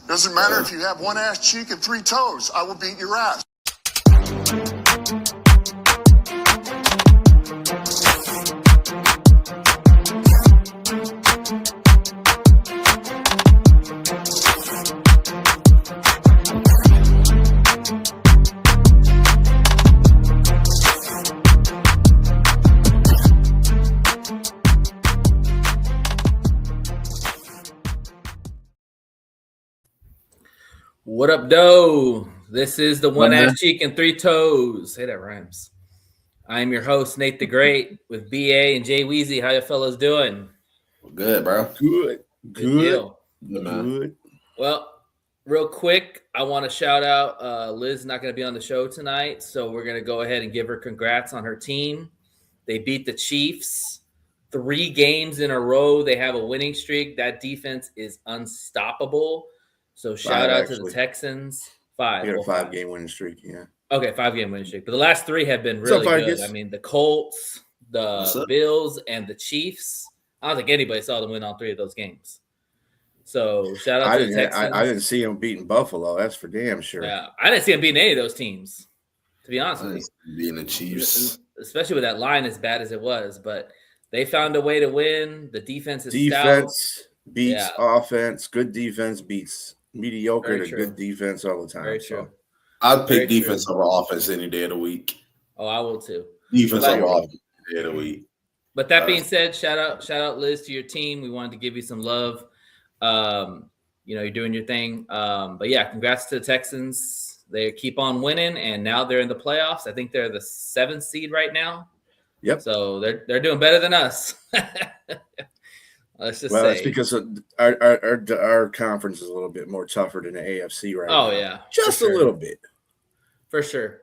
Doesn't matter if you have one ass cheek and 3 toes. I will beat your ass. What up, doe? This is the one ass cheek and 3 toes. Hey, that rhymes. I am your host, Nate the Great, with BA and Jay Weezy. How you fellas doing? Good, bro. Good deal. Good. Well, real quick, I want to shout out Liz. Not going to be on the show tonight, so we're going to go ahead and give her congrats on her team. They beat the Chiefs 3 games in a row. They have a winning streak. That defense is unstoppable. So shout out to the Texans. 5. We had a 5-game winning streak, yeah. Okay, 5-game winning streak. But the last 3 have been really good. I mean, the Colts, the Bills, and the Chiefs. I don't think anybody saw them win all 3 of those games. So shout out to the Texans. I didn't see them beating Buffalo. That's for damn sure. Yeah, I didn't see them beating any of those teams, to be honest with you. Beating the Chiefs. Especially with that line as bad as it was. But they found a way to win. The defense is Defense beats offense. Good defense beats mediocre to good defense all the time. Very true. I'd pick defense over offense any day of the week. Oh, I will too. Defense over offense any day of the week. But that being said, shout out Liz to your team. We wanted to give you some love. You're doing your thing. But yeah, congrats to the Texans. They keep on winning, and now they're in the playoffs. I think they're the 7th seed right now. Yep. So they're doing better than us. Let's just say. It's because our conference is a little bit more tougher than the AFC right now. Oh, yeah. Just a little bit. For sure.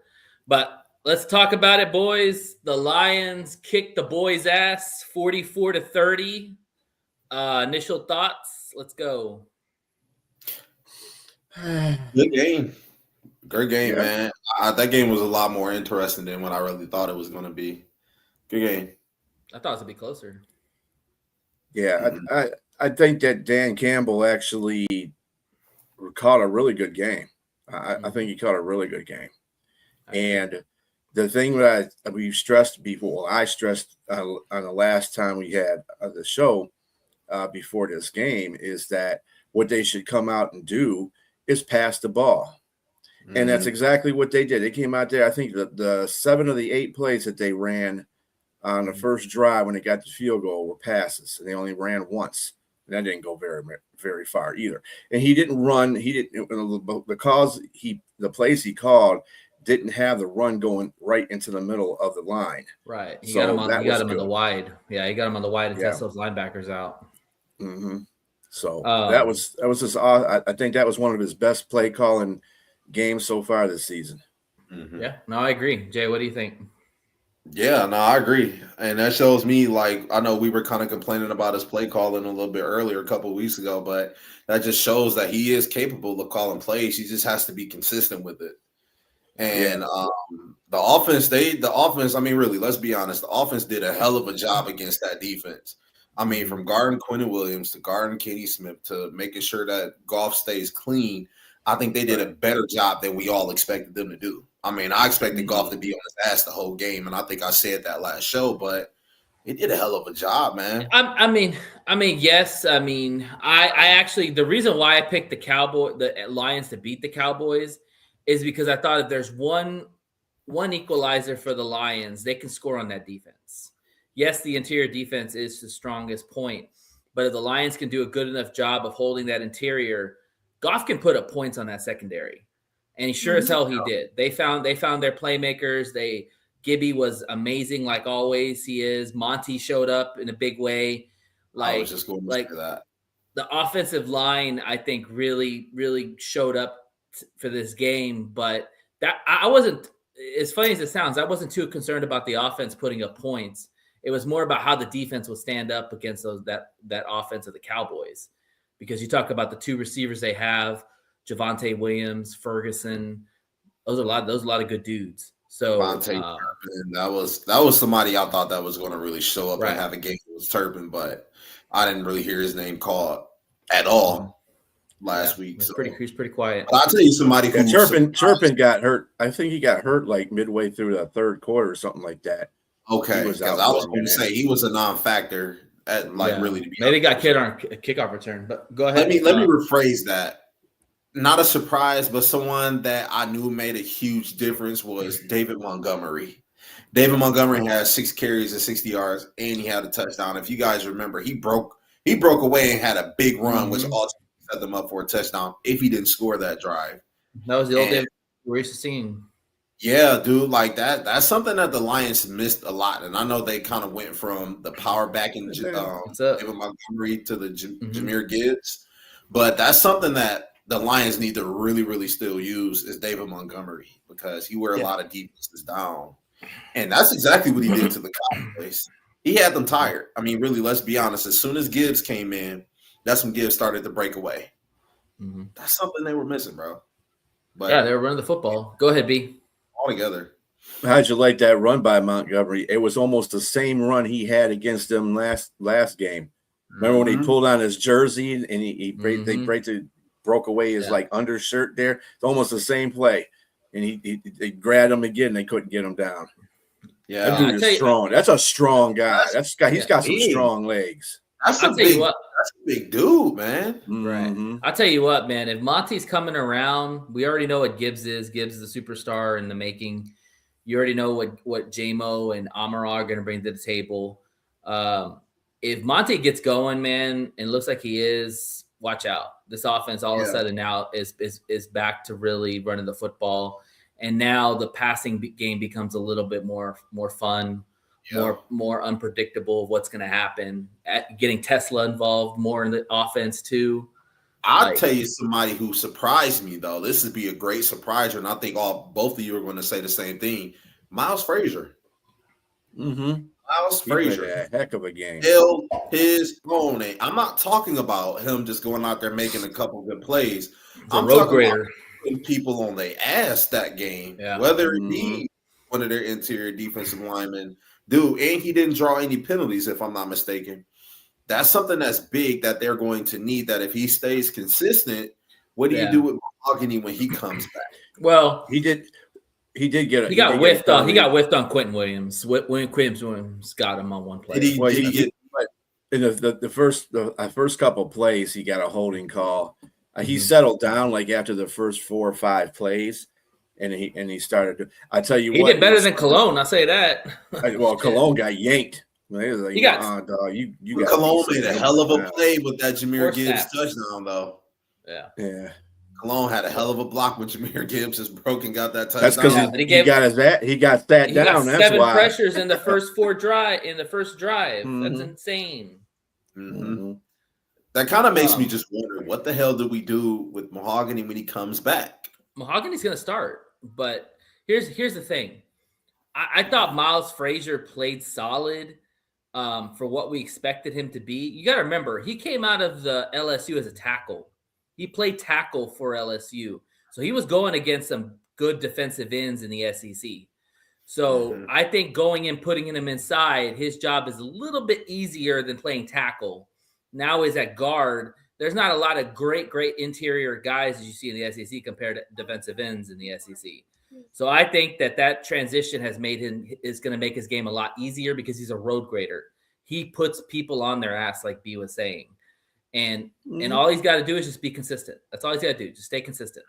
But let's talk about it, boys. The Lions kicked the boys' ass 44-30. Initial thoughts? Let's go. Good game. Great game, man. That game was a lot more interesting than what I really thought it was going to be. Good game. I thought it was going to be closer. Yeah, I think that Dan Campbell actually caught a really good game. I think he caught a really good game. And the thing that we stressed before, I stressed on the last time we had the show before this game, is that what they should come out and do is pass the ball. Mm-hmm. And that's exactly what they did. They came out there, I think the 7 of the 8 plays that they ran on the first drive when they got the field goal were passes, and they only ran once. And that didn't go very, very far either. And he didn't run. He didn't because the plays he called didn't have the run going right into the middle of the line. Right. He got him on the wide. Yeah, he got him on the wide and test those linebackers out. Mm-hmm. So that was just. I think that was one of his best play calling games so far this season. Mm-hmm. Yeah. No, I agree. Jay, what do you think? Yeah, no, I agree. And that shows me, I know we were kind of complaining about his play calling a little bit earlier, a couple of weeks ago, but that just shows that he is capable of calling plays. He just has to be consistent with it. And the offense, I mean, really, let's be honest, the offense did a hell of a job against that defense. I mean, from guarding Quentin Williams to guarding Kenny Smith to making sure that Goff stays clean, I think they did a better job than we all expected them to do. I mean, I expected Goff to be on his ass the whole game, and I think I said that last show, but he did a hell of a job, man. I mean, yes. I mean, I actually, the reason why I picked the Lions to beat the Cowboys is because I thought if there's one equalizer for the Lions, they can score on that defense. Yes, the interior defense is the strongest point, but if the Lions can do a good enough job of holding that interior, Goff can put up points on that secondary. And sure as hell he did. They found their playmakers. Gibby was amazing like always. He is. Monty showed up in a big way. I was just going to say that. The offensive line, I think, really, really showed up for this game. But that I wasn't, as funny as it sounds, I wasn't too concerned about the offense putting up points. It was more about how the defense would stand up against that offense of the Cowboys. Because you talk about the 2 receivers they have, Javonte Williams, Ferguson. Those are a lot of good dudes. So that was somebody I thought that was going to really show up and have a game with Turpin, but I didn't really hear his name called at all. last week. So. He's pretty quiet. But I'll tell you somebody who Turpin got hurt. I think he got hurt like midway through the third quarter or something like that. Okay, because I was going to say he was a non-factor at really to be maybe got killed on a kickoff return. But go ahead. Let me rephrase that. Not a surprise, but someone that I knew made a huge difference was David Montgomery. David Montgomery had 6 carries and 60 yards, and he had a touchdown. If you guys remember, he broke away and had a big run, which ultimately set them up for a touchdown if he didn't score that drive. That was the old David we're used to seeing. Yeah, dude, like that. That's something that the Lions missed a lot. And I know they kind of went from the power back in David Montgomery to the Jahmyr Gibbs. But that's something that the Lions need to really, really still use is David Montgomery because he wear a lot of defenses down. And that's exactly what he did to the Cowboys. He had them tired. I mean, really, let's be honest. As soon as Gibbs came in, that's when Gibbs started to break away. Mm-hmm. That's something they were missing, bro. But they were running the football. Go ahead, B. All together. How'd you like that run by Montgomery? It was almost the same run he had against them last game. Remember when he pulled on his jersey and they broke away his like undershirt there? It's almost the same play. And they grabbed him again. They couldn't get him down. Yeah, that dude is strong. That's a strong guy. He's got some strong legs. That's a big dude, man. Right. I'll tell you what, man. If Monty's coming around, we already know what Gibbs is. Gibbs is the superstar in the making. You already know what J-Mo and Amara are going to bring to the table. If Monty gets going, man, and looks like he is, watch out. This offense all of a sudden now is back to really running the football. And now the passing game becomes a little bit more fun, more unpredictable of what's going to happen. Getting Tesla involved more in the offense too. I'll tell you somebody who surprised me though. This would be a great surpriser, and I think both of you are going to say the same thing. Miles Frazier. Miles Frazier, a heck of a game. Held his own. I'm not talking about him just going out there making a couple good plays. I'm road grader. People on their ass that game, whether it be one of their interior defensive linemen, dude, and he didn't draw any penalties, if I'm not mistaken. That's something that's big that they're going to need. That if he stays consistent, what do you do with Mahogany when he comes back? Well, he did get it. He got whiffed on Quentin Williams. When Quentin Williams got him on one play. In the first couple of plays, he got a holding call. He settled down like after the first 4 or 5 plays, and he started to. I tell you, he did better than Cologne. I'll say that. Cologne got yanked. Like, he got Cologne made a hell of a play with that Jahmyr Gibbs touchdown, though. Yeah. Cologne had a hell of a block when Jahmyr Gibbs just broke and got that touchdown. That's because he got that down. That's 7 why. pressures in the first first drive. That's insane. That kind of makes me just wonder, what the hell do we do with Mahogany when he comes back? Mahogany's going to start, but here's the thing. I thought Miles Frazier played solid for what we expected him to be. You got to remember, he came out of the LSU as a tackle. He played tackle for LSU. So he was going against some good defensive ends in the SEC. So I think going in, putting him inside, his job is a little bit easier than playing tackle. Now is at guard. There's not a lot of great interior guys as you see in the SEC compared to defensive ends in the SEC. So I think that transition is going to make his game a lot easier because he's a road grader. He puts people on their ass, like B was saying. And all he's got to do is just be consistent. That's all he's got to do. Just stay consistent.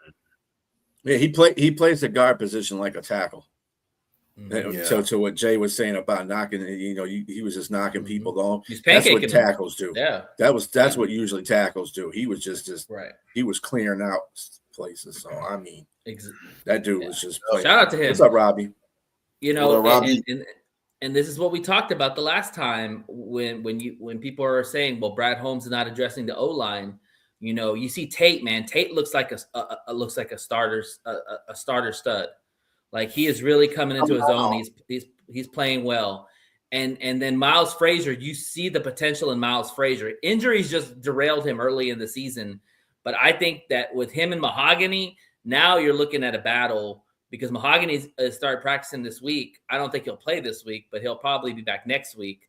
Yeah, he plays the guard position like a tackle. So to what Jay was saying about knocking, he was just knocking people off. That's what tackles do. Yeah, that's what usually tackles do. He was just right. He was clearing out places. So I mean, that dude was just playing. Shout out to him. What's up, Robbie? Robbie. And this is what we talked about the last time when people are saying, well, Brad Holmes is not addressing the O-line. You see Tate, man. Tate looks like a starter stud. Like he is really coming into his own. He's playing well. And then Miles Frazier, you see the potential in Miles Frazier. Injuries just derailed him early in the season. But I think that with him and Mahogany, now you're looking at a battle because Mahogany started practicing this week. I don't think he'll play this week, but he'll probably be back next week.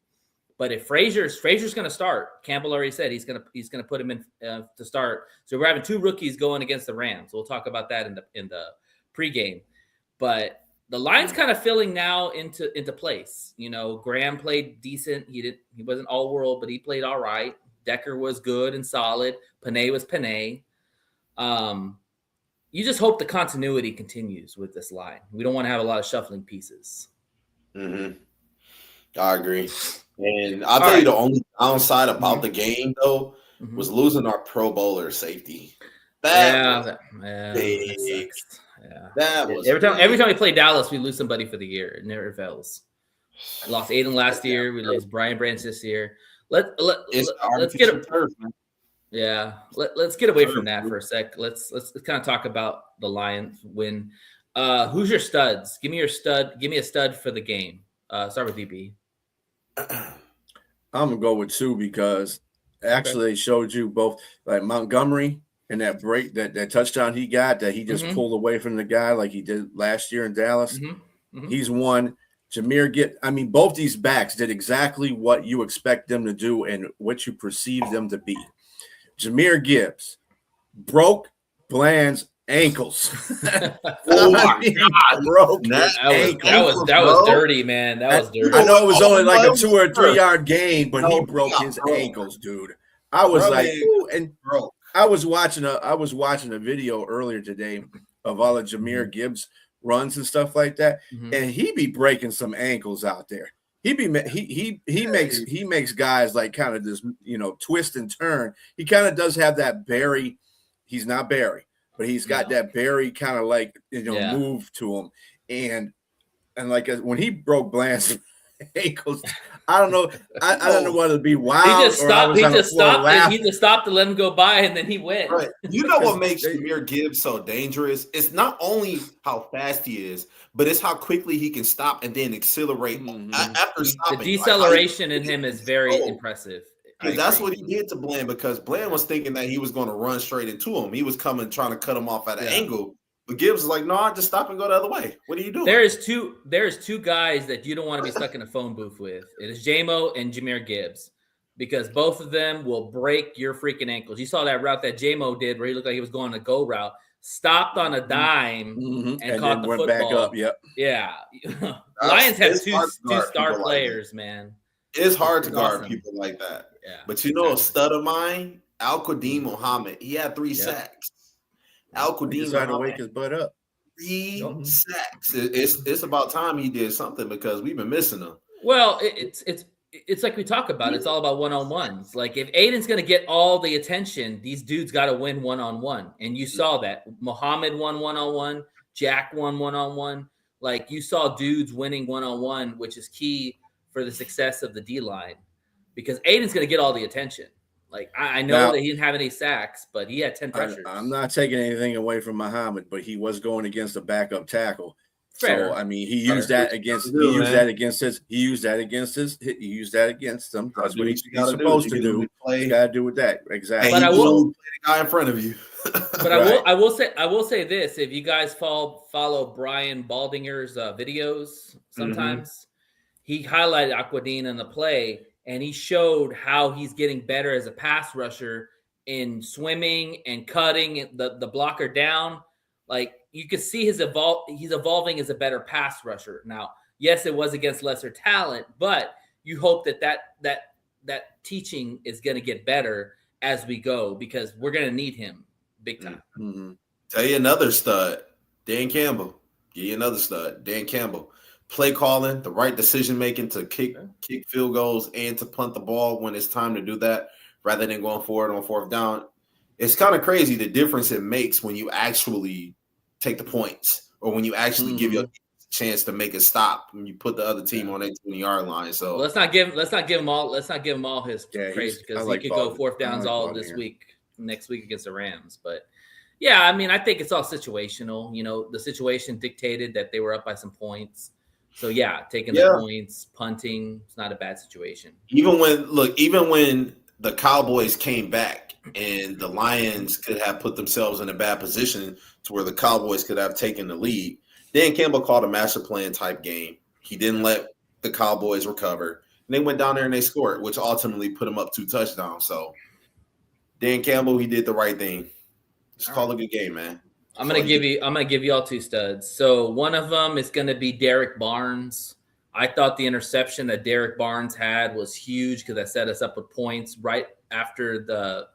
But if Frazier's going to start, Campbell already said he's going to put him in to start. So we're having 2 rookies going against the Rams. We'll talk about that in the pregame. But the line's kind of filling now into place. You know, Graham played decent. He wasn't all world, but he played all right. Decker was good and solid. Panay was Panay. You just hope the continuity continues with this line. We don't want to have a lot of shuffling pieces. Mm-hmm. I agree. And I'll tell you the only downside about the game, though, was losing our Pro Bowler safety. That sucks. Yeah. That was every time we play Dallas, we lose somebody for the year. It never fails. I lost Aiden last year. We lose Brian Branch this year. Let's get turf, man. Yeah. Let's get away from that for a sec. Let's kind of talk about the Lions win. Who's your studs? Give me a stud for the game. Start with DB. I'm gonna go with 2 because actually they showed you both, like Montgomery and that break, that touchdown he got that he just pulled away from the guy like he did last year in Dallas. He's one. Jameer both these backs did exactly what you expect them to do and what you perceive them to be. Jameer Gibbs broke Bland's ankles. Oh my God, broke that was dirty, man. That was dirty. I know it was only like a 2 or 3 yard gain, but he broke his ankles, dude. I was I was watching a video earlier today of all of Jameer Gibbs runs and stuff like that, and he be breaking some ankles out there. He makes guys like kind of this, twist and turn. He kind of does have that Barry. He's not Barry, but he's got that Barry kind of like move to him, and like when he broke Bland's ankles, I don't know. I don't know whether to be wild. He just stopped. He just stopped to let him go by, and then he went. Right. You know what makes Jameer Gibbs so dangerous? It's not only how fast he is, but it's how quickly he can stop and then accelerate after stopping. The deceleration in him is very impressive. That's what he did to Bland, because Bland was thinking that he was going to run straight into him. He was trying to cut him off at an angle. But Gibbs is like, no, just stop and go the other way. What are you doing? There's two guys that you don't want to be stuck in a phone booth with. It is JMO and Jameer Gibbs, because both of them will break your freaking ankles. You saw that route that JMO did where he looked like he was going a go route, stopped on a dime and caught the went football. Back up. Yep. Yeah. Lions have two star players, man. It's hard to guard people like that. Yeah. But a stud of mine, Al-Qadim Muhammad, he had 3 sacks. Al-Qadim tried to wake his butt up. 3 sacks. It's about time he did something, because we've been missing him. Well, it's like we talk about. It's all about one-on-ones. Like if Aiden's going to get all the attention, these dudes got to win one-on-one. And you saw that. Muhammad won one-on-one. Jack won one-on-one. Like you saw dudes winning one-on-one, which is key for the success of the D-line, because Aiden's going to get all the attention. Like I know that he didn't have any sacks, but he had 10 pressures. I'm not taking anything away from Muhammad, but he was going against a backup tackle. Fair. So he used that against them. That's what he's supposed to do. He's got to do with that. Exactly. But I will play the guy in front of you. But I will say this: if you guys follow Brian Baldinger's videos, sometimes he highlighted Aquadine in the play, and he showed how he's getting better as a pass rusher in swimming and cutting the blocker down. Like you could see he's evolving as a better pass rusher. Now, yes, it was against lesser talent, but you hope that teaching is going to get better as we go, because we're going to need him big time. Mm-hmm. Tell you another stud, Dan Campbell. Give you another stud, Dan Campbell. Play calling, the right decision making to kick field goals and to punt the ball when it's time to do that, rather than going forward on 4th down. It's kind of crazy the difference it makes when you actually take the points, or when you actually give your chance to make a stop when you put the other team on that 20-yard line. So let's not give him all his praise, because he could go 4th downs all this week, next week against the Rams. But yeah, I mean, I think it's all situational. You know, the situation dictated that they were up by some points. So yeah, taking the points, punting, it's not a bad situation. Even when the Cowboys came back and the Lions could have put themselves in a bad position to where the Cowboys could have taken the lead, Dan Campbell called a master plan type game. He didn't let the Cowboys recover. they went down there and they scored, which ultimately put them up 2 touchdowns. So Dan Campbell, he did the right thing. Just call it a good game, man. I'm gonna give you all 2 studs. So one of them is gonna be Derek Barnes. I thought the interception that Derek Barnes had was huge because that set us up with points right after the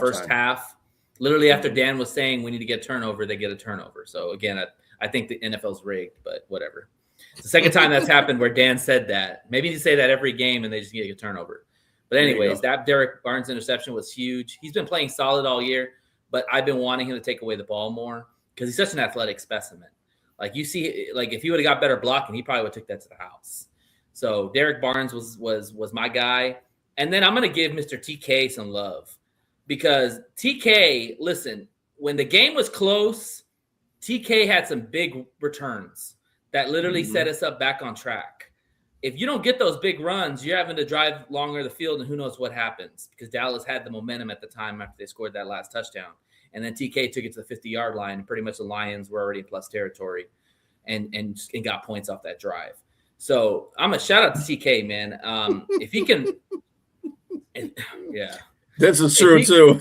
first half. Literally after Dan was saying we need to get a turnover, they get a turnover. So again, I think the NFL's rigged, but whatever. It's the second time that's happened where Dan said that. Maybe you say that every game and they just get a turnover. But anyways, that Derek Barnes interception was huge. He's been playing solid all year, but I've been wanting him to take away the ball more because he's such an athletic specimen. Like you see, like if he would have got better blocking, he probably would have took that to the house. So Derek Barnes was my guy. And then I'm going to give Mr. TK some love because TK, listen, when the game was close, TK had some big returns that literally set us up back on track. If you don't get those big runs, you're having to drive longer the field and who knows what happens because Dallas had the momentum at the time after they scored that last touchdown. And then TK took it to the 50-yard line, and pretty much the Lions were already in plus territory and got points off that drive. So I'm a shout out to TK, man. If he can, yeah. This is true, too.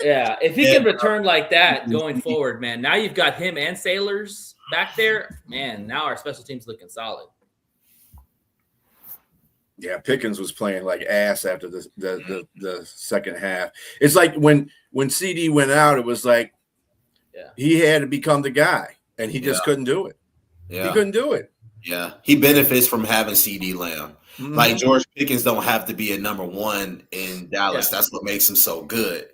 Yeah, if he can return like that going forward, man, now you've got him and Sailors back there. Man, now our special team's looking solid. Yeah, Pickens was playing like ass after the second half. It's like when CD went out, it was like he had to become the guy, and he just couldn't do it. Yeah. He couldn't do it. Yeah, he benefits from having CD Lamb. Mm-hmm. Like George Pickens don't have to be a number 1 in Dallas. Yeah. That's what makes him so good.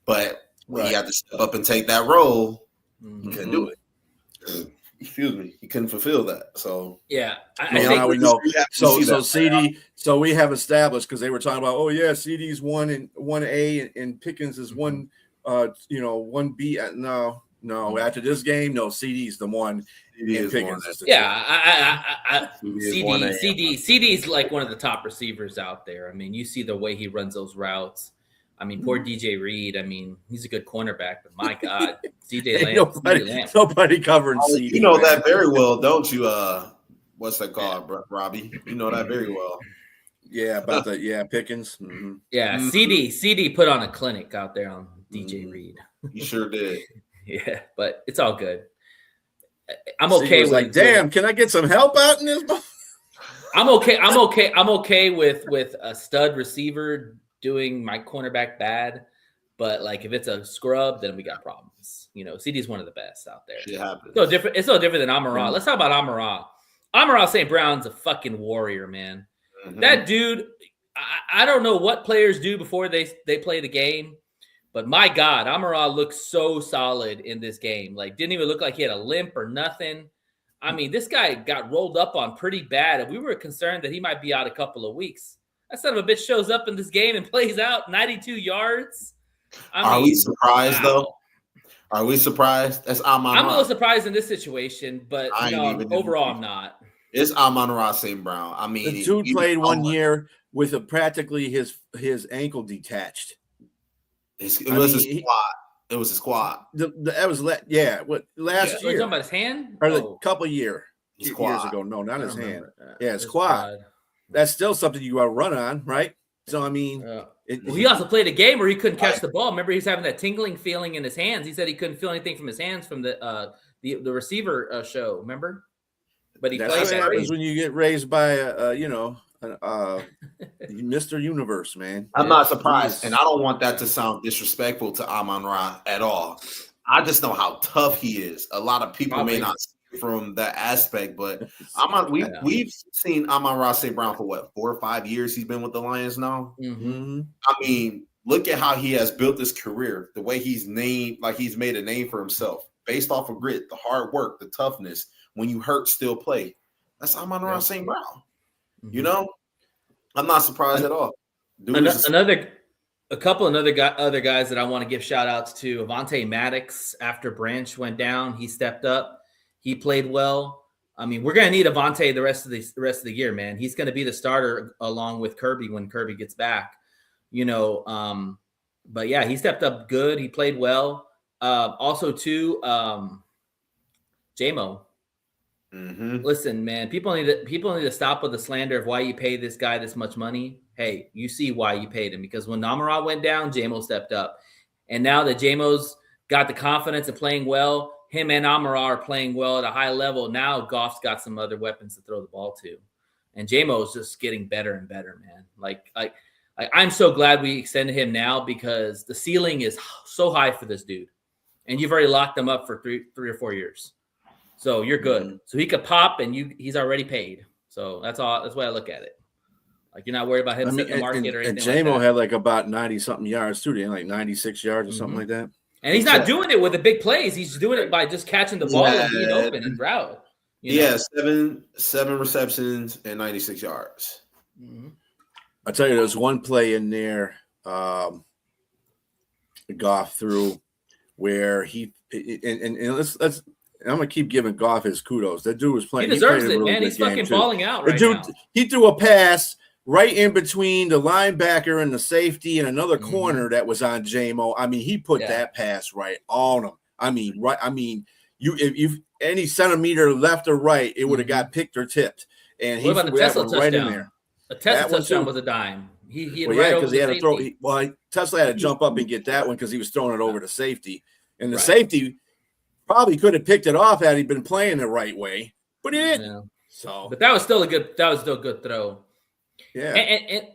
But when he had to step up and take that role, he couldn't do it. Excuse me, he couldn't fulfill that. So yeah, I think now we know. So CD, so we have established because they were talking about, oh yeah, CD's 1A and Pickens is 1, 1B. No. After this game, no, CD's the 1. And Pickens is the 2. Yeah, CD's like one of the top receivers out there. I mean, you see the way he runs those routes. I mean, poor DJ Reed. I mean, he's a good cornerback, but my God, CJ Lamb. Nobody covering CD. You know that very well, don't you? What's that called, Robbie? You know that very well. Yeah, about Pickens. Mm-hmm. Yeah, CD put on a clinic out there on DJ Reed. He sure did. Yeah, but it's all good. I'm okay with like, damn, can I get some help out in this? I'm okay with a stud receiver doing my cornerback bad, but like if it's a scrub, then we got problems. You know, CD's one of the best out there. It's no different than Amon-Ra. Let's talk about Amon-Ra. Amon-Ra St. Brown's a fucking warrior, man. Mm-hmm. That dude, I don't know what players do before they play the game, but my God, Amon-Ra looks so solid in this game. Like, didn't even look like he had a limp or nothing. I mean, this guy got rolled up on pretty bad, and we were concerned that he might be out a couple of weeks. That son of a bitch shows up in this game and plays out 92 yards. Are we surprised, though? Are we surprised? That's Amon-Ra. I'm a little surprised in this situation, but overall, I'm not. It's Amon-Ra St. Brown. I mean, the dude played 1 year with practically his ankle detached. It was a squat. It was a squat. That was last year. You're talking about his hand? Or a couple years ago. No, not his hand. Yeah, his quad. That's still something you got to run on, right? So, I mean. He also played a game where he couldn't catch the ball. Remember, he's having that tingling feeling in his hands. He said he couldn't feel anything from his hands from the receiver show, remember? But he played. That's what happens when you get raised by, Mr. Universe, man. I'm not surprised. And I don't want that to sound disrespectful to Amon-Ra at all. I just know how tough he is. A lot of people may not see from that aspect, but we've seen Amon-Ra St. Brown for what, 4 or 5 years he's been with the Lions now. Mm-hmm. I mean, look at how he has built his career, the way he's made a name for himself based off of grit, the hard work, the toughness. When you hurt, still play. That's Amon-Ra St. Brown. Mm-hmm. You know, I'm not surprised at all. A couple of other guys that I want to give shout outs to. Avonte Maddox, after Branch went down, he stepped up. He played well. I mean, we're going to need Avonte the rest of the year, man. He's going to be the starter along with Kirby when Kirby gets back. You know, but yeah, he stepped up good. He played well. Also, too, J-Mo. Listen, man, people need to stop with the slander of why you pay this guy this much money. Hey, you see why you paid him, because when Namara went down, J-Mo stepped up. And now that J-Mo's got the confidence of playing well, him and Amara are playing well at a high level. Now Goff's got some other weapons to throw the ball to. And J-Mo's just getting better and better, man. Like I'm so glad we extended him now, because the ceiling is so high for this dude. And you've already locked him up for three or 4 years. So you're good. So he could pop, and he's already paid. So that's all. That's the way I look at it. Like, you're not worried about him setting the market or anything. And J-Mo had like about 90-something yards too. Like 96 yards or something like that. And he's not doing it with the big plays. He's doing it by just catching the ball and being open and route. Yeah, 7 receptions and 96 yards. I'll tell you, there's one play in there Goff threw where he and let's I'm gonna keep giving Goff his kudos. That dude was playing. He deserves it, really man. He's fucking balling out right now. He threw a pass right in between the linebacker and the safety and another corner that was on J-Mo. I mean, he put that pass right on him. I mean, right. I mean, if any centimeter left or right, it would have got picked or tipped. And what about the Tesla touchdown? Right in there. The Tesla touchdown was a dime. He had because he had to throw. Tesla had to jump up and get that one because he was throwing it over to safety, and the safety probably could have picked it off had he been playing the right way, but he didn't. Yeah. So, but that was still a good throw. Yeah,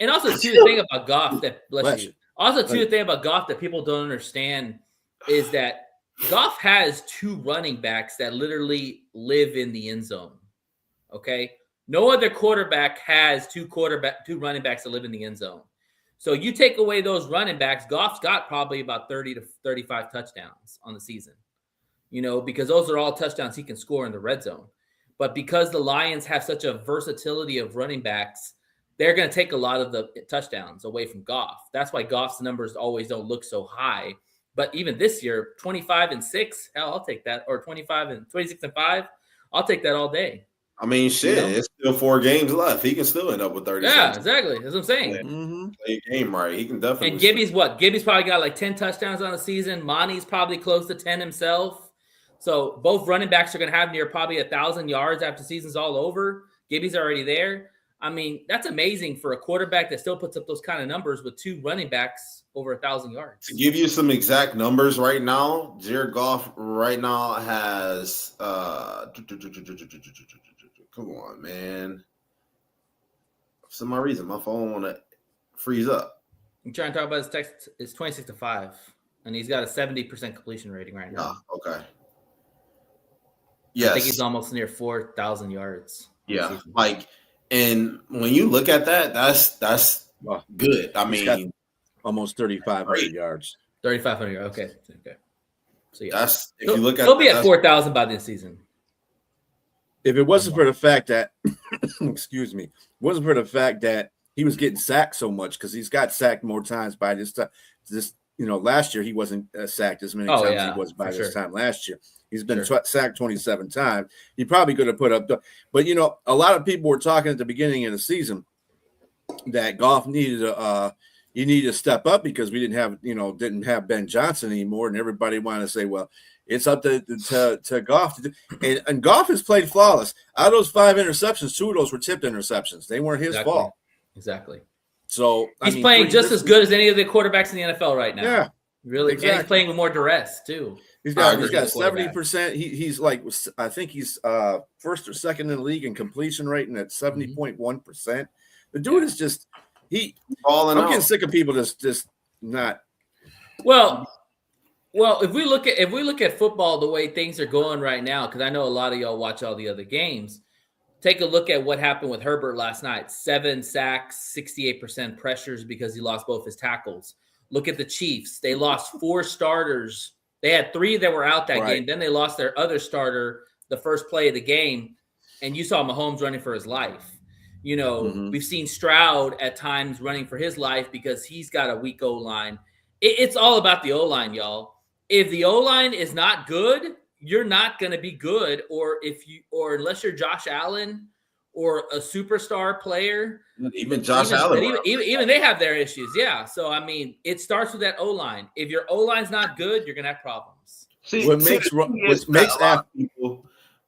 and also too, the thing about Goff that the thing about Goff that people don't understand is that Goff has 2 running backs that literally live in the end zone. Okay, no other quarterback has 2 running backs that live in the end zone. So you take away those running backs, Goff's got probably about 30 to 35 touchdowns on the season. Because those are all touchdowns he can score in the red zone. But because the Lions have such a versatility of running backs, they're going to take a lot of the touchdowns away from Goff. That's why Goff's numbers always don't look so high. But even this year, 25-6, hell, I'll take that. Or 26-5, I'll take that all day. I mean, shit, it's still 4 games left. He can still end up with 30. Yeah, exactly. That's what I'm saying. Play a game right. He can definitely. And Gibby's what? Gibby's probably got like 10 touchdowns on the season. Monty's probably close to 10 himself. So both running backs are going to have near probably 1,000 yards after the season's all over. Gibby's already there. I mean, that's amazing for a quarterback that still puts up those kind of numbers with 2 running backs over 1,000 yards. To give you some exact numbers right now, Jared Goff right now has come on, man. For some reason, my phone want to freeze up. I'm trying to talk about his text. It's 26-5, and he's got a 70% completion rating right now. Okay. Yes. I think he's almost near 4,000 yards. Yeah, and when you look at that, that's good. I mean, almost 3,500 yards. 3,500. Okay. So yeah, if you look at, he'll be at 4,000 by this season. If it wasn't for the fact that, excuse me, wasn't for the fact that he was getting sacked so much, because he's got sacked more times by this time. Last year he wasn't sacked as many times as he was by this time last year. He's been sacked 27 times. He probably could have put up but a lot of people were talking at the beginning of the season that Goff needed to step up because we didn't have Ben Johnson anymore, and everybody wanted to say, well, it's up to Goff to do. And Goff has played flawless. Out of those 5 interceptions, 2 of those were tipped interceptions. They weren't his fault. Exactly. So he's playing just as good as any of the quarterbacks in the NFL right now. Yeah, really. Exactly. And he's playing with more duress too. He's got 70%. He's like, I think he's first or second in the league in completion rating at 70.1%. The dude is just I'm getting sick of people just not. Well, if we look at football the way things are going right now, because I know a lot of y'all watch all the other games. Take a look at what happened with Herbert last night. 7 sacks, 68% pressures because he lost both his tackles. Look at the Chiefs. They lost 4 starters. They had 3 that were out that game. Then they lost their other starter the first play of the game. And you saw Mahomes running for his life. We've seen Stroud at times running for his life because he's got a weak O-line. It's all about the O-line, y'all. If the O-line is not good, you're not going to be good, or unless you're Josh Allen or a superstar player. Even Josh Allen. Even they have their issues. Yeah. So, I mean, it starts with that O-line. If your O-line's not good, you're going to have problems. What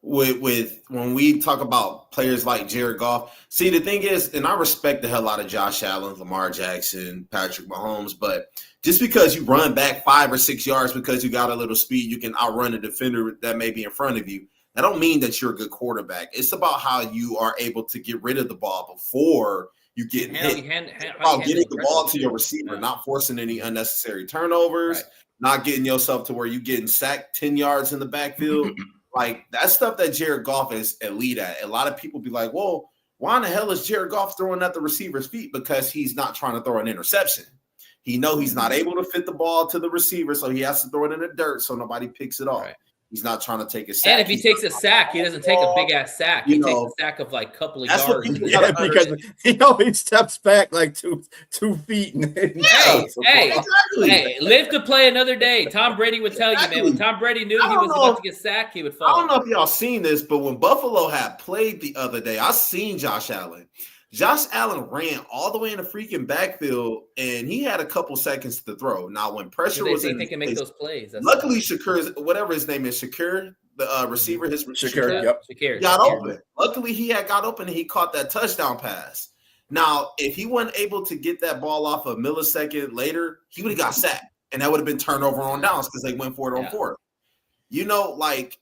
with when we talk about players like Jared Goff. See, the thing is, and I respect the hell out of Josh Allen, Lamar Jackson, Patrick Mahomes, but just because you run back 5 or 6 yards because you got a little speed, you can outrun a defender that may be in front of you. That don't mean that you're a good quarterback. It's about how you are able to get rid of the ball before you get hit. It's about getting the ball to your receiver, not forcing any unnecessary turnovers, not getting yourself to where you're getting sacked 10 yards in the backfield. Like, that's stuff that Jared Goff is elite at. A lot of people be like, well, why in the hell is Jared Goff throwing at the receiver's feet? Because he's not trying to throw an interception. He know he's not able to fit the ball to the receiver, so he has to throw it in the dirt so nobody picks it off. Right. He's not trying to take a sack. And if he takes a sack, he doesn't take a big-ass sack. He takes a sack of, like, a couple of yards. Because he always steps back like two feet. Hey, live to play another day. Tom Brady would tell you, man. When Tom Brady knew he was about to get sacked, he would fall. I don't know if y'all seen this, but when Buffalo had played the other day, I seen Josh Allen. Josh Allen ran all the way in the freaking backfield, and he had a couple seconds to throw. Now, when pressure was in, they can make those plays. Luckily, Shakur's whatever his name is, Shakur, the receiver, Shakur got open. Luckily, he had got open and he caught that touchdown pass. Now, if he wasn't able to get that ball off a millisecond later, he would have got sacked, and that would have been turnover on downs because they went for it on fourth. You know, like.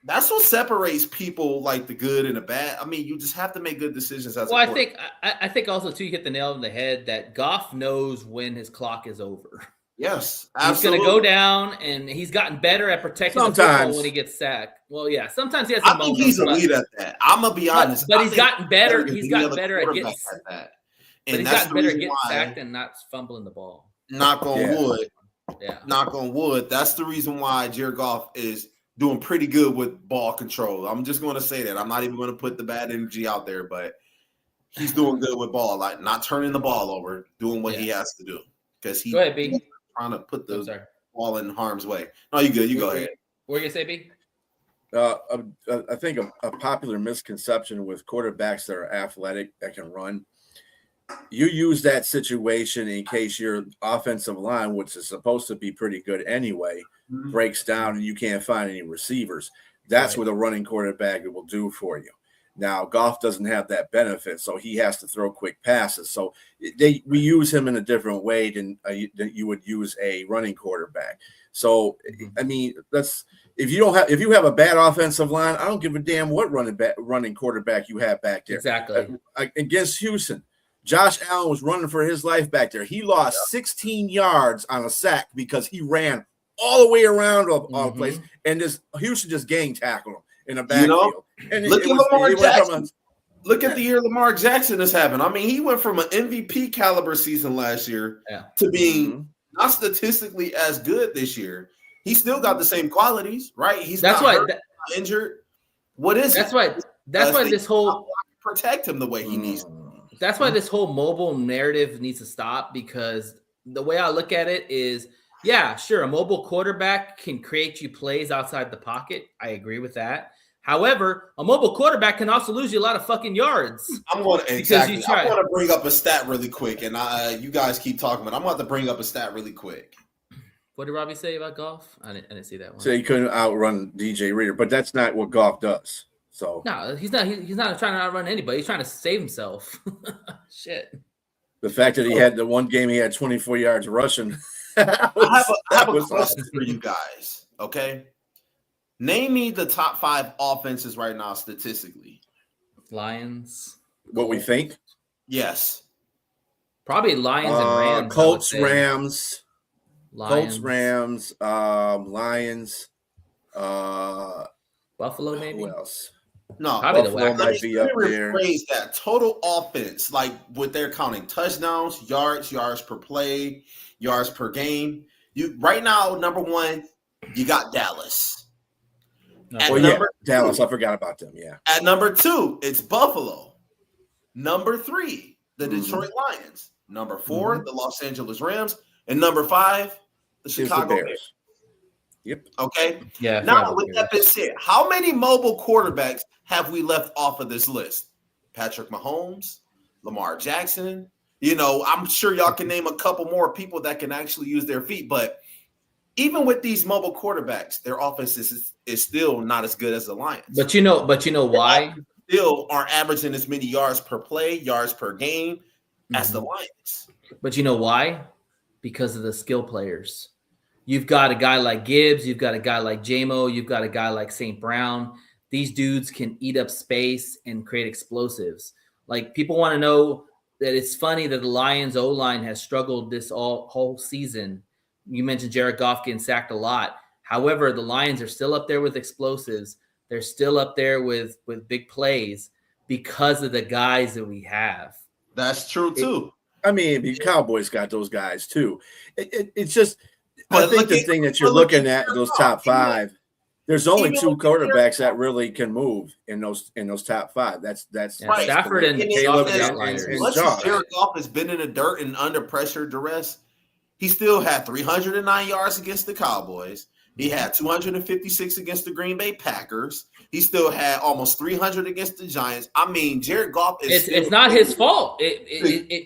That's what separates people like the good and the bad. I mean, you just have to make good decisions as a quarterback. I think also too, you hit the nail on the head that Goff knows when his clock is over. Yes, absolutely. He's going to go down, and he's gotten better at protecting the football when he gets sacked. Well, yeah, sometimes he has. I think he's elite at that. I'm gonna be honest, but he's gotten better. He's gotten better at getting that. But he's gotten better at getting sacked and not fumbling the ball. Knock on wood. Yeah. Knock on wood. That's the reason why Jared Goff is doing pretty good with ball control. I'm just going to say that. I'm not even going to put the bad energy out there, but he's doing good with ball, like not turning the ball over, doing what he has to do. Because he's trying to put the ball in harm's way. No, you good. You go ahead. What are you going to say, B? I think a popular misconception with quarterbacks that are athletic, that can run, you use that situation in case your offensive line, which is supposed to be pretty good anyway, breaks down and you can't find any receivers. That's what a running quarterback will do for you. Now, Goff doesn't have that benefit, so he has to throw quick passes. So we use him in a different way than you would use a running quarterback. So, I mean, if you have a bad offensive line, I don't give a damn what running quarterback you have back there. Exactly. Against Houston, Josh Allen was running for his life back there. He lost 16 yards on a sack because he ran all the way around all the place, and Houston just gang tackled him in the backfield. Look at Lamar Jackson. Look at the year Lamar Jackson has happened. I mean, he went from an MVP caliber season last year to being not statistically as good this year. He still got the same qualities, right? He's not injured. What is that's why this whole protect him the way he needs to. That's why this whole mobile narrative needs to stop, because the way I look at it is, yeah, sure, a mobile quarterback can create you plays outside the pocket. I agree with that. However, a mobile quarterback can also lose you a lot of fucking yards. I want to bring up a stat really quick, and you guys keep talking, but I'm about to bring up a stat really quick. What did Robbie say about Goff? I didn't see that one. So he couldn't outrun DJ Reader, but that's not what Goff does. So no, he's not. He's not trying to outrun anybody. He's trying to save himself. Shit. The fact that he had the one game he had 24 yards rushing. I have a question for you guys. Okay, name me the top 5 offenses right now statistically. Lions. What we think? Yes. Probably Lions and Rams. Colts, Rams. Lions. Colts, Rams. Lions. Buffalo, maybe. Who else? No, Buffalo might be up there. Rephrase that total offense, like what they're counting touchdowns, yards per play, yards per game. You right now, number 1, you got Dallas. Dallas. I forgot about them. Yeah. At number 2, it's Buffalo. Number 3, the Detroit Lions. Number 4, the Los Angeles Rams, and number 5, the Chicago Bears. Yep. Okay. Yeah. Now, with that being said, how many mobile quarterbacks have we left off of this list? Patrick Mahomes, Lamar Jackson. You know, I'm sure y'all can name a couple more people that can actually use their feet, but even with these mobile quarterbacks, their offense is still not as good as the Lions. But you know why? Still aren't averaging as many yards per play, yards per game as the Lions. But you know why? Because of the skill players. You've got a guy like Gibbs, you've got a guy like JMO, you've got a guy like St. Brown. These dudes can eat up space and create explosives. Like, people want to know that it's funny that the Lions O-line has struggled this whole season. You mentioned Jared Goff getting sacked a lot. However, the Lions are still up there with explosives. They're still up there with big plays because of the guys that we have. That's true too. The Cowboys got those guys too. It's just, I think the thing that you're looking at, those top five, there's only two quarterbacks that really can move in those top five. That's right. Stafford and Caleb and Josh. Jared Goff has been in the dirt and under pressure, duress. He still had 309 yards against the Cowboys. He had 256 against the Green Bay Packers. He still had almost 300 against the Giants. Jared Goff is. It's not his fault.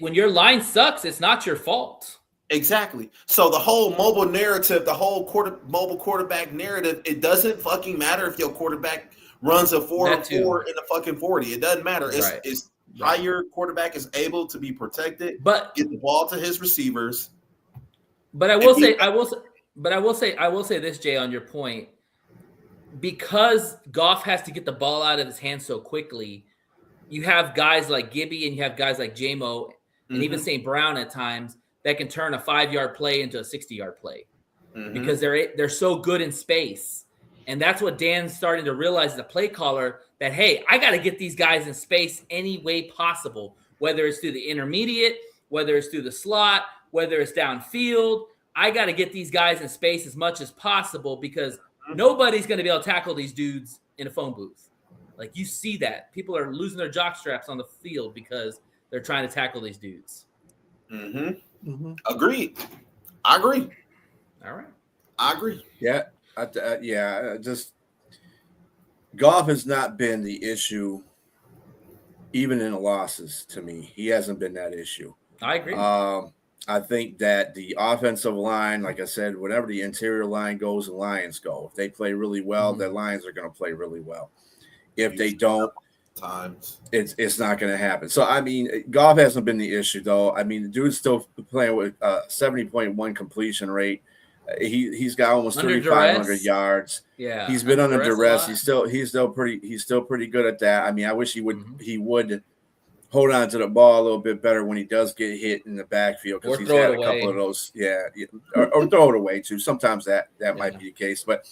When your line sucks, it's not your fault. Exactly. So the whole mobile narrative, the whole mobile quarterback narrative, it doesn't fucking matter if your quarterback runs a 4-4 in the fucking 40. It doesn't matter. It's how your quarterback is able to be protected, but get the ball to his receivers. But I will say this, Jay, on your point, because Goff has to get the ball out of his hands so quickly. You have guys like Gibby and you have guys like JMO and even St. Brown at times that can turn a 5-yard play into a 60-yard play because they're so good in space. And that's what Dan's starting to realize as a play caller, that, hey, I got to get these guys in space any way possible, whether it's through the intermediate, whether it's through the slot, whether it's downfield. I got to get these guys in space as much as possible because nobody's going to be able to tackle these dudes in a phone booth. Like, you see that. People are losing their jock straps on the field because they're trying to tackle these dudes. Agreed. I agree. All right. I agree. Yeah. Just Goff has not been the issue, even in the losses. To me, he hasn't been that issue. I agree. I think that the offensive line, like I said, whenever the interior line goes, the Lions go. If they play really well, the Lions are going to play really well. If they don't, it's not going to happen. So, Goff hasn't been the issue, though. The dude's still playing with 70.1 completion rate. He's got almost 3,500 yards. Yeah, he's been under duress. He's still pretty good at that. I wish he would hold on to the ball a little bit better when he does get hit in the backfield, because he's had a couple of those. Or throw it away too. Sometimes that might be the case, but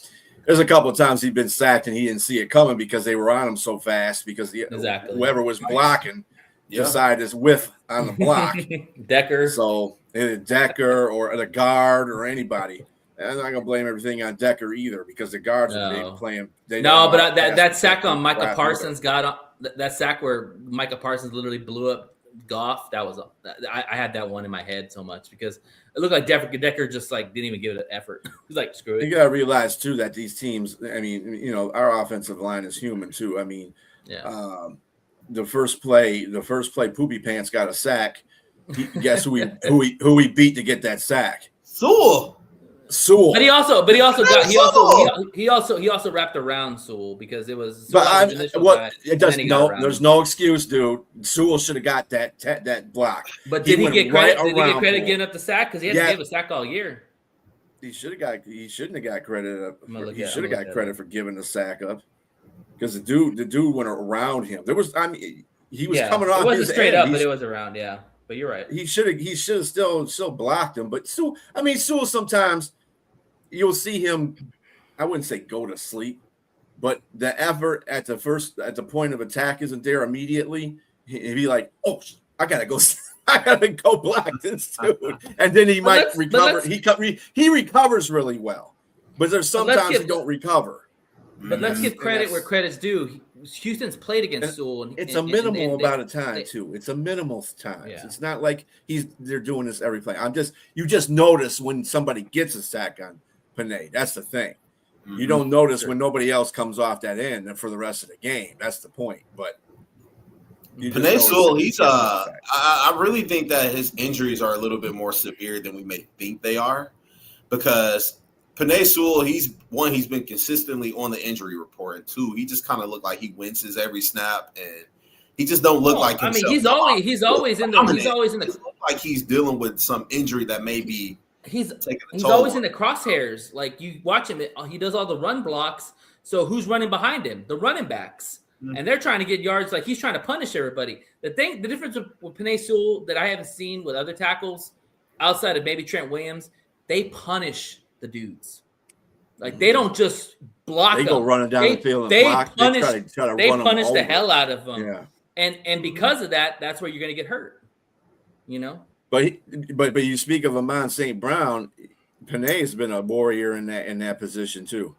there's a couple of times he's been sacked and he didn't see it coming because they were on him so fast because whoever was blocking decided to whiff on the block. Decker. So Decker or the guard or anybody. And I'm not gonna blame everything on Decker either, because the guards are playing. But that sack on Micah Parsons that sack where Micah Parsons literally blew up Goff. That was I had that one in my head so much because it looked like Decker just like didn't even give it an effort. He's like, screw it. You gotta realize too that these teams. Our offensive line is human too. The first play, Poopy Pants got a sack. Guess who he beat to get that sack? Sewell. But he also wrapped around Sewell because it was. There's no excuse, dude. Sewell should have got that block. But did he get credit? Did he get credit giving up the sack? Because he hadn't given a sack all year. He shouldn't have got credit. He should have got credit for giving the sack up, because the dude went around him. There was, he was coming off. It wasn't straight up, but it was around. Yeah, but you're right. He should have still blocked him. But Sewell sometimes you'll see him, I wouldn't say go to sleep, but the effort at the point of attack isn't there immediately. He'd be like, "Oh, I gotta go block this dude," and then he might recover. He recovers really well, but there's sometimes he don't recover. But let's give credit where credit's due. Houston's played against Sewell. It's a minimal amount of time too. It's a minimal time. Yeah. It's not like they're doing this every play. You just notice when somebody gets a sack on Panay. That's the thing. You don't notice when nobody else comes off that end for the rest of the game. That's the point. But Panay Sewell, he's I really think that his injuries are a little bit more severe than we may think they are, because Penei Sewell, he's been consistently on the injury report, and two, he just kind of looked like he winces every snap, and he just don't look like himself. I mean, he's always in the like he's dealing with some injury that may be he's always in the crosshairs. Like you watch him, he does all the run blocks. So who's running behind him? The running backs. And they're trying to get yards, like he's trying to punish everybody. The difference with Penei Sewell that I haven't seen with other tackles outside of maybe Trent Williams, they punish the dudes. Like they don't just block. They go running down the field and they block. Punish, they punish the hell out of them. Yeah. And because of that, that's where you're going to get hurt. You know. But you speak of Amon St. Brown, Penei's been a warrior in that position too.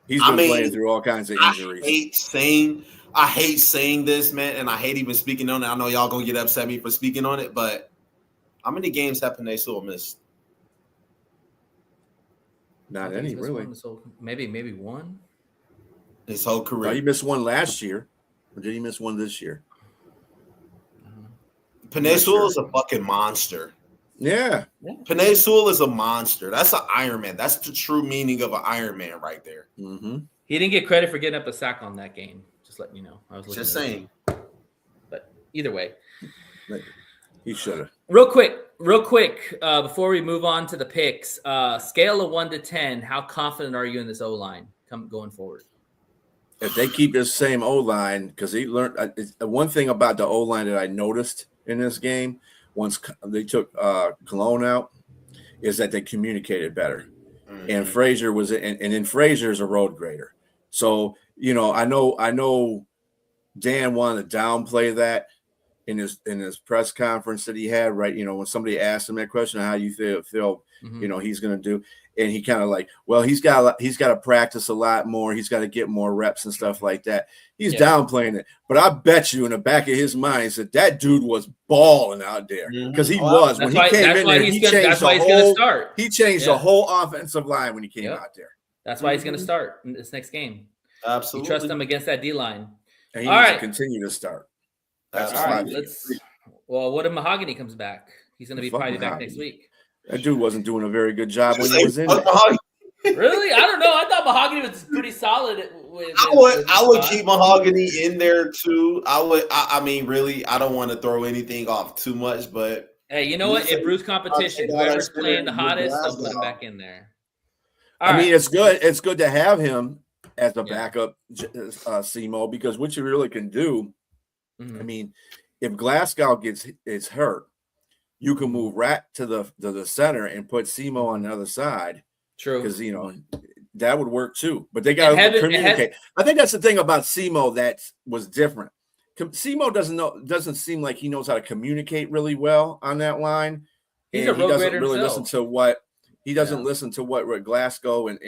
He's been playing through all kinds of injuries. I hate saying this, man, and I hate even speaking on it. I know y'all gonna get upset at me for speaking on it, but how many games have Penei Sewell missed? Not any, really. Maybe one. His whole career. No, he missed one last year. Or did he miss one this year? Penei Sewell is a fucking monster. Yeah. Penei Sewell is a monster. That's an Iron Man. That's the true meaning of an Iron Man right there. Mm-hmm. He didn't get credit for getting up a sack on that game. Just letting you know. I was just saying. But either way. He should have. Real quick, before we move on to the picks, scale of 1 to 10, how confident are you in this O-line going forward? If they keep this same O-line, because he learned one thing about the O-line that I noticed in this game, once they took Cologne out, is that they communicated better. Mm-hmm. And Frazier was, and then Frazier's a road grader. So, I know Dan wanted to downplay that in his press conference that he had, right? When somebody asked him that question, how you feel Mm-hmm. He's going to do, and he kind of like, well, he's got to practice a lot more. He's got to get more reps and stuff like that. He's downplaying it, but I bet you in the back of his mind that dude was balling out there because he was when he came in there. He changed the whole offensive line when he came out there. That's why he's going to start in this next game. Absolutely, you trust him against that D line, and he needs to continue to start. That's all right. What if Mahogany comes back? He's going to be probably back next week. That dude wasn't doing a very good job when he was in there. Really? I don't know. I thought Mahogany was pretty solid. I would keep Mahogany in there too. I mean, really, I don't want to throw anything off too much, but hey, you know what? It brews competition. Whoever's playing the hottest, they'll put him back in there. I mean, it's good. It's good to have him as a backup, Simo, because what you really can do. I mean, if Glasgow is hurt, you can move right to the center and put Simo on the other side. True, because that would work too. But they got to communicate. I think that's the thing about Simo that was different. Simo doesn't seem like he knows how to communicate really well on that line. He doesn't really listen to what listen to what Glasgow and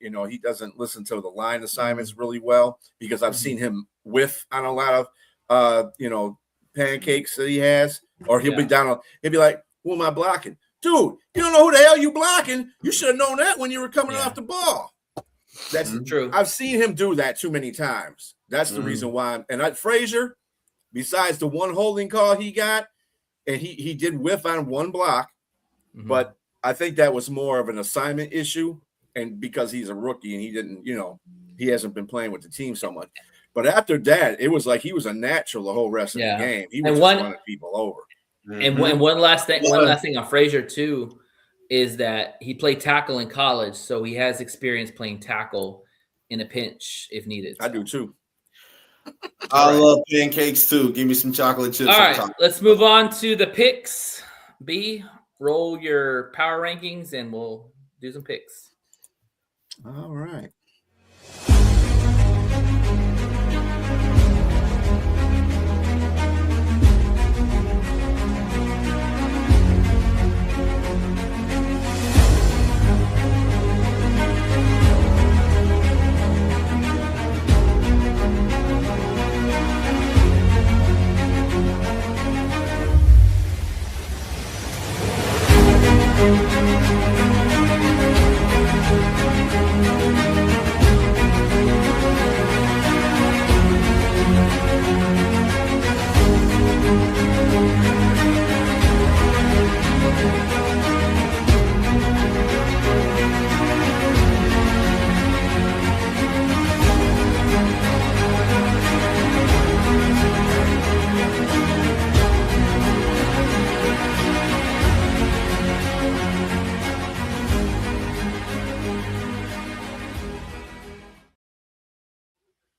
he doesn't listen to the line assignments really well because I've seen him whiff on a lot of pancakes that he has, or he'll be like, who am I blocking? Dude, you don't know who the hell you blocking. You should have known that when you were coming off the ball. That's true. I've seen him do that too many times. That's the reason why. And Frazier, besides the one holding call he got, and he did whiff on one block, but I think that was more of an assignment issue, and because he's a rookie and he didn't, he hasn't been playing with the team so much. But after that, it was like he was a natural the whole rest of the game. He was just running people over. And one last thing on Frazier too is that he played tackle in college, so he has experience playing tackle in a pinch if needed. I do too. I love pancakes too. Give me some chocolate chips. All right, let's move on to the picks. B, roll your power rankings and we'll do some picks. All right.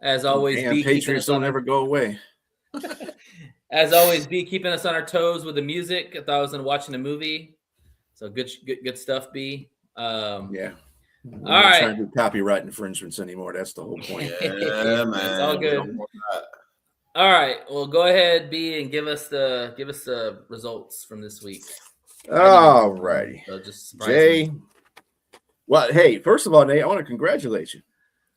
As always, Damn, be keeping Patriots us on don't ever go away. as always, be keeping us on our toes with the music. I thought I was watching a movie, so good stuff. B. Yeah. We're All not right. trying to do copyright infringements anymore. That's the whole point. Yeah, man. It's all We good. don't want that. All right. Well, go ahead, B, and give us the results from this week. All righty. So just surprise Jay. me. Well, hey, first of all, Nate, I want to congratulate you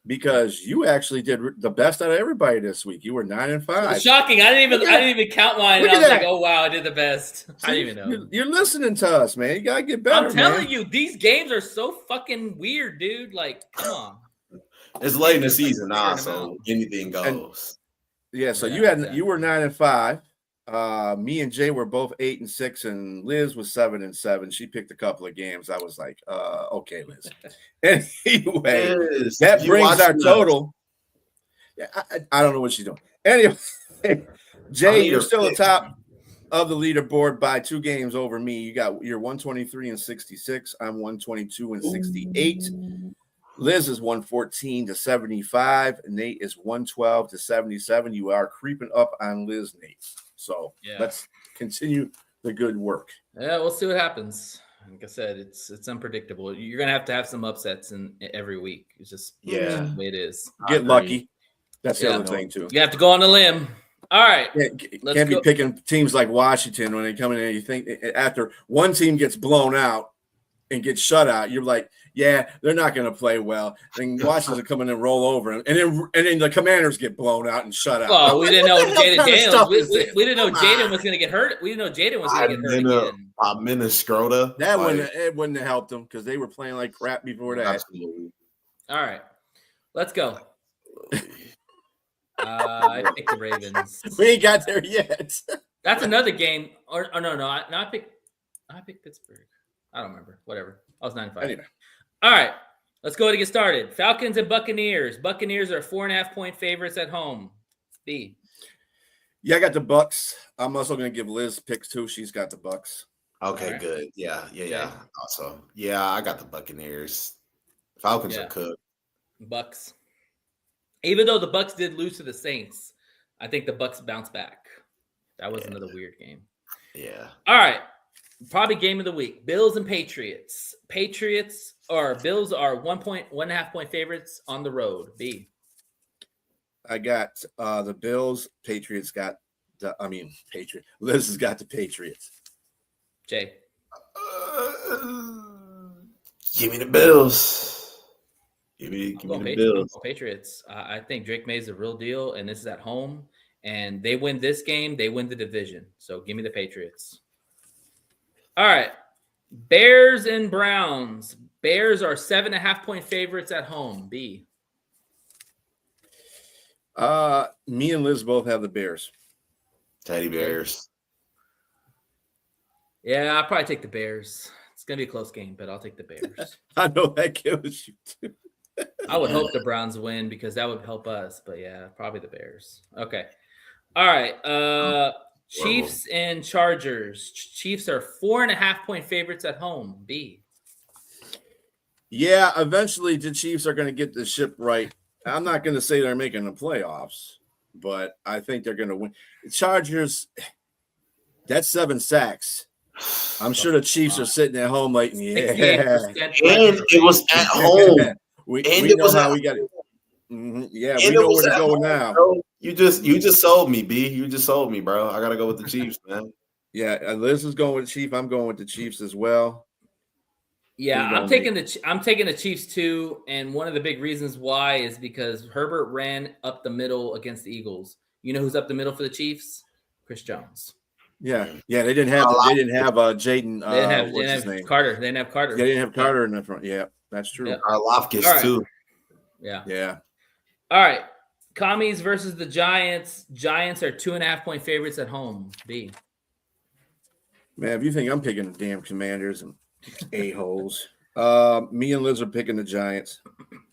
because you actually did the best out of everybody this week. You were 9-5. Shocking! I didn't even count mine. And Look I at was that. like, "Oh wow, I did the best." I didn't even know. You're listening to us, man. You gotta get better. I'm telling man. you, these games are so fucking weird, dude. Like, come on. It's late in the Just, like, season now, figuring them so out. anything goes. Yeah, so Yeah, you were 9-5. Me and Jay were both 8-6, and Liz was 7-7. She picked a couple of games. I was like, okay, Liz. Anyway, Yes, that you brings watched our the- total. Yeah, I don't know what she's doing. Anyway, Jay, you're still atop of the leaderboard by 2 games over me. You're 123-66. I'm 122-68. Liz is 114-75. Nate is 112-77. You are creeping up on Liz, Nate. So let's continue the good work. Yeah, we'll see what happens. Like I said, it's unpredictable. You're gonna have some upsets in every week. It's just the way it is. Get lucky. That's the other thing too. You have to go on a limb. All right. Can't be picking teams like Washington when they come in and you think after one team gets blown out and gets shut out, you're like, yeah, they're not going to play well. And Washington come in and roll over, and then the Commanders get blown out and shut out. Well, we didn't know Jaden Daniels. We Daniels. didn't know Jaden was going to get hurt. We didn't know Jaden was going to get hurt again. Minnesota. That wouldn't have helped them because they were playing like crap before that. Absolutely. All right, let's go. I picked the Ravens. We ain't got there yet. That's another game. Or no, I picked Pittsburgh. I don't remember. Whatever. I was 9-5. Anyway. All right, let's go to get started. Falcons and Buccaneers. Buccaneers are 4.5-point favorites at home. B. Yeah, I got the Bucks. I'm also going to give Liz picks too. She's got the Bucks. Okay, right. good. Yeah. Also, I got the Buccaneers. Falcons are cooked. Bucks. Even though the Bucks did lose to the Saints, I think the Bucks bounced back. That was another weird game. Yeah. All right. Probably game of the week. Bills and Patriots. Bills are 1.5 point favorites on the road. B. I got the Bills. Patriots got Patriot. Liz has got the Patriots. Jay. Give me the Bills. Give me the Bills. Patriots. I think Drake May is the real deal, and this is at home. And they win this game, they win the division. So give me the Patriots. All right. Bears and Browns. Bears are 7.5 point favorites at home. B. Me and Liz both have the Bears. Teddy Bears. Yeah, I'll probably take the Bears. It's going to be a close game, but I'll take the Bears. I know that kills you too. I would hope the Browns win because that would help us. But yeah, probably the Bears. Okay. All right. Chiefs and Chargers. Chiefs are 4.5 point favorites at home. B. Yeah, eventually the Chiefs are going to get the ship right. I'm not going to say they're making the playoffs, but I think they're going to win. The Chargers, that's 7 sacks. I'm sure the Chiefs are sitting at home like, yeah. And it was at home. we know how we got it. Mm-hmm. Yeah, we know where to go now. Bro. You just sold me, B. You just sold me, bro. I got to go with the Chiefs, man. Yeah, Liz is going with the Chiefs. I'm going with the Chiefs as well. Yeah, I'm taking the Chiefs too, and one of the big reasons why is because Herbert ran up the middle against the Eagles. You know who's up the middle for the Chiefs? Chris Jones. Yeah. They didn't have Jaden. They didn't have Carter. They didn't have Carter. Yeah, they didn't have Carter in the front. Yeah, that's true. Yeah. Loftus too. Yeah. All right. Commies versus the Giants. Giants are 2.5 point favorites at home. B. Man, if you think I'm picking the damn Commanders and a-holes, me and Liz are picking the Giants.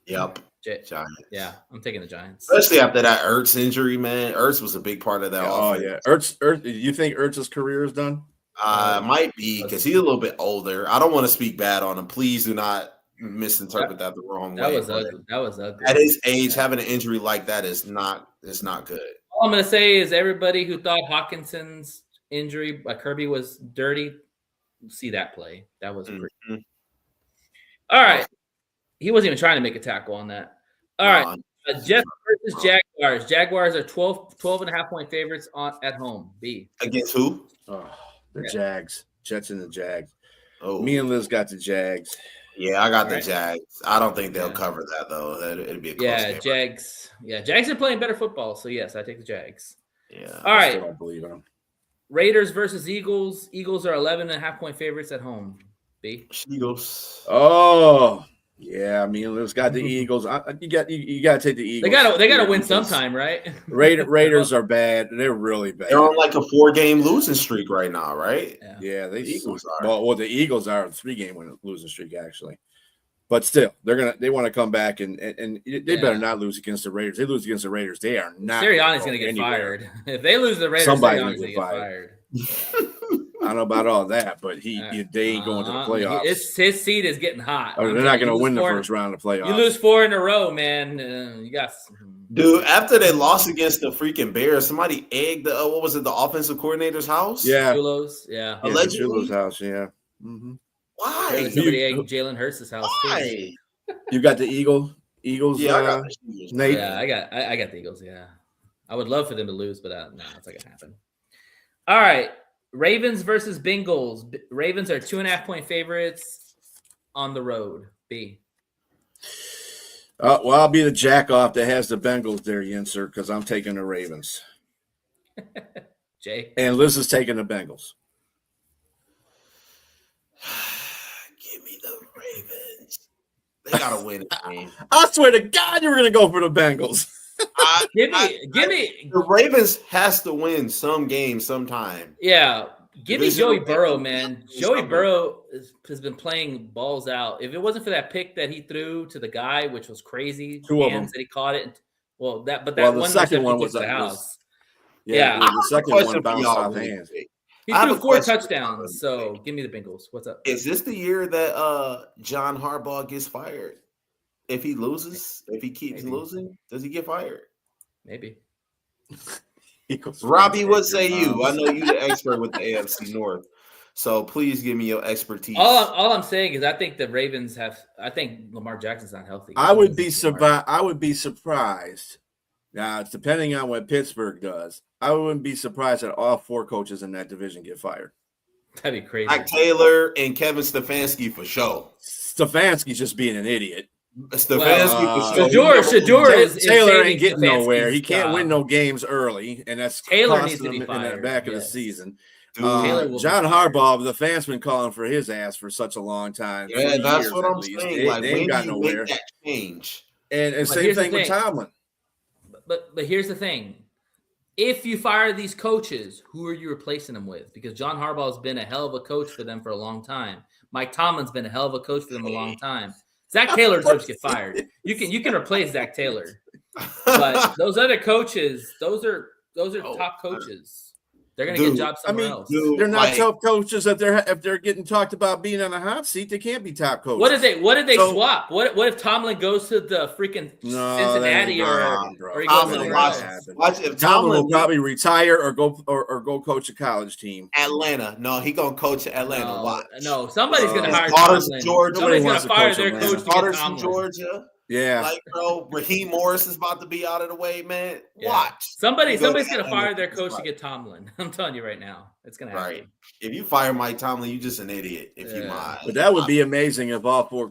Yep. Giants. Yeah, I'm taking the Giants. Especially after that Ertz injury, man. Ertz was a big part of that offense. Yeah. Ertz, you think Ertz's career is done? Might be because he's a little bit older. I don't want to speak bad on him. Please do not misinterpret that the wrong That way. was ugly. That was ugly. At his age, having an injury like that is not good. All I'm going to say is everybody who thought Hawkinson's injury by Kirby was dirty, see that play. That was pretty. All right. He wasn't even trying to make a tackle on that. All right. Jets versus Jaguars. Jaguars are 12.5-point favorites at home. B. Against who? Oh, the Jags. Jets and the Jags. Oh, Me and Liz got the Jags. Yeah, I got the Jags. I don't think they'll cover that though. It'd be a close game. Jags. Yeah, Jags are playing better football, so yes, I take the Jags. Yeah. All right. I don't believe in them. Raiders versus Eagles. Eagles are 11.5-point favorites at home. B. Eagles. Oh, yeah. Me and Liz got the Eagles. You got to take the Eagles. They got to win sometime, right? Raiders are bad. They're really bad. They're on like a 4-game losing streak right now, right? Yeah, the Eagles are. Well, the Eagles are a 3-game losing streak actually, but still, they want to come back and they better not lose against the Raiders. They lose against the Raiders, they are not. Sirianni's going to get fired if they lose the Raiders. Somebody's going to get fired. I don't know about all that, but they ain't going to the playoffs. His seat is getting hot. They're not going to win the first round of the playoffs. You lose 4 in a row, man. You got. Dude, after they lost against the freaking Bears, somebody egged the the offensive coordinator's house? Yeah. Chulo's, yeah. Allegedly? Chulo's house, yeah. Mm-hmm. Why? Somebody egged Jalen Hurts' house Why? too. You got the Eagles? Yeah, I got the Eagles. Nate? Yeah, I got the Eagles, yeah. I would love for them to lose, but no, it's not going to happen. All right. Ravens versus Bengals. Ravens are 2.5-point favorites on the road. B. Well, I'll be the jack off that has the Bengals there, Yinser, because I'm taking the Ravens. Jay. And Liz is taking the Bengals. Give me the Ravens. They gotta win the game. I swear to God, you were going to go for the Bengals. Give me. The Ravens has to win some game sometime. Yeah. Give me Divisional Joey Burrow, game. man. Joey Burrow has been playing balls out. If it wasn't for that pick that he threw to the guy, which was crazy, Two of them. that he caught it. Well, that the one second one was the like house. Yeah, the second one bounced off hands. He threw 4 touchdowns. So give me the Bengals. What's up? Is this the year that John Harbaugh gets fired? If he loses, if he keeps losing, does he get fired? Maybe. Robbie, what say you? I know you're the expert with the AFC North, so please give me your expertise. All I'm saying is I think the Ravens have. I think Lamar Jackson's not healthy. I would be surprised. Now, it's depending on what Pittsburgh does. I wouldn't be surprised that all 4 coaches in that division get fired. That'd be crazy. Like Taylor and Kevin Stefanski for sure. Stefanski's just being an idiot. Stefanski for sure. Shador is Taylor ain't getting Stefanski's nowhere. He can't job. win no games early, and that's Taylor costing needs to be him in fired. the back of the Yes. season. Taylor will John be fired. Harbaugh, the fans been calling for his ass for such a long time. Yeah, 3 that's years what at I'm least. saying. They Like, ain't when got do you nowhere. make that change? And same here's the thing with thing. Tomlin. But here's the thing. If you fire these coaches, who are you replacing them with? Because John Harbaugh has been a hell of a coach for them for a long time. Mike Tomlin's been a hell of a coach for them a long time. Zach Taylor deserves to get fired. You can replace Zach Taylor, but those other coaches, those are top coaches. They're gonna get jobs somewhere else. They're not top coaches if they're getting talked about being on a hot seat. They can't be top coaches. What did they swap? What if Tomlin goes to the freaking Cincinnati or he goes somewhere else? Watch if Tomlin will probably retire or go coach a college team. Atlanta. No, he gonna coach at Atlanta. Watch. No, somebody's gonna hire Daughters Tomlin. from Georgia. Somebody's Nobody gonna fire wants to their coach coach Atlanta. to get Daughters from Tomlin. Georgia. Yeah, Like, bro, Raheem Morris is about to be out of the way, man. Yeah. Watch. Somebody's Go gonna Atlanta. fire their coach to get Tomlin. I'm telling you right now, it's gonna happen. Right. If you fire Mike Tomlin, you just an idiot. If you mind. but that would be amazing if all four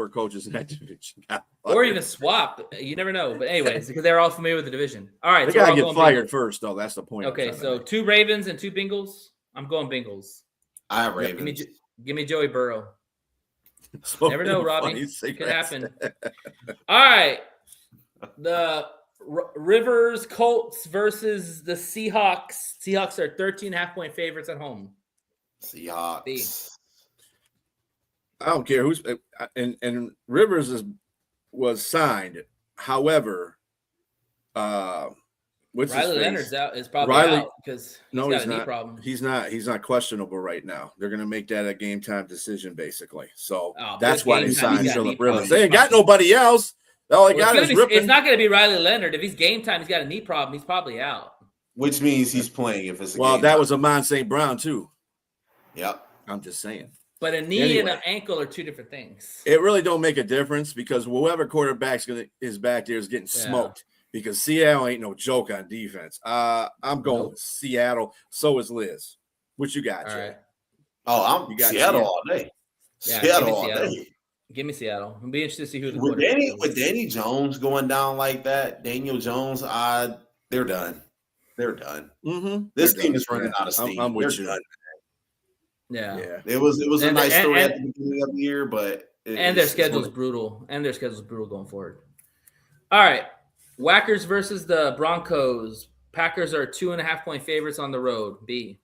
coaches in that division got fired. Or even swap. You never know. But anyways, because they're all familiar with the division. All right, They so gotta we're all get going fired Bengals. first, though. That's the point. Okay, so 2 Ravens and 2 Bengals. I'm going Bengals. I have Ravens. Give me Joey Burrow. Never know, Robbie. Could happen. All right. The Rivers Colts versus the Seahawks. Seahawks are 13.5-point favorites at home. Seahawks. B. I don't care who's and Rivers was signed. However, What's his Riley face? Leonard's out. Is probably Riley- out because No, got he's a knee not. problem. He's not questionable right now. They're going to make that a game time decision, basically. So But that's it's why game they time, he's signed got knee Phillip Rivers. problems. They ain't got nobody else. All they got is Rippon. It's not going to be Riley Leonard. If he's game time, he's got a knee problem. He's probably out. Which means he's playing if it's a Well, game that time. was Amon St. Brown too. Yep. I'm just saying. But a knee and an ankle are two different things. It really don't make a difference because whoever quarterback is back there is getting smoked because Seattle ain't no joke on defense. I'm going with Seattle. So is Liz. What you got, All Jay? right. Oh, I'm Seattle all day. Yeah, Seattle all day. Give me Seattle. I'll be interested to see who the With quarterback is. With Danny Jones going down like that, Daniel Jones, they're done. They're done. Mm-hmm. This team is running out of steam. I'm with they're you. done. Yeah. It was a nice story and- at the beginning of the year, but their schedule's brutal. And their schedule's brutal going forward. All right. Whackers versus the Broncos. Packers are 2.5-point favorites on the road. B.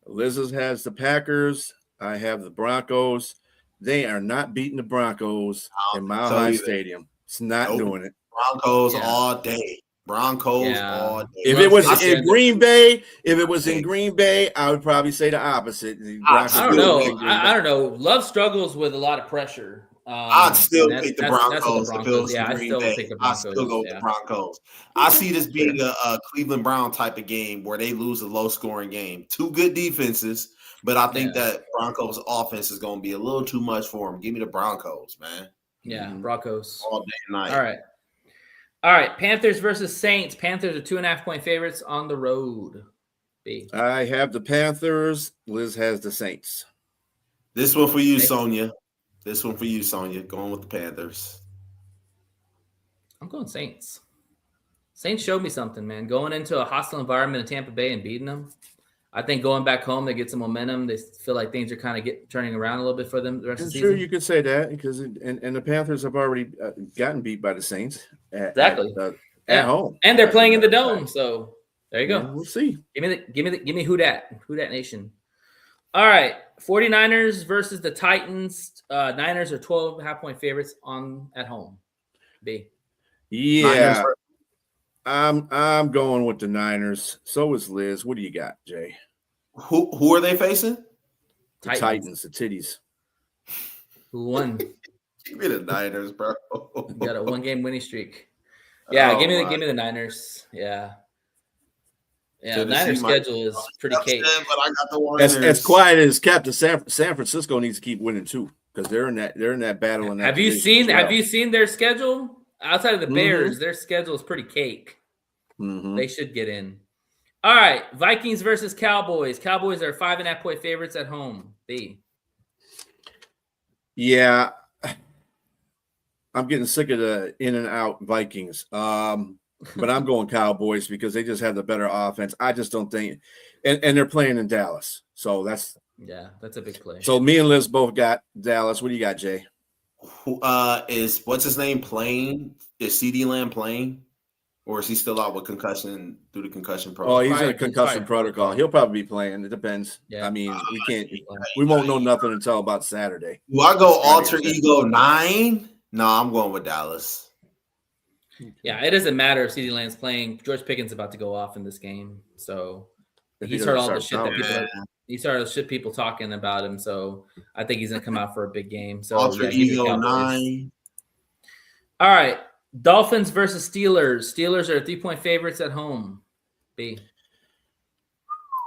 Liz's has the Packers. I have the Broncos. They are not beating the Broncos in Mile High Stadium. It's not doing it. Broncos all day. Broncos all day. If it was in Green Bay, I would probably say the opposite. I don't know. I don't know. Love struggles with a lot of pressure. I'd still pick the Broncos. I still pick the Broncos. I still go with the Broncos. I see this being a Cleveland Brown type of game where they lose a low-scoring game. Two good defenses, but I think that Broncos offense is going to be a little too much for them. Give me the Broncos, man. Yeah, Broncos. All day and night. All right. Panthers versus Saints. Panthers are 2.5-point favorites on the road. B. I have the Panthers. Liz has the Saints. This one for you, Sonia. Going with the Panthers. I'm going Saints. Saints showed me something, man. Going into a hostile environment in Tampa Bay and beating them. I think going back home, they get some momentum. They feel like things are kind of turning around a little bit for them the rest of the season. Sure, you could say that because and the Panthers have already gotten beat by the Saints at home, and they're playing in the dome. So there you go. Yeah, we'll see. Give me who dat Nation. All right, 49ers versus the Titans. Niners are 12.5-point favorites at home. B. Yeah, I'm going with the Niners. So is Liz. What do you got, Jay? Who are they facing? The Titans, the titties. Who won? Give me the Niners, bro. Got a 1-game winning streak. Yeah, give me the Niners. Yeah. Yeah, the Niners schedule is pretty cake. But I got the Niners. As quiet as Captain San Francisco needs to keep winning too, because they're in that battle. In that have you seen their schedule? Outside of the Bears, their schedule is pretty cake. Mm-hmm. They should get in. All right, Vikings versus Cowboys. Cowboys are 5.5-point favorites at home. B. Yeah, I'm getting sick of the in and out Vikings. But I'm going Cowboys because they just have the better offense. I just don't think, and they're playing in Dallas, so that's a big play. So me and Liz both got Dallas. What do you got, Jay? Is what's his name playing? Is CeeDee Lamb playing, or is he still out with concussion through the concussion protocol? Oh, he's in a concussion protocol. He'll probably be playing. It depends. Yeah. I mean, we won't know nothing until about Saturday. Do I go alter ego 9? No, I'm going with Dallas. Yeah, it doesn't matter if CeeDee Lamb's playing. George Pickens is about to go off in this game, so he's heard all the shit he started shit people talking about him. So I think he's gonna come out for a big game. So alter ego 9. All right, Dolphins versus Steelers. Steelers are 3-point favorites at home. B.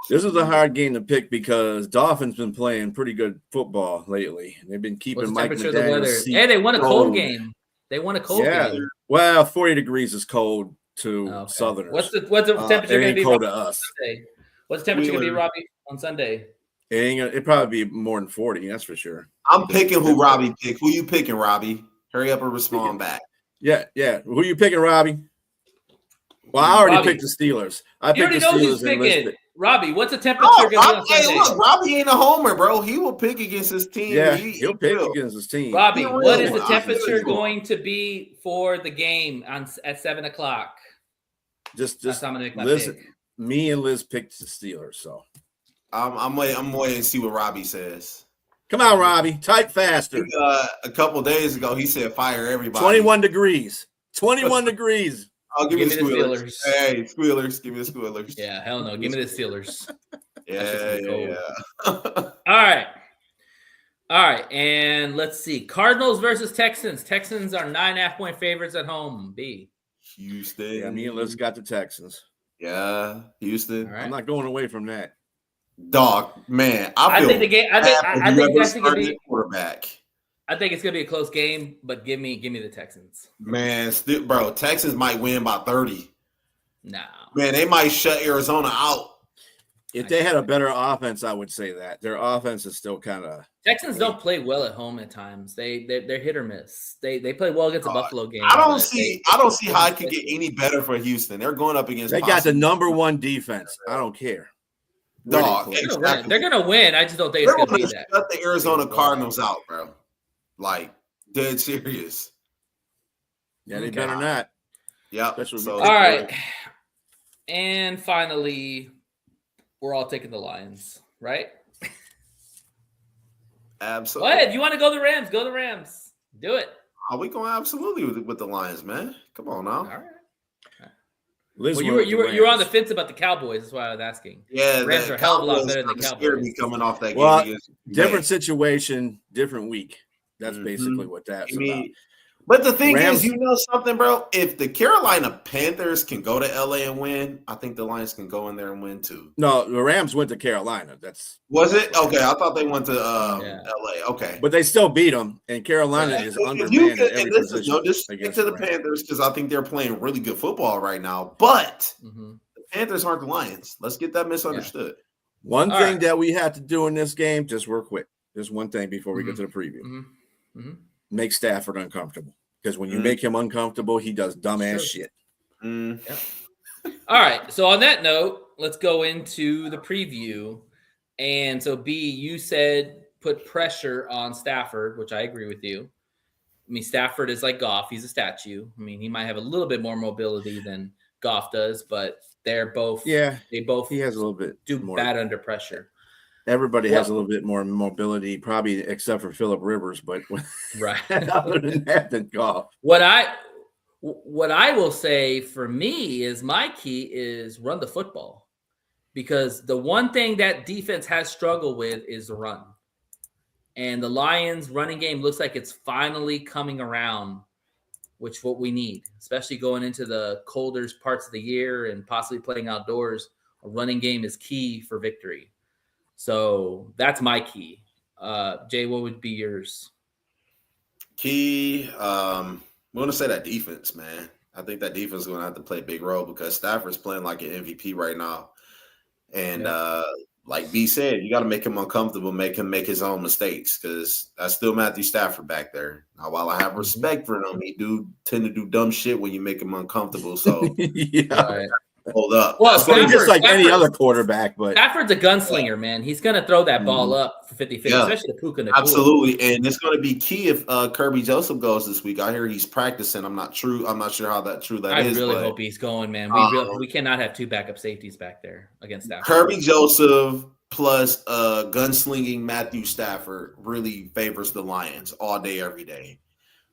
This is a hard game to pick because Dolphins been playing pretty good football lately. They've been keeping Mike McDaniel's seat. Hey, they won a cold game. Game. Well, 40 degrees is cold to Southerners. What's the temperature going to be? Cold to us. Sunday? What's the temperature going to be, Robbie, on Sunday? It'd probably be more than 40. That's for sure. I'm picking who Robbie picked. Who you picking, Robbie? Hurry up and respond back. Yeah. Who you picking, Robbie? Well, I already picked the Steelers. I picked the Steelers. Picking. Robbie, what's the temperature going to be on Sunday? Look, Robbie ain't a homer, bro. He will pick against his team. Yeah, he'll pick against his team. Robbie, what is the temperature going to be for the game at 7:00? Just Liz, me and Liz picked the Steelers, so I'm waiting to see what Robbie says. Come on, Robbie, type faster. A couple days ago, he said fire everybody. 21 degrees. 21 degrees. I'll give Give me me the the Squealers. Steelers. Hey, Squealers. Give me the Squealers. Yeah, hell no. Give me the Steelers. Yeah. All right. All right. And let's see. Cardinals versus Texans. Texans are 9.5-point favorites at home. B. Houston. Yeah, me and Liz got the Texans. Yeah, Houston. All right. I'm not going away from that. Dog, man, I feel think the game. I think bad I for think whoever that's gonna started be. at quarterback. I think it's gonna be a close game, but give me the Texans. Man, bro, Texans might win by 30. No. Man, they might shut Arizona out. If they had a better offense, I would say that. Their offense is still kind of Texans don't play well at home at times. They're hit or miss. They play well against the Buffalo game. I don't see how it could get any better for Houston. They're going up against. They got the number one defense. I don't care. Dog, they're gonna win. I just don't think it's gonna be that. Shut the Arizona Cardinals out, bro. Like dead serious. Yeah, they better not. Yeah. All right. And finally, we're all taking the Lions, right? Absolutely. What? If you want to go the Rams, go the Rams. Do it. Are we going absolutely with the Lions, man? Come on now. All right. Well, you were on the fence about the Cowboys. That's why I was asking. Yeah, the Rams are a hell of a lot better than the Cowboys. Me coming off that well, game different situation, different week. That's basically what that's about. But the thing is, you know something, bro? If the Carolina Panthers can go to LA and win, I think the Lions can go in there and win too. No, the Rams went to Carolina. Was it? Okay, I thought they went to LA. Okay. But they still beat them, and Carolina is undermanned at every position. No disrespect to the Panthers, because I think they're playing really good football right now. But the Panthers aren't the Lions. Let's get that misunderstood. One thing that we have to do in this game, just real quick, just one thing before we get to the preview. Make Stafford uncomfortable. Because when you make him uncomfortable, he does dumbass shit. Yeah. All right. So on that note, let's go into the preview. And so B, you said put pressure on Stafford, which I agree with you. I mean, Stafford is like Goff. He's a statue. I mean, he might have a little bit more mobility than Goff does, but they're both. Yeah. He has a little bit more bad under pressure. Everybody has a little bit more mobility, probably except for Phillip Rivers, but other than that, than Goff. What I will say for me is my key is run the football, because the one thing that defense has struggled with is the run, and the Lions' running game looks like it's finally coming around, which is what we need, especially going into the colder parts of the year and possibly playing outdoors. A running game is key for victory. So that's my key. Jay, what would be yours? Key, I'm going to say that defense, man. I think that defense is going to have to play a big role, because Stafford's playing like an MVP right now. And like B said, you got to make him uncomfortable, make him make his own mistakes, because that's still Matthew Stafford back there. Now, while I have respect for him, he do tend to do dumb shit when you make him uncomfortable. So, hold up. Well, just like any other quarterback, but Stafford's a gunslinger, man. He's going to throw that ball up for 50-50, especially the Puka. Absolutely, and it's going to be key if Kirby Joseph goes this week. I hear he's practicing. I'm not sure how true that is. I really hope he's going, man. We cannot have two backup safeties back there against Stafford. Kirby Joseph plus gunslinging Matthew Stafford really favors the Lions all day, every day.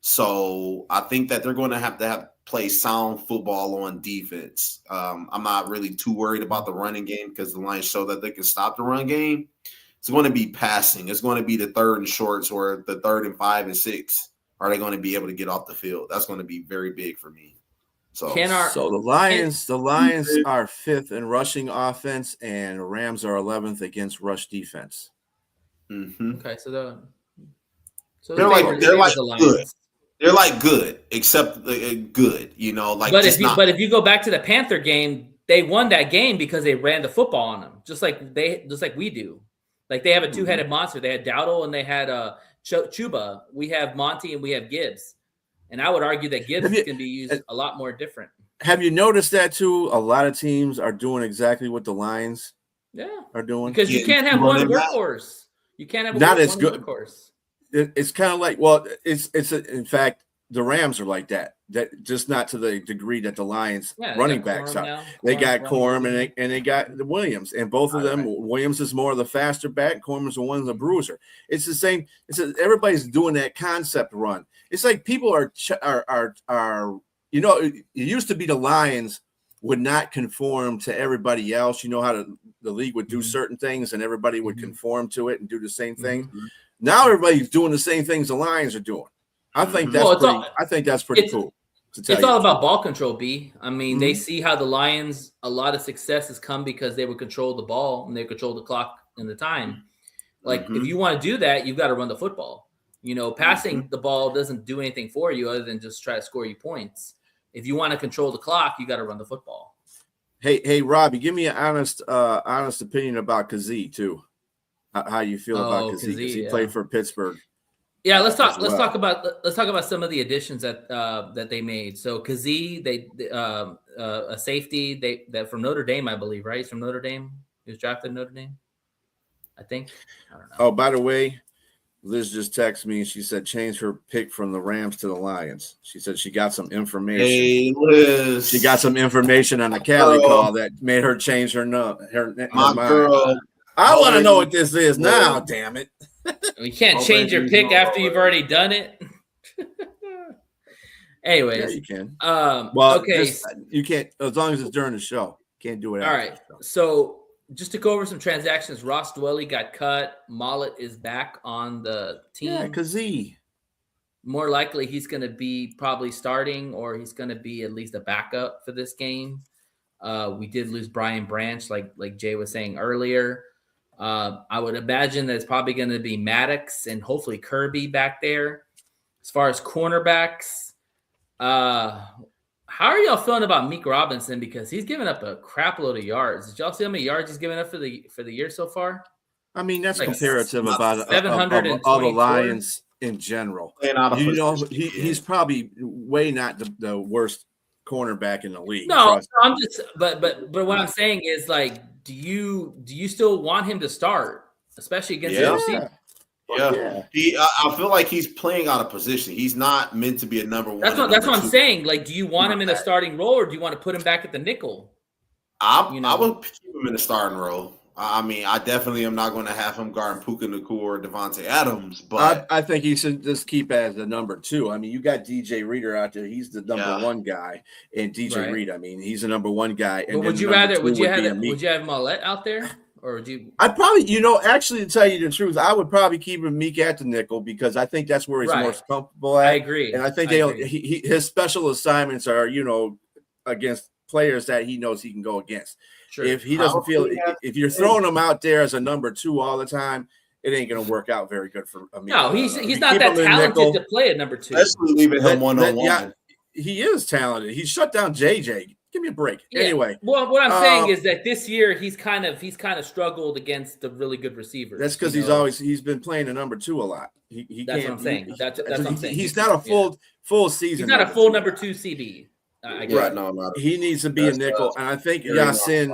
So I think that they're going to have play sound football on defense. I'm not really too worried about the running game, because the Lions show that they can stop the run game. It's going to be passing. It's going to be the 3rd and shorts, or the 3rd and 5 and 6. Are they going to be able to get off the field? That's going to be very big for me. So the Lions are 5th in rushing offense, and Rams are 11th against rush defense. Okay, so they're like good. They're like good, except good, you know. Like, but if you go back to the Panther game, they won that game because they ran the football on them, just like we do. Like, they have a two-headed monster. They had Dowdle and they had Chuba. We have Monty and we have Gibbs, and I would argue that Gibbs can be used a lot more different. Have you noticed that too? A lot of teams are doing exactly what the Lions are doing, because you can't have one workhorse. You can't have not one as good workhorse. It's kind of like, in fact, the Rams are like that just not to the degree that the Lions running backs are. They got Corum and they got the Williams, and both of them. Williams is more of the faster back. Corum is the one, the bruiser. It's the same. Everybody's doing that concept run. It's like people are it used to be the Lions would not conform to everybody else. You know how the league would do certain things and everybody would conform to it and do the same thing. Now everybody's doing the same things the Lions are doing. I think that's pretty cool. It's all about ball control, B. I mean, they see how the Lions, a lot of success has come because they would control the ball and they control the clock and the time. Like, if you want to do that, you've got to run the football. Passing the ball doesn't do anything for you other than just try to score you points. If you want to control the clock, you got to run the football. Hey, Robbie, give me an honest opinion about Kazee too. How you feel about Kazee? Because he played for Pittsburgh. Yeah, let's talk about some of the additions that they made. So Kazee, a safety that from Notre Dame, I believe, right? He's from Notre Dame. He was drafted in Notre Dame, I think. I don't know. Oh, by the way, Liz just texted me and she said change her pick from the Rams to the Lions. She said she got some information. Hey, Liz. She got some information on the Cali call that made her change her mind. Girl. I want to know what this is now, damn it. You can't change your pick after you've already done it. Anyways. Yeah, you can. Okay. You can't, as long as it's during the show. Can't do it all right. So just to go over some transactions, Ross Dwelly got cut. Mollett is back on the team. Yeah, Kazee. More likely he's going to be probably starting or he's going to be at least a backup for this game. We did lose Brian Branch, like Jay was saying earlier. I would imagine that it's probably going to be Maddox and hopefully Kirby back there. As far as cornerbacks, how are y'all feeling about Meek Robinson? Because he's given up a crap load of yards. Did y'all see how many yards he's given up for the year so far? I mean, that's like comparative about 724. All the Lions in general. He's probably way not the worst cornerback in the league. No, I'm just but what I'm saying is, like, do you still want him to start, especially against the receivers? Yeah. I feel like he's playing out of position. He's not meant to be a number one. That's what I'm saying. Like, do you want him in a starting role or do you want to put him back at the nickel? I would keep him in the starting role. I mean, I definitely am not going to have him guarding Puka Nacua or Devontae Adams, but I think he should just keep as the number 2. I mean, you got DJ Reader out there; he's the number 1 guy, and DJ Reed. I mean, he's the number 1 guy. And but would you have Mollett out there, or would you? I'd probably, actually, to tell you the truth, I would probably keep him Meek at the nickel because I think that's where he's most comfortable at. I agree, and I think his special assignments are, against players that he knows he can go against. Sure. If he doesn't if you're throwing him out there as a number 2 all the time, it ain't going to work out very good for me. No, he's not that talented to play at number 2. Especially leaving him one-on-one. Yeah, he is talented. He shut down JJ. Give me a break. Yeah. Anyway, well, what I'm saying is that this year he's kind of struggled against the really good receivers. That's because he's been playing a number 2 a lot. That's what I'm saying. That's what I'm saying. He's not a full season. He's not a full number 2 CB. Right. No, he needs to be a nickel, and I think Yasin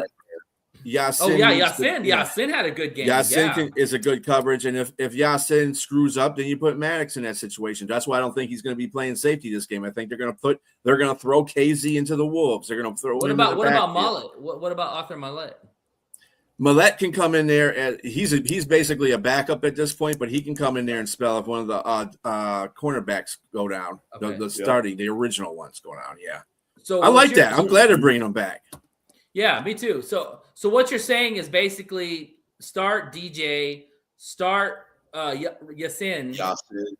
had a good game. Yasin is a good coverage, and if Yasin screws up, then you put Maddox in that situation. That's why I don't think he's going to be playing safety this game. I think they're going to throw KZ into the wolves. They're going to throw. What about Mollett? What about Arthur Mollett? Mollett can come in there. He's basically a backup at this point, but he can come in there and spell if one of the cornerbacks go down. Okay. The original ones go down. Yeah. So I like that. I'm glad they're bringing them back. Yeah, me too. So what you're saying is basically start DJ, start Yasin,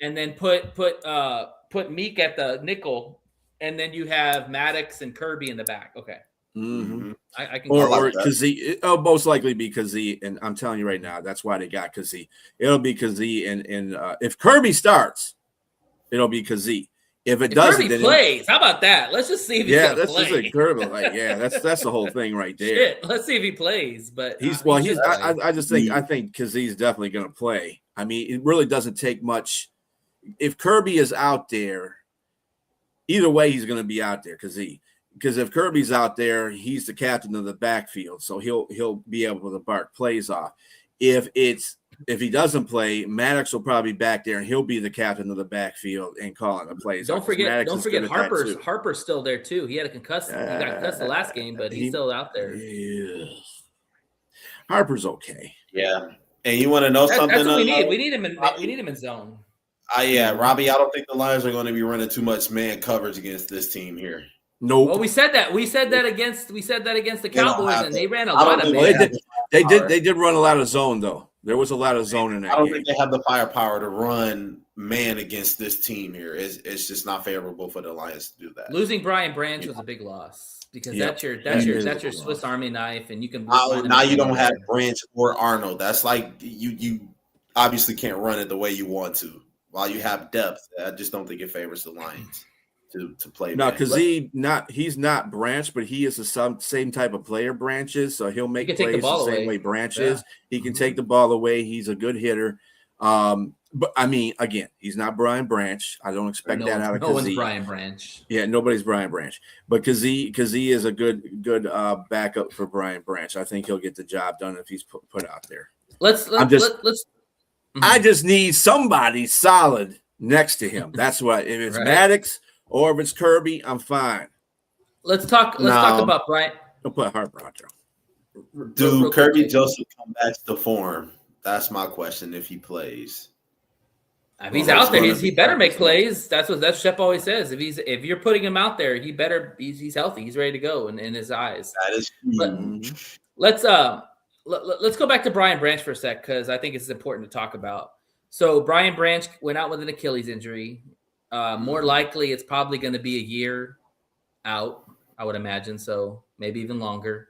and then put Meek at the nickel, and then you have Maddox and Kirby in the back. Okay. Mm-hmm. I can or Kazee. It'll most likely be Kazee, and I'm telling you right now, that's why they got Kazee. It'll be Kazee, and if Kirby starts, it'll be Kazee. If doesn't, Kirby plays. How about that? Let's just see if he's gonna play. That's just a Kirby. That's the whole thing right there. Shit, let's see if he plays. But I think Kazee's definitely going to play. I mean, it really doesn't take much. If Kirby is out there, either way, he's going to be out there. Because if Kirby's out there, he's the captain of the backfield, so he'll be able to bark plays off. If he doesn't play, Maddox will probably be back there, and he'll be the captain of the backfield and calling the plays. Don't forget Harper's still there too. He had a concussion. He got concussed the last game, but he's still out there. Yeah. Harper's okay. Yeah, and you want to know something? That's what we need. We need him in zone. Yeah, Robbie, I don't think the Lions are going to be running too much man coverage against this team here. Nope. Well, we said that against the Cowboys, and they ran a I don't lot of think man. They did run a lot of zone though. There was a lot of zone in that I don't game. think they have the firepower to run man against this team here. It's just not favorable for the Lions to do that. Losing Brian Branch was a big loss because Yep. that's your Swiss Army knife, and you can Now you don't have Branch or Arnold. That's like you obviously can't run it the way you want to. While you have depth, I just don't think it favors the Lions to play. No, because he's not Branch, but he is the same type of player Branch is, so he'll make plays the same way Branch is. He can take the ball away. He's a good hitter. But I mean, again, he's not Brian Branch. I don't expect that out of Kazee. No one's Brian Branch. Yeah, nobody's Brian Branch. But Kazee is a good backup for Brian Branch. I think he'll get the job done if he's put out there. Let's. I just need somebody solid next to him. That's what. If it's Maddox or if it's Kirby, I'm fine. Let's talk about Brian. Don't put Harper out there. Do Kirby Joseph come back to form? That's my question. If he plays, if he's out there, he better make plays. That's what Shep always says. If you're putting him out there, he better. He's healthy. He's ready to go in his eyes. That is true. Let's go back to Brian Branch for a sec because I think it's important to talk about. So Brian Branch went out with an Achilles injury. More likely, it's probably going to be a year out, I would imagine. So maybe even longer.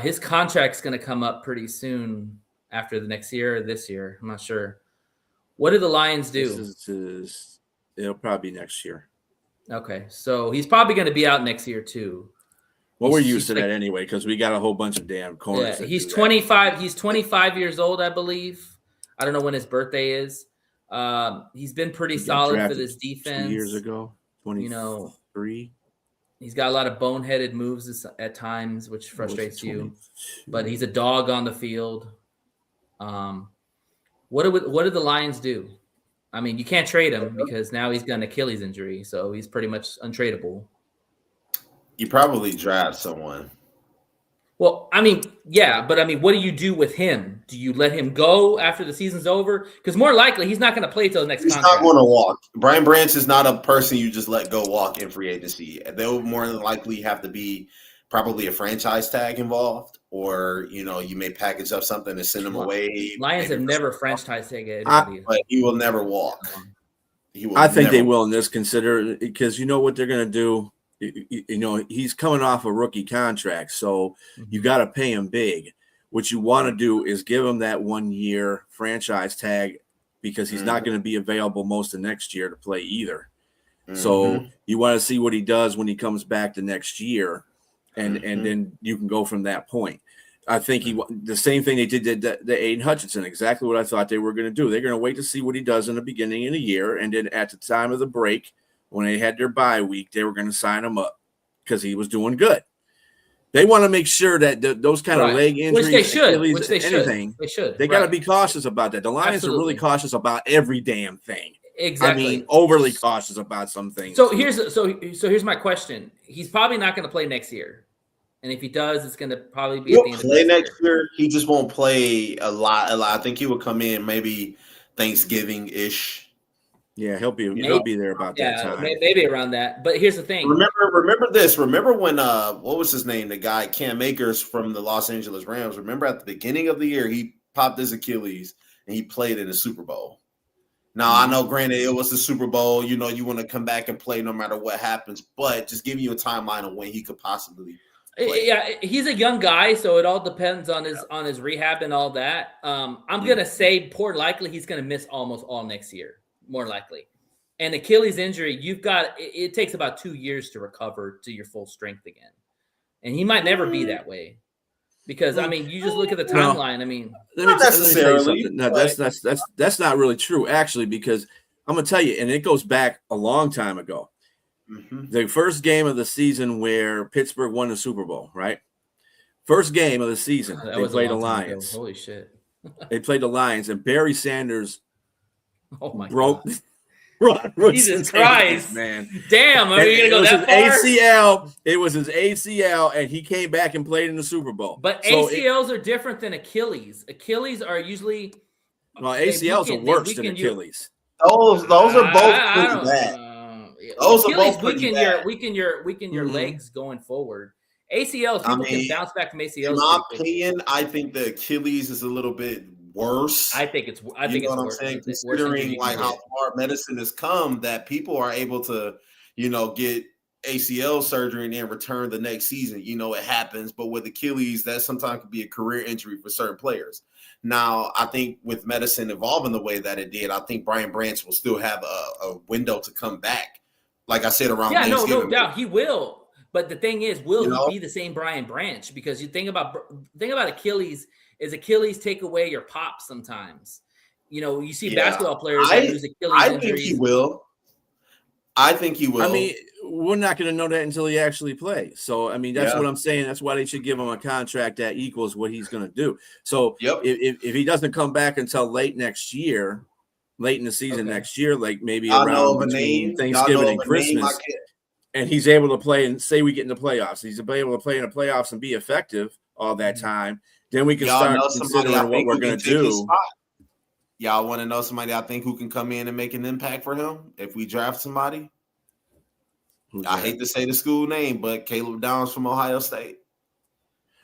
His contract's going to come up pretty soon after the next year or this year. I'm not sure. What do the Lions do? It'll probably be next year. Okay, so he's probably going to be out next year too. Well, we're used to that anyway because we got a whole bunch of damn corners. Yeah, he's 25. He's 25 years old, I believe. I don't know when his birthday is. He's been pretty solid for this defense. 2 years ago, 23. He's got a lot of boneheaded moves at times, which frustrates you. But he's a dog on the field. What do the Lions do? I mean, you can't trade him because now he's got an Achilles injury, so he's pretty much untradeable. You probably draft someone. Well, I mean, yeah, but I mean, what do you do with him? Do you let him go after the season's over? Because more likely, he's not going to play till the next contract. He's not going to walk. Brian Branch is not a person you just let go walk in free agency. They'll more than likely have to be probably a franchise tag involved, or you may package up something and send him away. Lions have never franchise tagged anybody, but he will never walk. I think they will in this because you know what they're going to do. He's coming off a rookie contract, so you got to pay him big. What you want to do is give him that 1 year franchise tag because he's not going to be available most of next year to play either. So you want to see what he does when he comes back the next year, and then you can go from that point. I think the same thing they did to Aiden Hutchinson, exactly what I thought they were going to do. They're going to wait to see what he does in the beginning of the year, and then at the time of the break, when they had their bye week, they were going to sign him up because he was doing good. They want to make sure that those kind of leg injuries, which they should. They got to be cautious about that. The Lions are really cautious about every damn thing. Exactly. I mean, overly cautious about some things. So here's my question. He's probably not going to play next year, and if he does, it's going to probably be He'll at the end play of next year. He just won't play a lot. I think he will come in maybe Thanksgiving-ish. Yeah, he'll be there about that time. Maybe around that. But here's the thing. Remember this. Remember when what was his name? The guy Cam Akers from the Los Angeles Rams. Remember at the beginning of the year he popped his Achilles and he played in the Super Bowl. Now I know, granted, it was the Super Bowl. You want to come back and play no matter what happens, but just giving you a timeline of when he could possibly play. Yeah, he's a young guy, so it all depends on his rehab and all that. I'm gonna say more likely he's gonna miss almost all next year. More likely. And Achilles injury, it takes about 2 years to recover to your full strength again. And he might never be that way. Because I mean, you just look at the timeline. I mean, not necessarily. No, that's not really true, actually, because I'm gonna tell you, and it goes back a long time ago. The first game of the season where Pittsburgh won the Super Bowl, right? First game of the season, they played the Lions. Holy shit. They played the Lions, and Barry Sanders broke Jesus Christ, man. Damn, are you gonna go that far? ACL. It was his ACL, and he came back and played in the Super Bowl. But ACLs are different than Achilles. Achilles are usually ACLs are worse than Achilles. Those are both I pretty don't. bad. Those are Achilles both pretty weaken your legs going forward. ACLs, I people can mean, bounce back from ACLs. in my pretty quick. opinion, I think the Achilles is a little bit worse. I think it's you know what I'm worse. saying? Worse injury Considering you can like how get. far medicine has come, that people are able to, get ACL surgery and then return the next season. It happens, but with Achilles, that sometimes could be a career injury for certain players. Now, I think with medicine evolving the way that it did, I think Brian Branch will still have a window to come back. Like I said, around Thanksgiving. No doubt he will. But the thing is, will he be the same Brian Branch? Because you think about Achilles. Is Achilles take away your pop sometimes? You see basketball players that lose Achilles injuries. Think he will. I think he will. I mean, we're not going to know that until he actually plays. So, I mean, that's what I'm saying. That's why they should give him a contract that equals what he's going to do. So, if he doesn't come back until late in the season next year, like maybe around between Thanksgiving and Christmas, and he's able to play and say we get in the playoffs, he's able to play in the playoffs and be effective all that time, then we can start considering what we're going to do. Y'all want to know somebody I think who can come in and make an impact for him if we draft somebody? I hate to say the school name, but Caleb Downs from Ohio State.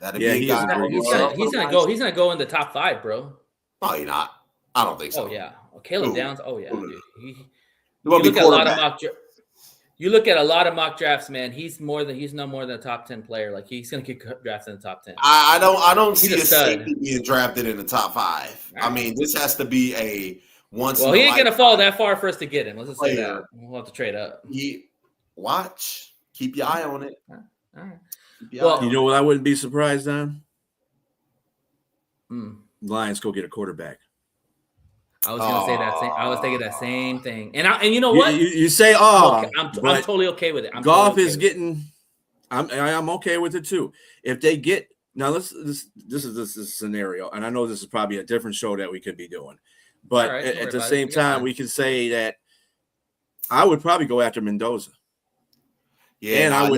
That'd be a guy. He's gonna go in the top 5, bro. No, he's not. I don't think so. Oh yeah, Caleb Downs. Oh yeah, dude. You look at a lot of mock drafts, man. He's no more than a top 10 player. Like he's gonna get drafted in the top 10. I don't see a safety being drafted in the top 5. I mean, this has to be a once. Well, he ain't gonna fall that far for us to get him. Let's just say that we'll have to trade up. Keep your eye on it. All right. Well, you know what I wouldn't be surprised on? Lions go get a quarterback. I was gonna say that same. I was thinking that same thing. And you know what? You say, I'm totally okay with it. Golf is getting. I'm okay with it too. If they get now, this is a scenario, and I know this is probably a different show that we could be doing, but at the same time, we can say that I would probably go after Mendoza. Yeah, and I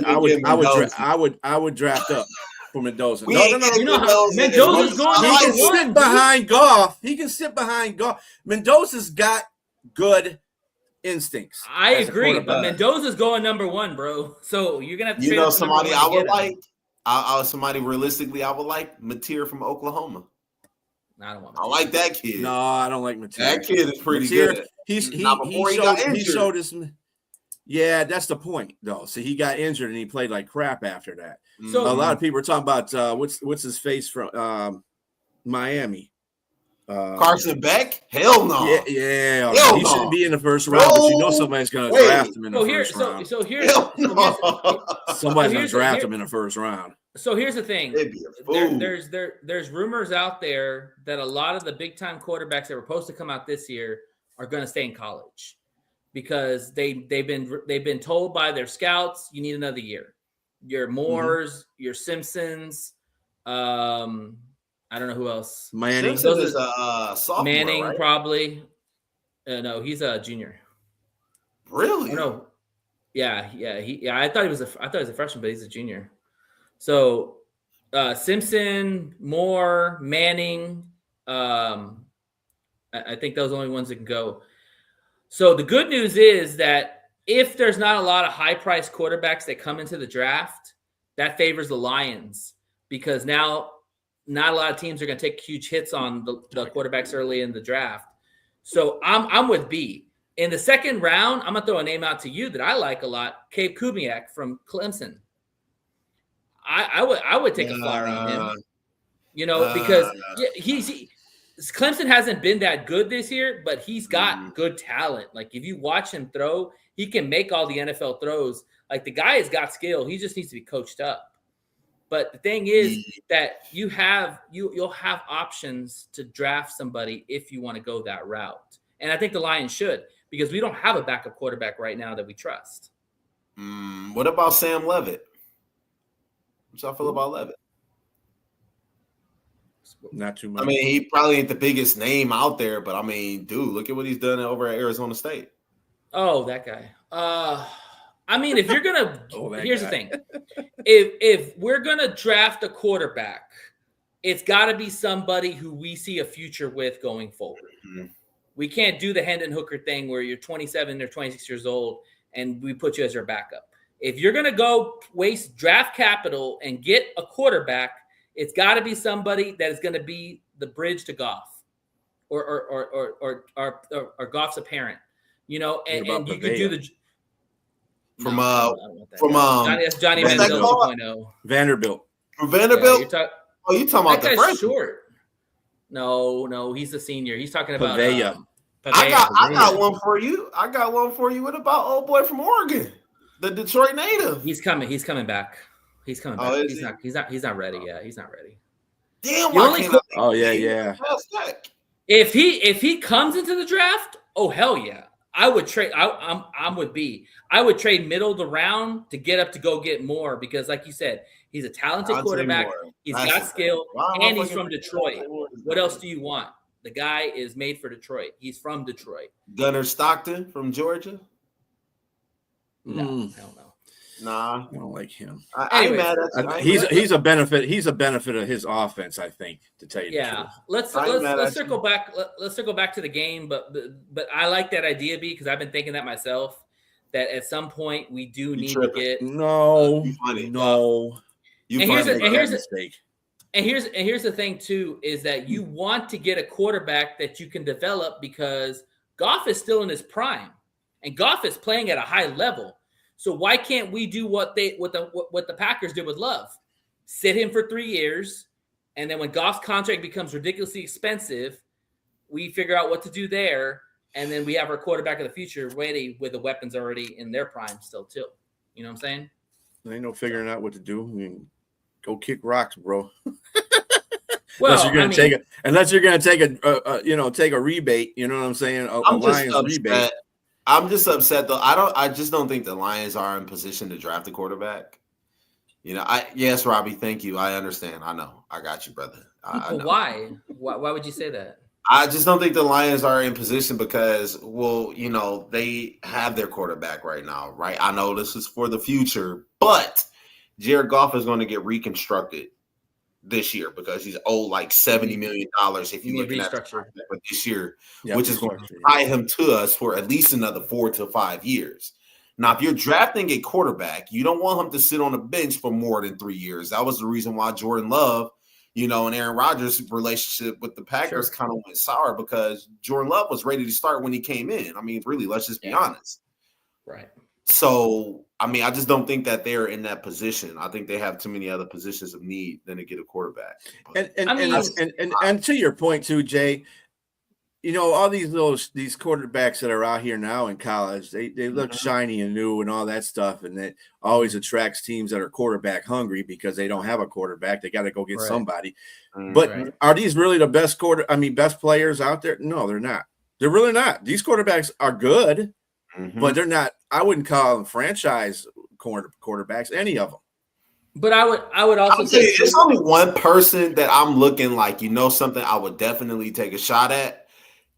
would draft up for Mendoza. Mendoza's going he can sit behind Goff. He can sit behind Goff. Mendoza's got good instincts. I agree, but Mendoza's going number 1, bro. So you're gonna have to somebody I would like. Somebody realistically I would like Mateer from Oklahoma. I don't want. I like that kid. No, I don't like Mateer. That kid is pretty good. He showed his. Yeah, that's the point, though. So he got injured and he played like crap after that. So a lot of people are talking about what's his face from Miami. Carson Beck? Hell no. Yeah. He shouldn't be in the first round, but somebody's going to draft him in the first round. Somebody's going to draft him in the first round. So here's the thing. There's rumors out there that a lot of the big time quarterbacks that were supposed to come out this year are going to stay in college. Because they've been told by their scouts, you need another year. Your Moores, your Simpsons, I don't know who else. Manning. Simpson is a sophomore, Manning, right? probably. No, he's a junior. Really? Oh, no. Yeah. I thought he was a freshman, but he's a junior. So Simpson, Moore, Manning. I think those are the only ones that can go. So the good news is that if there's not a lot of high-priced quarterbacks that come into the draft, that favors the Lions because now not a lot of teams are going to take huge hits on the quarterbacks early in the draft. So I'm with B. In the second round, I'm going to throw a name out to you that I like a lot, Cade Kubiak from Clemson. I would take a flyer on him, because Clemson hasn't been that good this year, but he's got good talent. Like if you watch him throw, he can make all the NFL throws. Like the guy has got skill. He just needs to be coached up. But the thing is that you'll have options to draft somebody if you want to go that route. And I think the Lions should because we don't have a backup quarterback right now that we trust. What about Sam Levitt? What y'all feel about Levitt? Not too much. I mean, he probably ain't the biggest name out there, but I mean, dude, look at what he's done over at Arizona State. Oh, that guy. I mean, if you're gonna, here's the thing: if we're gonna draft a quarterback, it's got to be somebody who we see a future with going forward. We can't do the Hendon Hooker thing where you're 27 or 26 years old and we put you as your backup. If you're going to go waste draft capital and get a quarterback, it's got to be somebody that is going to be the bridge to Goff or Goff's a parent, you know, and you could do the from Johnny Manziel 2.0. Vanderbilt. Vanderbilt. Yeah, you talking about the freshman? Short. No, he's a senior. He's talking about Pavea. I got one for you. What about old boy from Oregon, the Detroit native? He's coming back. He's coming back. He's not ready yet. He's not ready. Damn. Oh yeah. If he comes into the draft, oh hell yeah. I would trade. I'm with B. I would trade middle of the round to get up to go get more because, like you said, he's a talented quarterback. He's got skill, and he's from Detroit. What else do you want? The guy is made for Detroit. He's from Detroit. Gunnar Stockton from Georgia. No, hell no. Nah, I don't like him. I ain't mad at you. He's a benefit. He's a benefit of his offense, I think. To tell you the truth. Let's circle back. Let's circle back to the game, but I like that idea, B, because I've been thinking that myself. That at some point we do need to get no. Here's the thing too is that you want to get a quarterback that you can develop because Goff is still in his prime, and Goff is playing at a high level. So why can't we do what the Packers did with Love? Sit him for 3 years, and then when Goff's contract becomes ridiculously expensive, we figure out what to do there, and then we have our quarterback of the future ready with the weapons already in their prime still too. You know what I'm saying? There ain't no figuring out what to do. I mean, go kick rocks, bro. Well, unless you're gonna take a rebate. You know what I'm saying? A Lions rebate. I'm just upset though. I just don't think the Lions are in position to draft a quarterback. You know, yes, Robbie, thank you. I understand. I know. I got you, brother. Why? Why would you say that? I just don't think the Lions are in position because, well, you know, they have their quarterback right now, right? I know this is for the future, but Jared Goff is going to get reconstructed this year because he's owed like $70 million if you look at it for this year, which is going to tie him to us for at least another 4 to 5 years. Now, if you're drafting a quarterback, you don't want him to sit on the bench for more than 3 years. That was the reason why Jordan Love, you know, and Aaron Rodgers' relationship with the Packers kind of went sour because Jordan Love was ready to start when he came in. I mean, really, let's just be honest. Right. So, I mean, I just don't think that they're in that position. I think they have too many other positions of need than to get a quarterback. And to your point too, Jay, you know, all these quarterbacks that are out here now in college, they look shiny and new and all that stuff, and it always attracts teams that are quarterback hungry because they don't have a quarterback. They got to go get somebody. But are these really the best best players out there? No, they're not. They're really not. These quarterbacks are good, but they're not. I wouldn't call them franchise quarterbacks, any of them. But I would also say there's only one person that I'm looking like, you know, something I would definitely take a shot at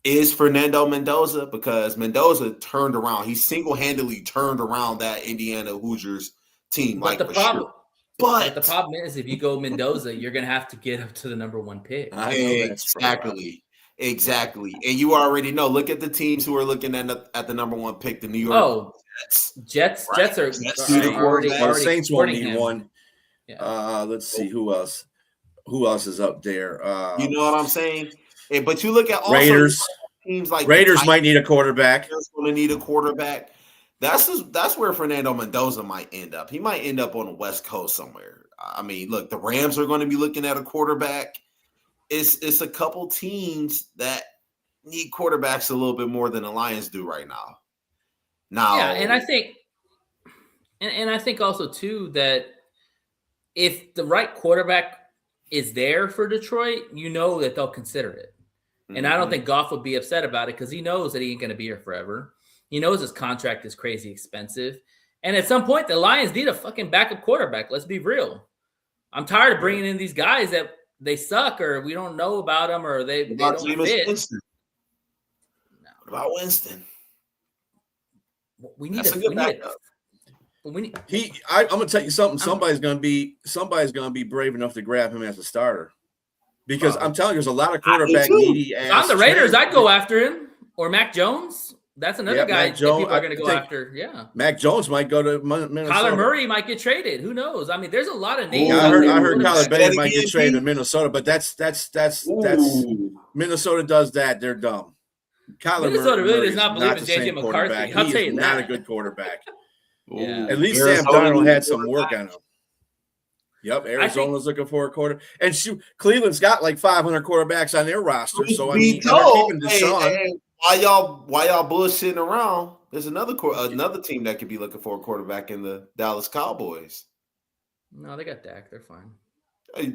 is Fernando Mendoza, because Mendoza turned around. He single-handedly turned around that Indiana Hoosiers team. But the problem is, if you go Mendoza, you're going to have to get up to the number 1 pick. Exactly. And you already know. Look at the teams who are looking at the number 1 pick, the New York Jets. Right. Jets are already Saints won't need one. Yeah. Let's see who else. Who else is up there? You know what I'm saying? But you look at also Raiders. Teams like Raiders might need a quarterback. Going to need a quarterback. That's where Fernando Mendoza might end up. He might end up on the West Coast somewhere. I mean, look, the Rams are going to be looking at a quarterback. It's a couple teams that need quarterbacks a little bit more than the Lions do right now. And I think also too that if the right quarterback is there for Detroit, you know that they'll consider it. And I don't think Goff would be upset about it because he knows that he ain't going to be here forever. He knows his contract is crazy expensive. And at some point, the Lions need a fucking backup quarterback. Let's be real. I'm tired of bringing in these guys that they suck or we don't know about them or they don't fit. Winston? No. What about Winston? We need I'm gonna tell you something. Somebody's gonna be brave enough to grab him as a starter. Because I'm telling you, there's a lot of quarterback needy ass. On the Raiders, I'd go after him. Or Mac Jones. That's another Yeah, guy Mac that Jones, people are I going to go think after. Yeah. Mac Jones might go to Minnesota. Kyler Murray might get traded. Who knows? I mean, there's a lot of names. Yeah, out there I who heard would've- Kyler Berry might again, get traded Pete? to Minnesota, but that's Ooh. Minnesota does that. They're dumb. Kyler Minnesota really Murray does not is believe not in the JJ same McCarthy. quarterback. I'll He tell is you not a that. good quarterback. Yeah. At least Arizona Sam Darnold needs had a some work quarterback. on him. Yep, Arizona's looking for a quarter, and shoot, Cleveland's got like 500 quarterbacks on their roster. So I mean, and they're keeping Deshaun. Why y'all bullshitting around? There's another team that could be looking for a quarterback in the Dallas Cowboys. No, they got Dak. They're fine.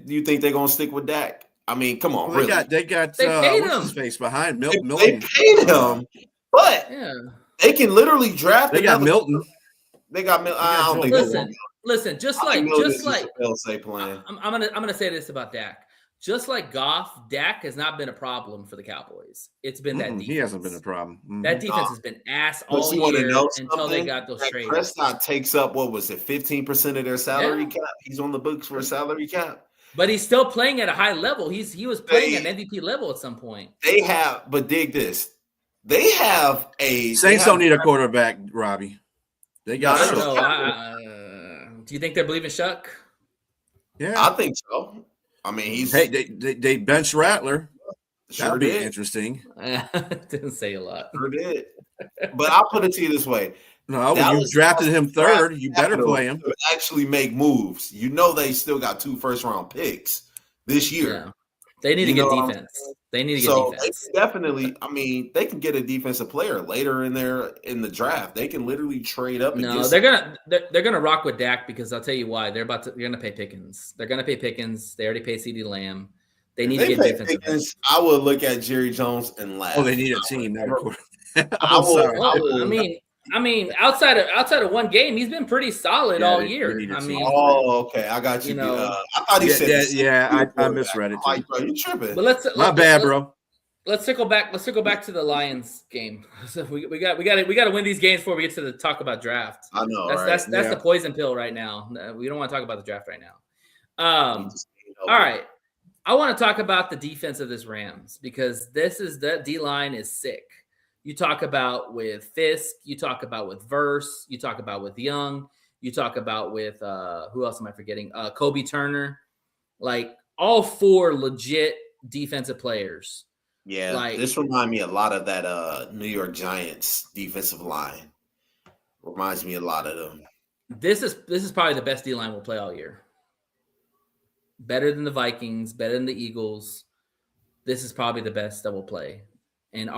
You think they're gonna stick with Dak? I mean, come on, Well, really? they got They paid what's him. his face behind They Milton. paid him, but Yeah. they can literally draft. They got Milton. They got Milton. I don't think. Listen. Just I think like Milton is a fail-safe plan. I'm gonna say this about Dak. Just like Goff, Dak has not been a problem for the Cowboys. It's been that defense. He hasn't been a problem. That defense has been ass But all you wanna year know until they something? got those Dak trades. Prescott takes up 15% of their salary Yeah. cap. He's on the books for a salary cap. But he's still playing at a high level. He was playing at an MVP level at some point. But dig this. They have a Saints don't need a quarterback, Robbie. They got I Shook. don't know. Do you think they're believing Shuck? Yeah, I think so. I mean, he's they bench Rattler. sure That'd be did. interesting. Didn't say a lot. Sure did. But I'll put it to you this way. No, when you drafted him third, you better play him. To actually make moves. You know they still got 2 first-round picks this year. Yeah. They need to get defense. They need to get defense. They definitely, I mean, they can get a defensive player later in the draft. They can literally trade up. No, they're gonna rock with Dak because I'll tell you why. They're gonna pay Pickens. They're gonna pay Pickens. They already paid CeeDee Lamb. They need to get defensive. Pickens, I would look at Jerry Jones and laugh. Oh, they need a team. Not a quarterback. I'm sorry. I mean, outside of one game, he's been pretty solid all year. I mean, okay, I got you. I thought he said, I misread it. Like, bro, you tripping? But my bad, bro. Let's circle back. Let's circle back to the Lions game. So we got to win these games before we get to the talk about draft. I know. That's the poison pill right now. We don't want to talk about the draft right now. All right. I want to talk about the defense of this Rams because the D-line is sick. You talk about with Fisk, you talk about with Verse, you talk about with Young, you talk about with who else am I forgetting? Kobe Turner, like all 4 legit defensive players. Yeah, this reminds me a lot of that New York Giants defensive line. Reminds me a lot of them. This is probably the best D-line we'll play all year. Better than the Vikings, better than the Eagles. This is probably the best that we'll play. And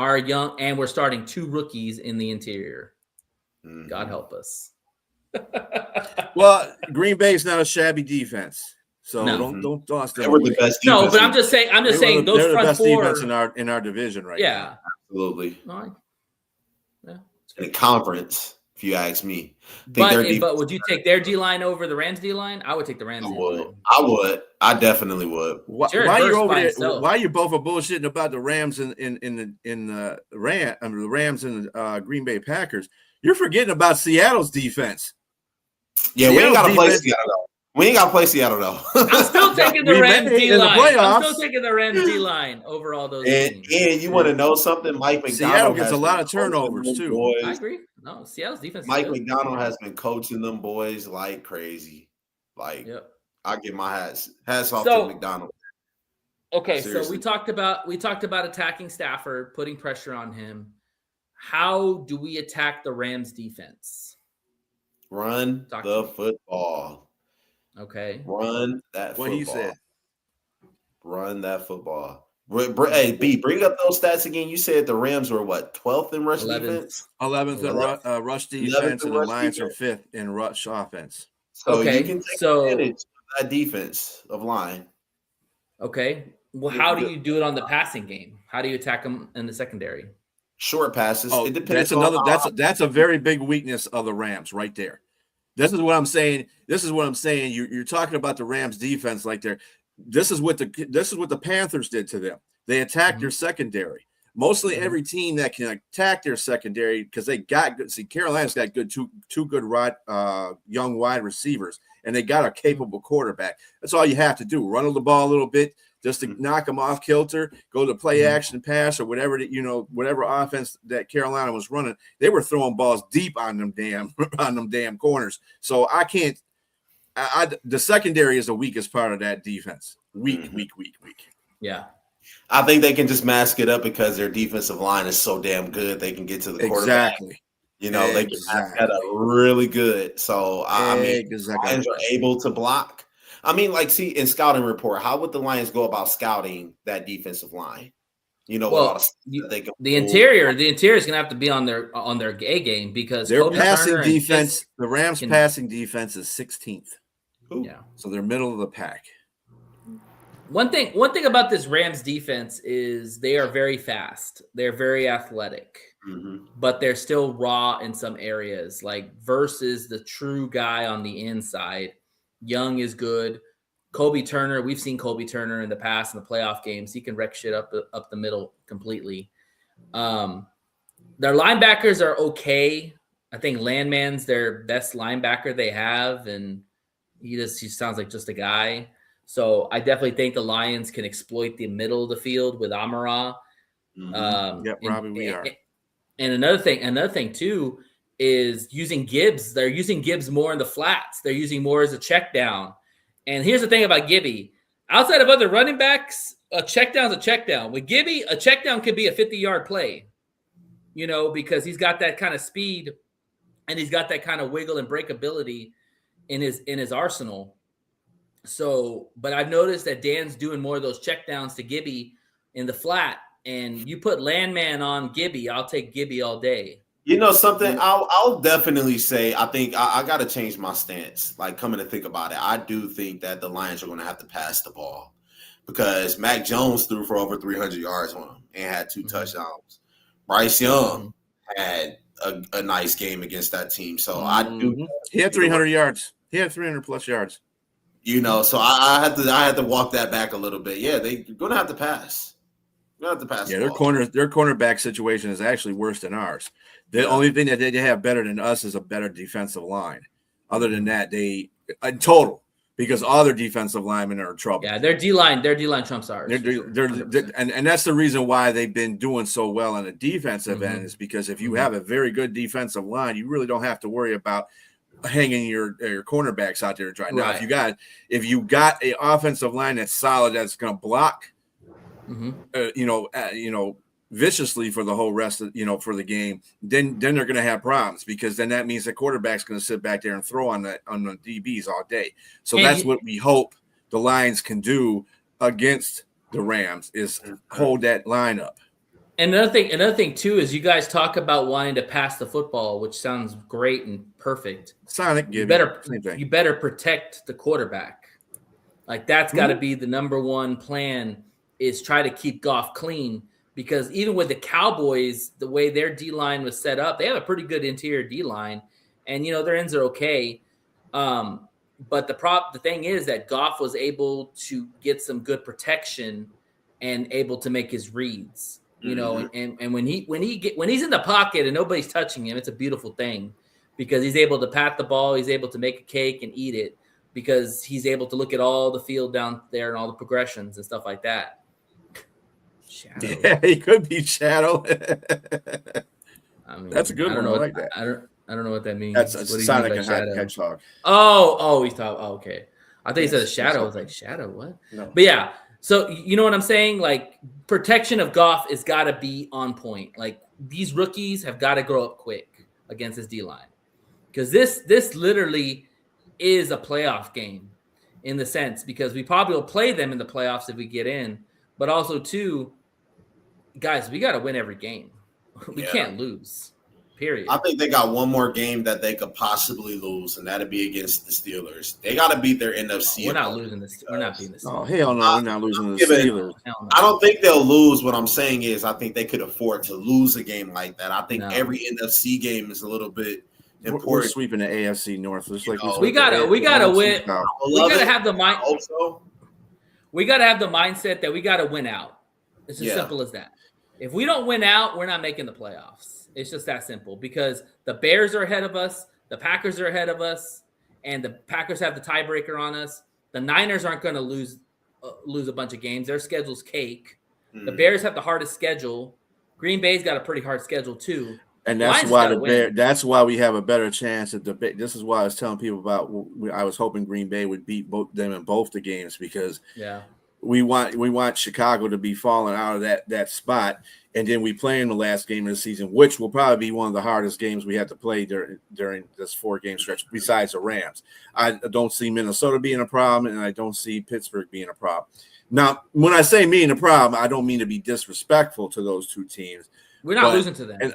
we're starting 2 rookies in the interior. Mm-hmm. God help us. Well, Green Bay is not a shabby defense, so don't toss them. They were the best. No, but I'm just saying those front best 4 defense in our division right now. Absolutely. No, yeah, in the conference, if you ask me. But would you take their D line over the Rams D line? I would take the Rams D line. I would. I definitely would. Why you over there? Why you both are bullshitting about the Rams in the Rams and the Green Bay Packers? You're forgetting about Seattle's defense. Yeah, we ain't got to play Seattle though. We ain't got to play Seattle though. I'm still taking the Rams D line. I'm still taking the Rams D line over all those teams. And you want to know something? Mike McDonald Seattle gets a lot of turnovers too. Boys. I agree. No, Seattle's defense. Mike McDonald has been coaching them boys like crazy. Like, I get my hats off to McDonald. Okay, seriously. So we talked about attacking Stafford, putting pressure on him. How do we attack the Rams defense? Run the football. Okay. Run that football. What he said. Run that football. Hey, B, bring up those stats again. You said the Rams were what, 12th in rush defense? 11th in rush defense, and the Lions are 5th in rush offense. So you can take advantage of that defense of line. Okay. Well, how do you do it on the passing game? How do you attack them in the secondary? Short passes. Oh, it depends. That's a very big weakness of the Rams right there. This is what I'm saying. You're talking about the Rams defense like there. This is what the Panthers did to them. They attacked your secondary. Mostly every team that can attack their secondary because they got good. See, Carolina's got two good young wide receivers, and they got a capable quarterback. That's all you have to do. Run the ball a little bit just to knock them off kilter, go to play action pass or whatever whatever offense that Carolina was running. They were throwing balls deep on them damn corners. So I can't. The secondary is the weakest part of that defense. Weak. Yeah. I think they can just mask it up because their defensive line is so damn good. They can get to the quarterback. Exactly. They can mask that up really good. So, I mean, Lions are able to block. I mean, in scouting report, how would the Lions go about scouting that defensive line? The interior is going to have to be on their A game because their passing defense, the Rams' passing defense is 16th. Ooh. Yeah. So they're middle of the pack. One thing about this Rams defense is they are very fast. They're very athletic, but they're still raw in some areas, versus the true guy on the inside. Young is good. Kobe Turner, we've seen Kobe Turner in the past in the playoff games. He can wreck shit up the middle completely. Their linebackers are okay. I think Landman's their best linebacker they have, and he sounds like just a guy. So I definitely think the Lions can exploit the middle of the field with Amon-Ra. Robbie, we are. And another thing too is using Gibbs. They're using Gibbs more in the flats. They're using more as a check down. And here's the thing about Gibby. Outside of other running backs, a check down's a check down. With Gibby, a check down could be a 50-yard play, because he's got that kind of speed and he's got that kind of wiggle and breakability in his arsenal. So, but I've noticed that Dan's doing more of those check downs to Gibby in the flat, and you put Landman on Gibby, I'll take Gibby all day. Something I'll definitely say, I think I got to change my stance. Coming to think about it, I do think that the Lions are going to have to pass the ball because Mac Jones threw for over 300 yards on him and had 2 touchdowns. Bryce Young had a nice game against that team. So I do. He had 300 yards. He had 300 plus yards. So I had to walk that back a little bit. Yeah, they're going to have to pass. Their cornerback situation is actually worse than ours. The only thing that they have better than us is a better defensive line. Other than that, they in total, because all their defensive linemen are in trouble. Yeah, their D line trumps ours. And that's the reason why they've been doing so well on the defensive end is because if you have a very good defensive line, you really don't have to worry about hanging your cornerbacks out there dry. Now, if you got an offensive line that's solid, that's going to block, viciously for the whole rest of for the game, then they're going to have problems because then that means the quarterback's going to sit back there and throw on the DBs all day. So that's what we hope the Lions can do against the Rams is hold that line up. And another thing too is you guys talk about wanting to pass the football, which sounds great and perfect. Sonic, you better protect the quarterback. That's got to be the number one plan is try to keep Goff clean. Because even with the Cowboys, the way their D-line was set up, they have a pretty good interior D-line. And, their ends are okay. But the thing is that Goff was able to get some good protection and able to make his reads. And when he's in the pocket and nobody's touching him, it's a beautiful thing. Because he's able to pat the ball, he's able to make a cake and eat it. Because he's able to look at all the field down there and all the progressions and stuff like that. Shadow. Yeah, he could be Shadow. That's a good one. I like that. I don't know what that means. That's a Sonic and Hedgehog. Oh, he's talking. Oh, okay. I thought he said a shadow. I was like, shadow, what? No. But yeah, so you know what I'm saying? Protection of Goff has got to be on point. These rookies have got to grow up quick against this D-line. Because this literally is a playoff game in the sense because we probably will play them in the playoffs if we get in. But also, too, guys, we got to win every game. We can't lose, period. I think they got one more game that they could possibly lose, and that'd be against the Steelers. They got to beat their NFC. We're not losing this. We're not beating the Steelers. Oh, hell no, we're not losing the Steelers. I don't think they'll lose. What I'm saying is I think they could afford to lose a game like that. I think every NFC game is a little bit important. We're sweeping the AFC North. We gotta win. We gotta have the mind. Also. We got to have the mindset that we got to win out. It's as simple as that. If we don't win out, we're not making the playoffs. It's just that simple because the Bears are ahead of us, the Packers are ahead of us, and the Packers have the tiebreaker on us. The Niners aren't going to lose a bunch of games. Their schedule's cake. The Bears have the hardest schedule. Green Bay's got a pretty hard schedule too. And that's why that's why we have a better chance at the. This is why I was telling people about. I was hoping Green Bay would beat them in both the games because we want Chicago to be falling out of that spot, and then we play in the last game of the season, which will probably be one of the hardest games we have to play during this 4-game stretch. Besides the Rams, I don't see Minnesota being a problem, and I don't see Pittsburgh being a problem. Now, when I say being a problem, I don't mean to be disrespectful to those two teams. We're not losing to them.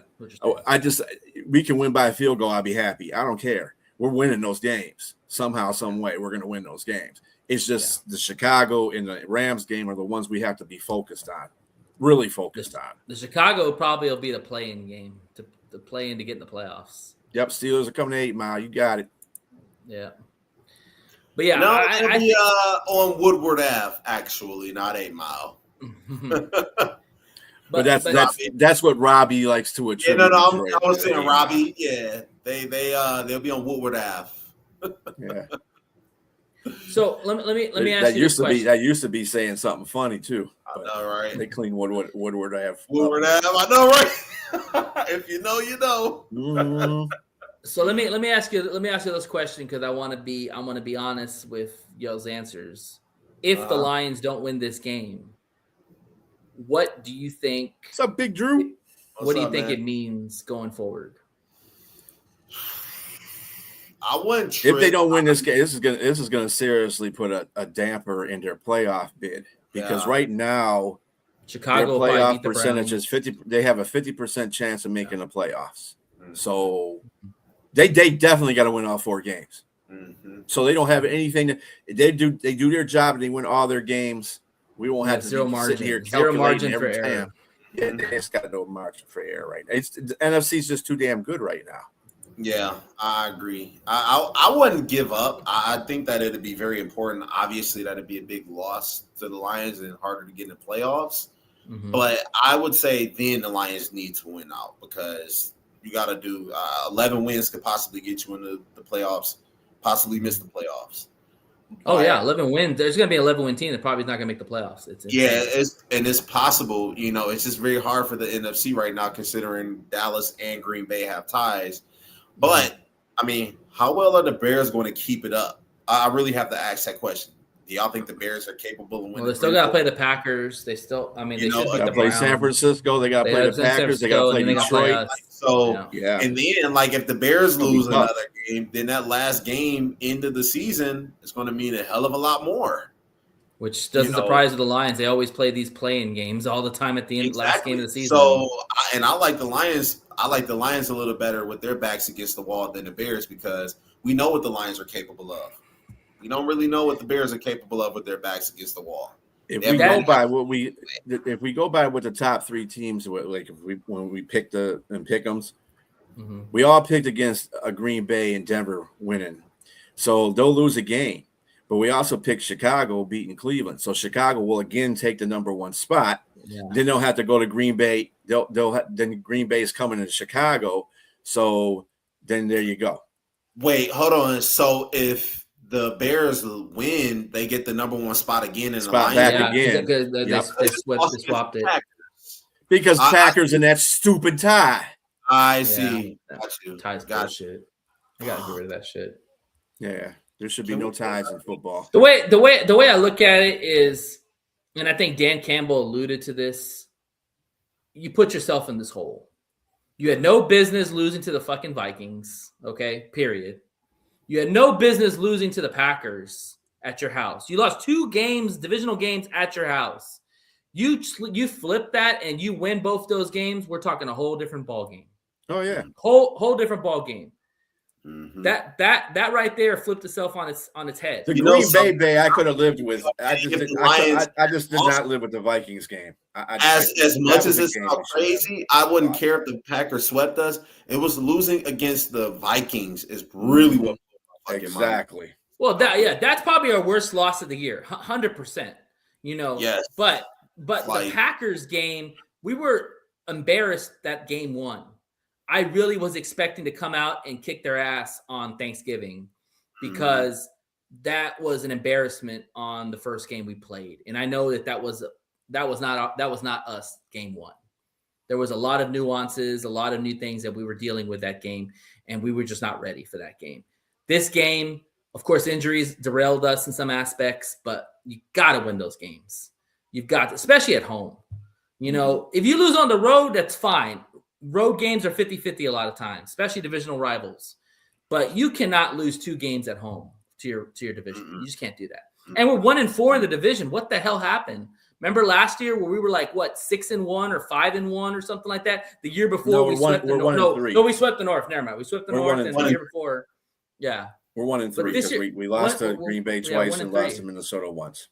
We can win by a field goal. I'll be happy. I don't care. We're winning those games somehow, some way. We're going to win those games. It's just the Chicago and the Rams game are the ones we have to be focused on, really focused on. The Chicago probably will be the play-in game to play in to get in the playoffs. Yep, Steelers are coming to 8 Mile. You got it. Yeah. But yeah, no, I think on Woodward Ave, actually, not 8 Mile. But that's what Robbie likes to attribute. I was saying Robbie. Yeah, they'll be on Woodward Ave. Yeah. So let me ask you this question. That used to be saying something funny too. I know, right? They clean Woodward Ave. Woodward Ave. I know, right? If you know, you know. Mm-hmm. So let me ask you this question because I want to be honest with y'all's answers. If the Lions don't win this game, what do you think? What's up, Big Drew? What do you think it means going forward? I wouldn't. If they don't win this game, this is gonna seriously put a damper in their playoff bid because right now Chicago their playoff percentage is 50. They have a 50% chance of making the playoffs. Mm-hmm. So they definitely got to win all 4 games. Mm-hmm. So they don't have anything. They do their job and they win all their games. We won't have to sit here zero margin every for time. error. Yeah, it's got no margin for error right now. The NFC's just too damn good right now. Yeah, I agree. I wouldn't give up. I think that it'd be very important. Obviously, that'd be a big loss to the Lions and harder to get in the playoffs. Mm-hmm. But I would say then the Lions need to win out because you got to do 11 wins could possibly get you into the playoffs, possibly miss the playoffs. Oh, yeah, 11 wins. There's going to be an 11-win team that probably is not going to make the playoffs. It's possible. You know, it's just very hard for the NFC right now considering Dallas and Green Bay have ties. But, I mean, how well are the Bears going to keep it up? I really have to ask that question. Do y'all think the Bears are capable of winning? Well, they still got to play the Packers. They still, I mean, they should beat the play Browns. San Francisco. They got to play the Packers. They got to play Detroit. And then, like, if the Bears lose another game, then that last game into the season is going to mean a hell of a lot more. Which doesn't surprise the Lions. They always play these play-in games all the time at the end, last game of the season. So, and I like the Lions. I like the Lions a little better with their backs against the wall than the Bears because we know what the Lions are capable of. We don't really know what the Bears are capable of with their backs against the wall. If we go by what the top 3 teams like, when we picked the Pic'Ems, we all picked against a Green Bay and Denver winning, so they'll lose a game. But we also picked Chicago beating Cleveland, so Chicago will again take the number 1 spot. Yeah. Then they'll have to go to Green Bay. Then Green Bay is coming to Chicago, so then there you go. Wait, hold on. So if the Bears win, they get the number 1 spot again in the line. Back again. They swapped it. Because Packers in that stupid tie. I see. Ties bullshit. I gotta get rid of that shit. Yeah, there should be no ties in football. The way I look at it is, and I think Dan Campbell alluded to this, you put yourself in this hole. You had no business losing to the fucking Vikings, okay, period. You had no business losing to the Packers at your house. You lost 2 games, divisional games at your house. You flip that and you win both those games, we're talking a whole different ball game. Oh, yeah. Whole different ball game. Mm-hmm. That right there flipped itself on its head. The Green Bay I could have lived with. I just did not live with the Vikings game. As much as it sounds crazy, I wouldn't care if the Packers swept us. It was losing against the Vikings is really what exactly. Well, that's probably our worst loss of the year, 100%. Yes, but the Packers game we were embarrassed that game one. I really was expecting to come out and kick their ass on Thanksgiving because that was an embarrassment on the first game we played. And I know that was not us game one. There was a lot of nuances, a lot of new things that we were dealing with that game, and we were just not ready for that game. This game, of course, injuries derailed us in some aspects, but you got to win those games. You've got to, especially at home. You know, if you lose on the road, that's fine. Road games are 50-50 a lot of times, especially divisional rivals. But you cannot lose 2 games at home to your division. You just can't do that. And we're 1-4 in the division. What the hell happened? Remember last year where we were like, what, 6-1 or 5-1 or something like that? The year before we swept the North. No, we swept the North. Never mind. We swept the North, and the year before, yeah. We're 1-3 because we lost to Green Bay twice and lost to Minnesota once.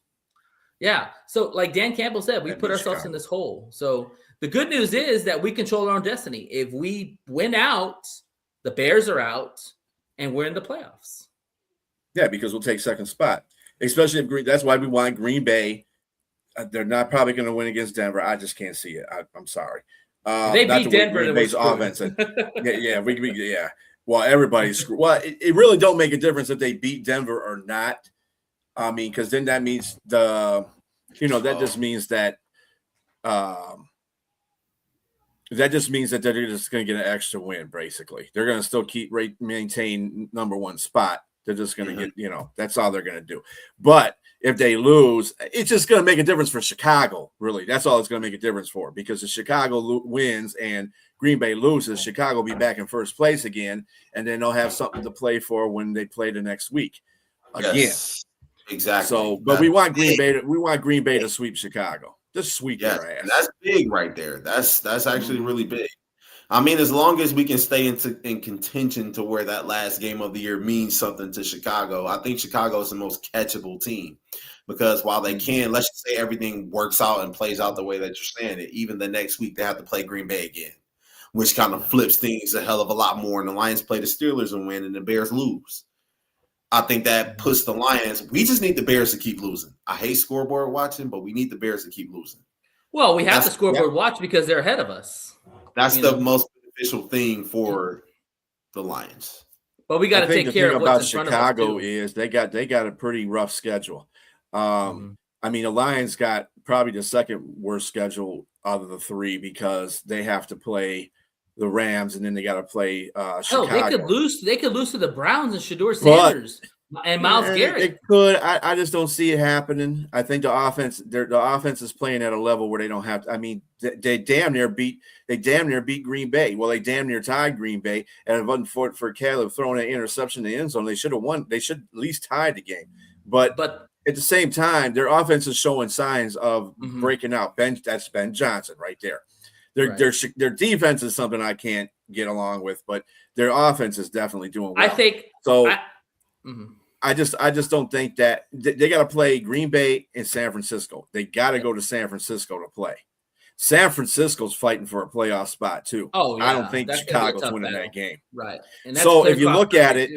Yeah. So like Dan Campbell said, we put ourselves in this hole. So the good news is that we control our own destiny. If we win out, the Bears are out, and we're in the playoffs. Yeah, because we'll take second spot. Especially if that's why we want Green Bay. They're not probably going to win against Denver. I just can't see it. I'm sorry. They beat Denver. Green Bay's offense. Yeah. Well, everybody's screwed. Well, it really don't make a difference if they beat Denver or not. I mean, because then that means that just means that they're just going to get an extra win. Basically, they're going to still maintain number 1 spot. They're just going to get, that's all they're going to do. But if they lose, it's just going to make a difference for Chicago, really. That's all it's going to make a difference for, because if Chicago wins and Green Bay loses, Chicago will be back in first place again, and then they'll have something to play for when they play the next week again. Yes, exactly. So, but we want Green Bay to sweep Chicago. Just sweep their ass. That's big right there. That's actually really big. I mean, as long as we can stay in contention to where that last game of the year means something to Chicago, I think Chicago is the most catchable team, because while they can, let's just say everything works out and plays out the way that you're saying it, even the next week they have to play Green Bay again, which kind of flips things a hell of a lot more. And the Lions play the Steelers and win, and the Bears lose. I think that puts the Lions. We just need the Bears to keep losing. I hate scoreboard watching, but we need the Bears to keep losing. Well, we have to scoreboard watch because they're ahead of us. That's the most beneficial thing for the Lions. But we got to take care of what's in front of us. Chicago is they got a pretty rough schedule. I mean, the Lions got probably the second worst schedule out of the 3 because they have to play the Rams and then they got to play Chicago. They could lose to the Browns and Shedeur Sanders and Myles Garrett. It could. I just don't see it happening. I think the offense is playing at a level where they don't have to. I mean, they damn near beat Green Bay. Well, they damn near tied Green Bay, and if it wasn't for Caleb throwing an interception in the end zone, they should have won. They should at least tie the game. But at the same time, their offense is showing signs of breaking out. That's Ben Johnson right there. Their defense is something I can't get along with, but their offense is definitely doing well. I think so. I just don't think that they got to play Green Bay and San Francisco. They got to go to San Francisco to play. San Francisco's fighting for a playoff spot too. Oh, yeah. I don't think Chicago's winning that game. Right. So if you look at it,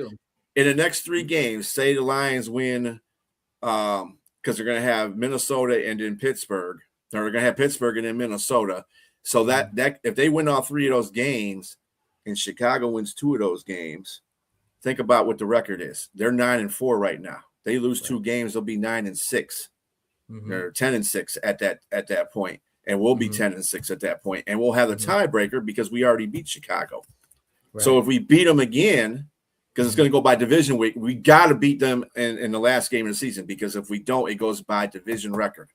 in the next 3 games, say the Lions win, because they're going to have Minnesota and then Pittsburgh. They're going to have Pittsburgh and then Minnesota. So that if they win all 3 of those games, and Chicago wins 2 of those games, think about what the record is. They're 9-4 right now. They lose 2 games, they'll be 9-6. They're 10-6 at that point, and we'll be 10-6 at that point, and we'll have the tiebreaker because we already beat Chicago. Right. So if we beat them again, because it's going to go by division week, we got to beat them in the last game of the season, because if we don't, it goes by division record,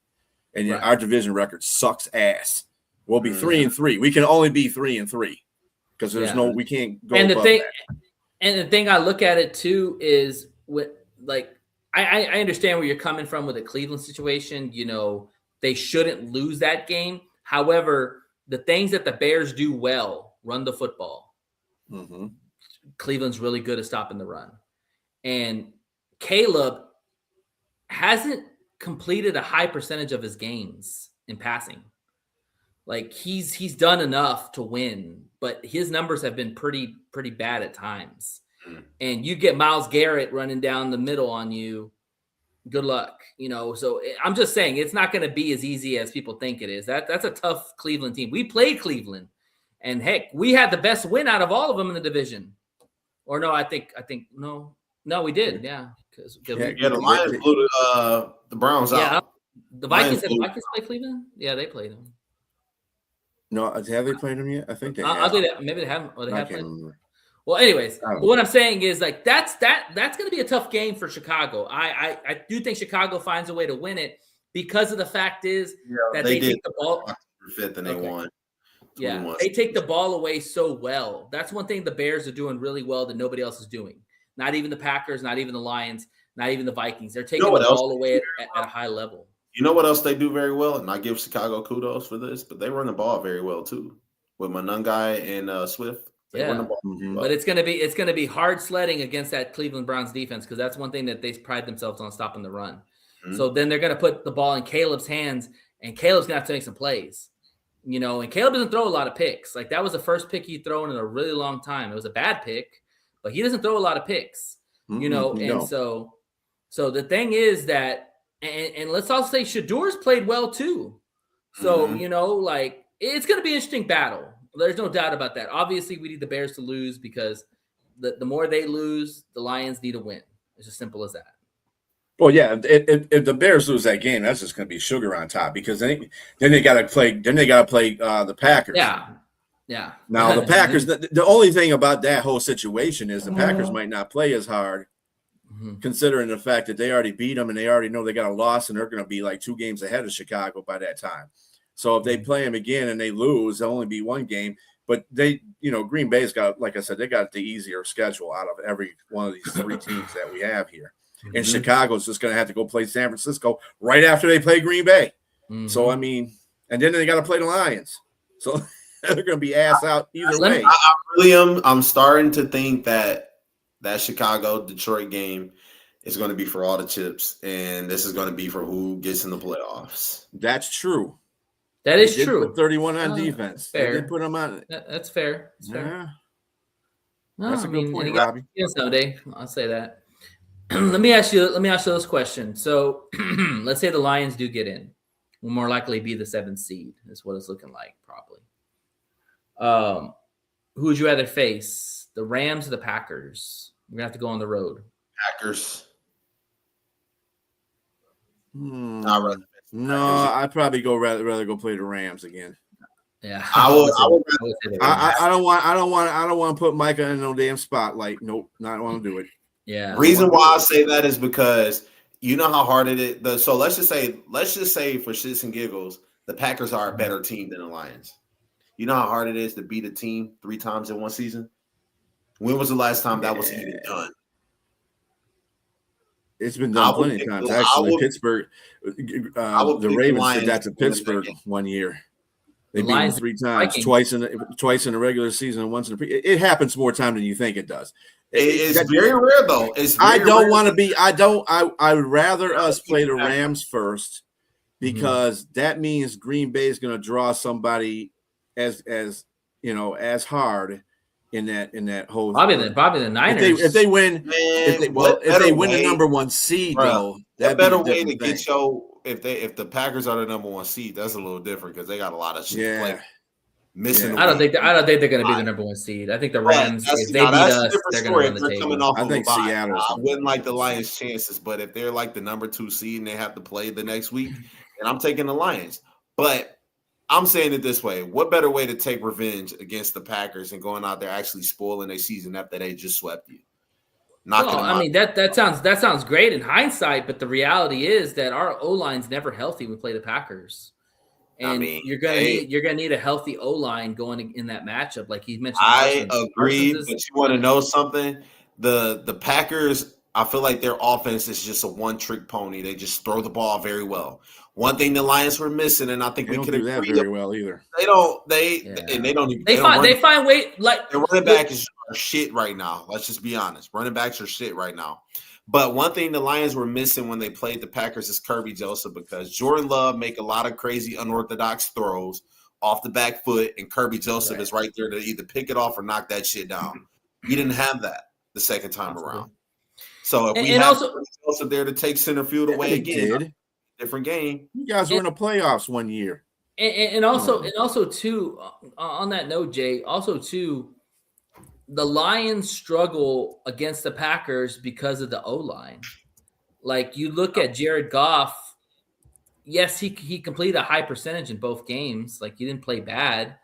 and our division record sucks ass. We'll be 3-3. We can only be 3-3 because we can't go. And the thing I look at it too is I understand where you're coming from with the Cleveland situation. You know, they shouldn't lose that game. However, the things that the Bears do well, run the football. Cleveland's really good at stopping the run. And Caleb hasn't completed a high percentage of his games in passing. Like he's done enough to win, but his numbers have been pretty bad at times. And you get Myles Garrett running down the middle on you, good luck. So I'm just saying it's not going to be as easy as people think it is. That's a tough Cleveland team. We played Cleveland, and heck, we had the best win out of all of them in the division. Or no, I think no, we did. Yeah, because the Lions blew the Browns out. Yeah, the Vikings play Cleveland. Yeah, they played them. No, have they played them yet? I think they have. I'll do that. Maybe they haven't. Or they have played. Remember. Well, anyways, but what I'm saying is like that's going to be a tough game for Chicago. I do think Chicago finds a way to win it because of the fact is that they take the ball fifth and they won. Yeah, they take the ball away so well. That's one thing the Bears are doing really well that nobody else is doing. Not even the Packers, not even the Lions, not even the Vikings. They're taking the ball away at a high level. You know what else they do very well? And I give Chicago kudos for this, but they run the ball very well too. With Monangai and Swift. Yeah, but it's gonna be hard sledding against that Cleveland Browns defense because that's one thing that they pride themselves on, stopping the run. Mm-hmm. So then they're gonna put the ball in Caleb's hands, and Caleb's gonna have to make some plays. And Caleb doesn't throw a lot of picks. Like that was the first pick he'd thrown in a really long time. It was a bad pick, but he doesn't throw a lot of picks. So the thing is that, and let's also say Shador's played well too. So like it's gonna be an interesting battle. There's no doubt about that. Obviously, we need the Bears to lose because the more they lose, the Lions need to win. It's as simple as that. Well, yeah. If the Bears lose that game, that's just going to be sugar on top because then they got to play. Then they got to play the Packers. Yeah. Now the Packers. The only thing about that whole situation is the Packers might not play as hard, considering the fact that they already beat them and they already know they got a loss and they're going to be like 2 games ahead of Chicago by that time. So if they play them again and they lose, they'll only be 1 game. But they, Green Bay's got, like I said, they got the easier schedule out of every one of these 3 teams that we have here. And Chicago's just going to have to go play San Francisco right after they play Green Bay. So, I mean, and then they got to play the Lions. So they're going to be ass out either way. I really am. I'm starting to think that Chicago-Detroit game is going to be for all the chips. And this is going to be for who gets in the playoffs. That's true. That is true. Put 31 on defense. Fair. They did put them on. That's fair. That's fair. Yeah. No, That's a good point, Robbie. Someday I'll say that. Let me ask you this question. So let's say the Lions do get in. Will more likely be the 7th seed, is what it's looking like, probably. Who would you rather face? The Rams or the Packers? We're gonna have to go on the road. Packers. No, I'd probably rather go play the Rams again. Yeah, I don't want to put Micah in no damn spotlight. Nope, not want to do it. Yeah. Reason why I say that is because you know how hard it is. So let's just say for shits and giggles, the Packers are a better team than the Lions. You know how hard it is to beat a team 3 times in one season? When was the last time that was even done? It's been done plenty of times. Actually, Pittsburgh, the Ravens did that to Pittsburgh one year. They beat them 3 times, twice in the regular season and once in the pre. It happens more time than you think it does. It's very rare though. I would rather us play the Rams first because that means Green Bay is going to draw somebody as hard in that whole. Probably the Niners. If they win the number 1 seed, though, that better way to get if the Packers are the number 1 seed, that's a little different because they got a lot of shit to play. Missing. I don't think they're going to be the number 1 seed. I think the Rams, if they beat us, they're going to run the table. I think Seattle. I wouldn't like the Lions' chances, but if they're like the number 2 seed and they have to play the next week, then I'm taking the Lions. But I'm saying it this way: what better way to take revenge against the Packers and going out there actually spoiling their season after they just swept you? That sounds great in hindsight, but the reality is that our O-line's never healthy when we play the Packers. And you're gonna need a healthy O-line going in that matchup, like he mentioned. I agree, but you want to know something? The Packers, I feel like their offense is just a one-trick pony. They just throw the ball very well. One thing the Lions were missing, and I think we could agree that very well either. They don't. They find way like their running back is shit right now. Let's just be honest. Running backs are shit right now. But one thing the Lions were missing when they played the Packers is Kirby Joseph, because Jordan Love make a lot of crazy unorthodox throws off the back foot, and Kirby Joseph is right there to either pick it off or knock that shit down. He didn't have that the second time around. So if we And have also also there to take center field away They again, did. different game. You guys were in the playoffs one year. and also too, on that note, Jay, also too, the Lions struggle against the Packers because of the O-line. Like you look at Jared Goff, yes, he completed a high percentage in both games. Like he didn't play bad,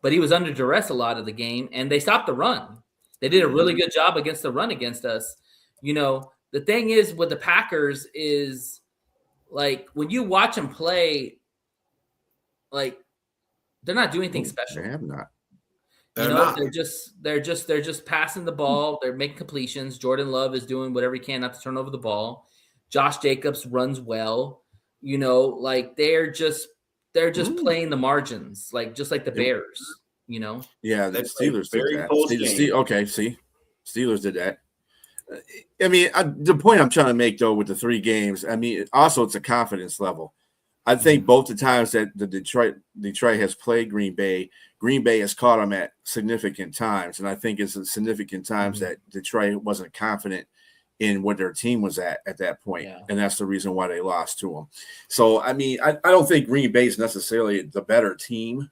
but he was under duress a lot of the game, and they stopped the run. They did a really good job against the run against us. You know, the thing is with the Packers is like when you watch them play, like they're not doing anything special. They have not. You know, they're just passing the ball. They're making completions. Jordan Love is doing whatever he can not to turn over the ball. Josh Jacobs runs well. You know, like they're just playing the margins, like just like the Bears. You know, Yeah, the Steelers did very that. close game. Okay, see, Steelers did that. I mean, the point I'm trying to make though with the 3 games, I mean, also it's a confidence level. I think both the times that the Detroit has played Green Bay has caught them at significant times, and I think it's a significant times that Detroit wasn't confident in what their team was at that point, and that's the reason why they lost to them. So, I mean, I don't think Green Bay is necessarily the better team.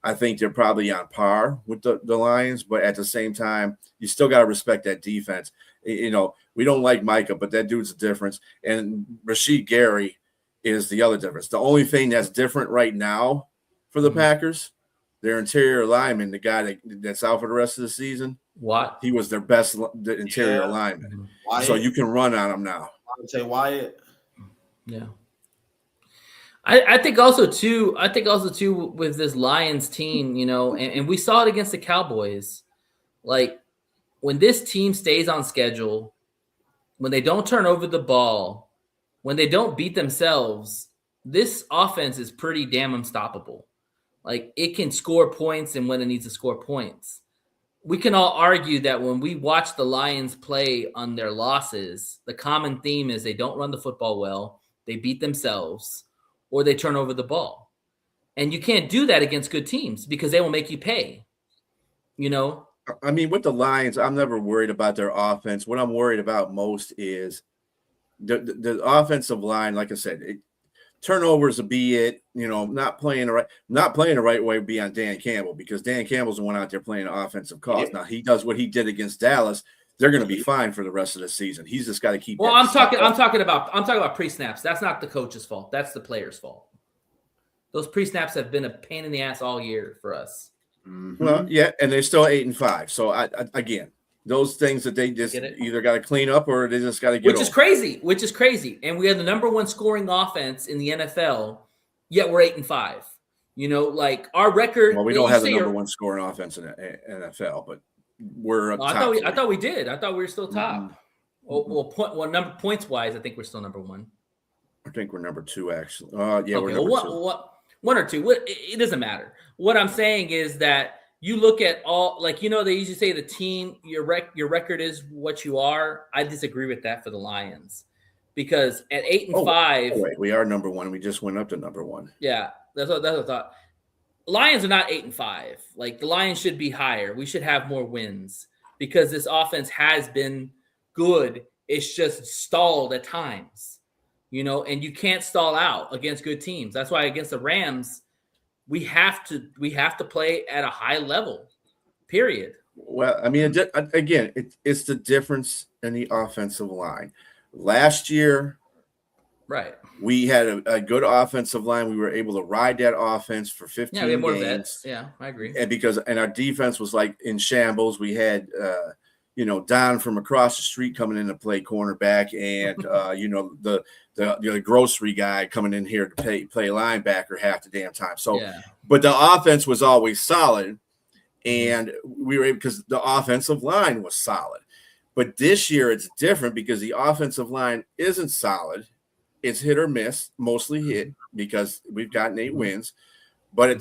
I think they're probably on par with the Lions, but at the same time, you still got to respect that defense. You know, we don't like Micah, but that dude's a difference, and Rasheed Gary is the other difference. The only thing that's different right now for the Packers, their interior lineman, the guy that's out for the rest of the season, what he was their best interior lineman. Wyatt. So you can run on him now. I would say Wyatt. Yeah. I think also too with this Lions team, you know, and we saw it against the Cowboys. Like when this team stays on schedule, when they don't turn over the ball, when they don't beat themselves, this offense is pretty damn unstoppable. Like it can score points and when it needs to score points. We can all argue that when we watch the Lions play on their losses, the common theme is they don't run the football well, they beat themselves, or they turn over the ball. And you can't do that against good teams because they will make you pay. You know? I mean, with the Lions, I'm never worried about their offense. What I'm worried about most is the offensive line. Like I said, turnovers will be it. You know, not playing the right way would be on Dan Campbell because Dan Campbell's the one out there playing the offensive calls. Now he does what he did against Dallas. They're going to be fine for the rest of the season. He's just got to keep. Well, I'm talking about pre-snaps. That's not the coach's fault. That's the player's fault. Those pre-snaps have been a pain in the ass all year for us. Mm-hmm. Well, yeah, and they're still 8-5. So again, those things that they just either got to clean up or they just got to get. Which is crazy. And we have the number 1 scoring offense in the NFL, yet we're 8-5. You know, like our record. Well, we don't have the number 1 scoring offense in the NFL, but we're up top. I thought we did. I thought we were still top. Mm-hmm. Points wise, I think we're still number 1. I think we're number 2 actually. Yeah, we're number 2. 1 or 2. It doesn't matter. What I'm saying is that you look at all, like, you know, they usually say the team, your record is what you are. I disagree with that for the Lions because at 8-5, wait, we are number 1. We just went up to number 1. Yeah, that's what I thought. Lions are not 8-5. Like the Lions should be higher. We should have more wins because this offense has been good. It's just stalled at times, you know, and you can't stall out against good teams. That's why against the Rams, we have to play at a high level, period. Well, I mean, again, it's the difference in the offensive line. Last year, right, we had a good offensive line. We were able to ride that offense for 15 we had more games. vets. Yeah, I agree. And our defense was like in shambles. We had Don from across the street coming in to play cornerback, and the grocery guy coming in here to play linebacker half the damn time. So, but the offense was always solid, and we were able because the offensive line was solid. But this year it's different because the offensive line isn't solid. It's hit or miss, mostly hit because we've gotten 8 wins. But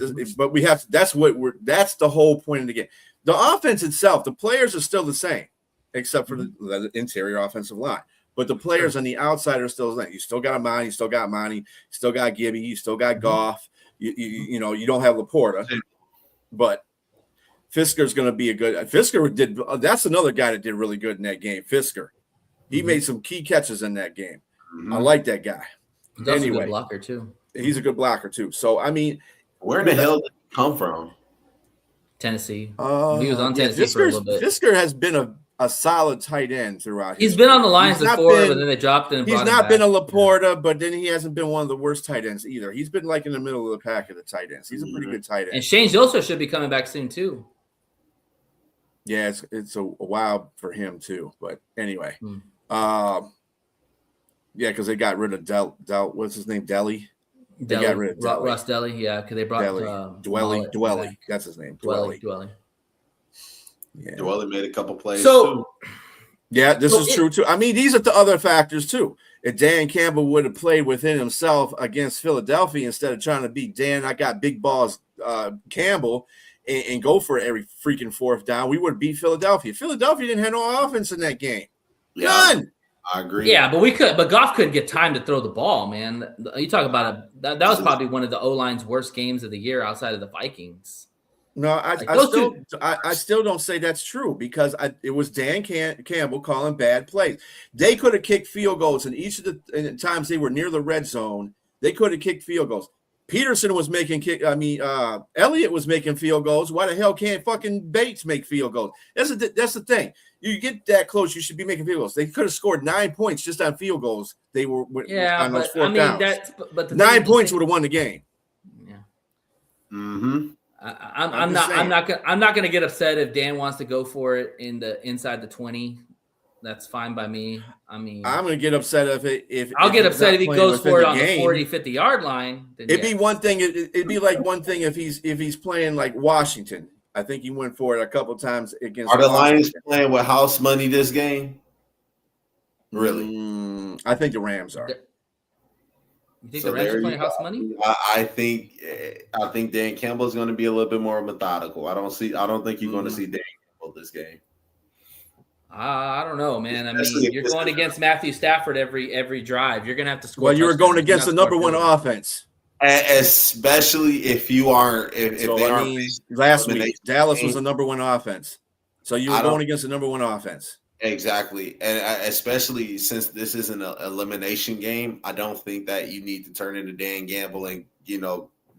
we have to, that's the whole point of the game. The offense itself, the players are still the same, except for the interior offensive line. But the players on the outside are still the same. You still got Amani, you still got Monty, you still got Gibby, you still got Goff. You don't have Laporta, but Fisker's going to be a good. Fisker did. That's another guy that did really good in that game. Fisker, He made some key catches in that game. Mm-hmm. I like that guy. He's also a good blocker too. He's a good blocker too. So I mean, where in the hell did he come from? Tennessee. He was on Tennessee for a little bit. Fisker has been a solid tight end throughout. He's been on the Lions before, but then they dropped him. He's not been a Laporta, but then he hasn't been one of the worst tight ends either. He's been like in the middle of the pack of the tight ends. He's a pretty good tight end. And Shane Gilster should be coming back soon too. Yeah, it's a while for him too. But anyway, yeah, because they got rid of Del. What's his name? Deli. They got rid of Deli. Ross Deli. Yeah, because they brought Dwelly. That's his name. Dwelly. Yeah. Dwelly made a couple plays. So, yeah, this is true too. I mean, these are the other factors too. If Dan Campbell would have played within himself against Philadelphia instead of trying to beat Dan, I got big balls, Campbell, and go for every freaking fourth down, we would have beat Philadelphia. Philadelphia didn't have no offense in that game. None. I agree. Yeah, but Goff couldn't get time to throw the ball, man. You talk about that was probably one of the O-line's worst games of the year outside of the Vikings. No, I still don't say that's true because it was Dan Campbell calling bad plays. They could have kicked field goals, and each of the times they were near the red zone, they could have kicked field goals. Peterson was making Elliott was making field goals. Why the hell can't fucking Bates make field goals? That's the thing. You get that close, you should be making field goals. They could have scored 9 points just on field goals. They were on those fourth downs. But 9 points would have won the game. Yeah. Mm-hmm. I'm not gonna get upset if Dan wants to go for it inside the 20. That's fine by me. I mean, I'm gonna get upset if I'll get upset if he goes for it on the 40, 50-yard line. It'd be one thing. It'd be like one thing if he's playing like Washington. I think he went for it a couple times against. Are the Lions playing with house money this game? Really? I think the Rams are. You think the Rams are playing house money? I think Dan Campbell is going to be a little bit more methodical. I don't think you're going to see Dan Campbell this game. I don't know, man. I mean, you're going against Matthew Stafford every drive. You're going to have to score. Well, you were going against the number one offense, especially if you aren't. Last week Dallas was the number one offense, so you were going against the number one offense. Exactly, and especially since this is an elimination game, I don't think that you need to turn into Dan Campbell and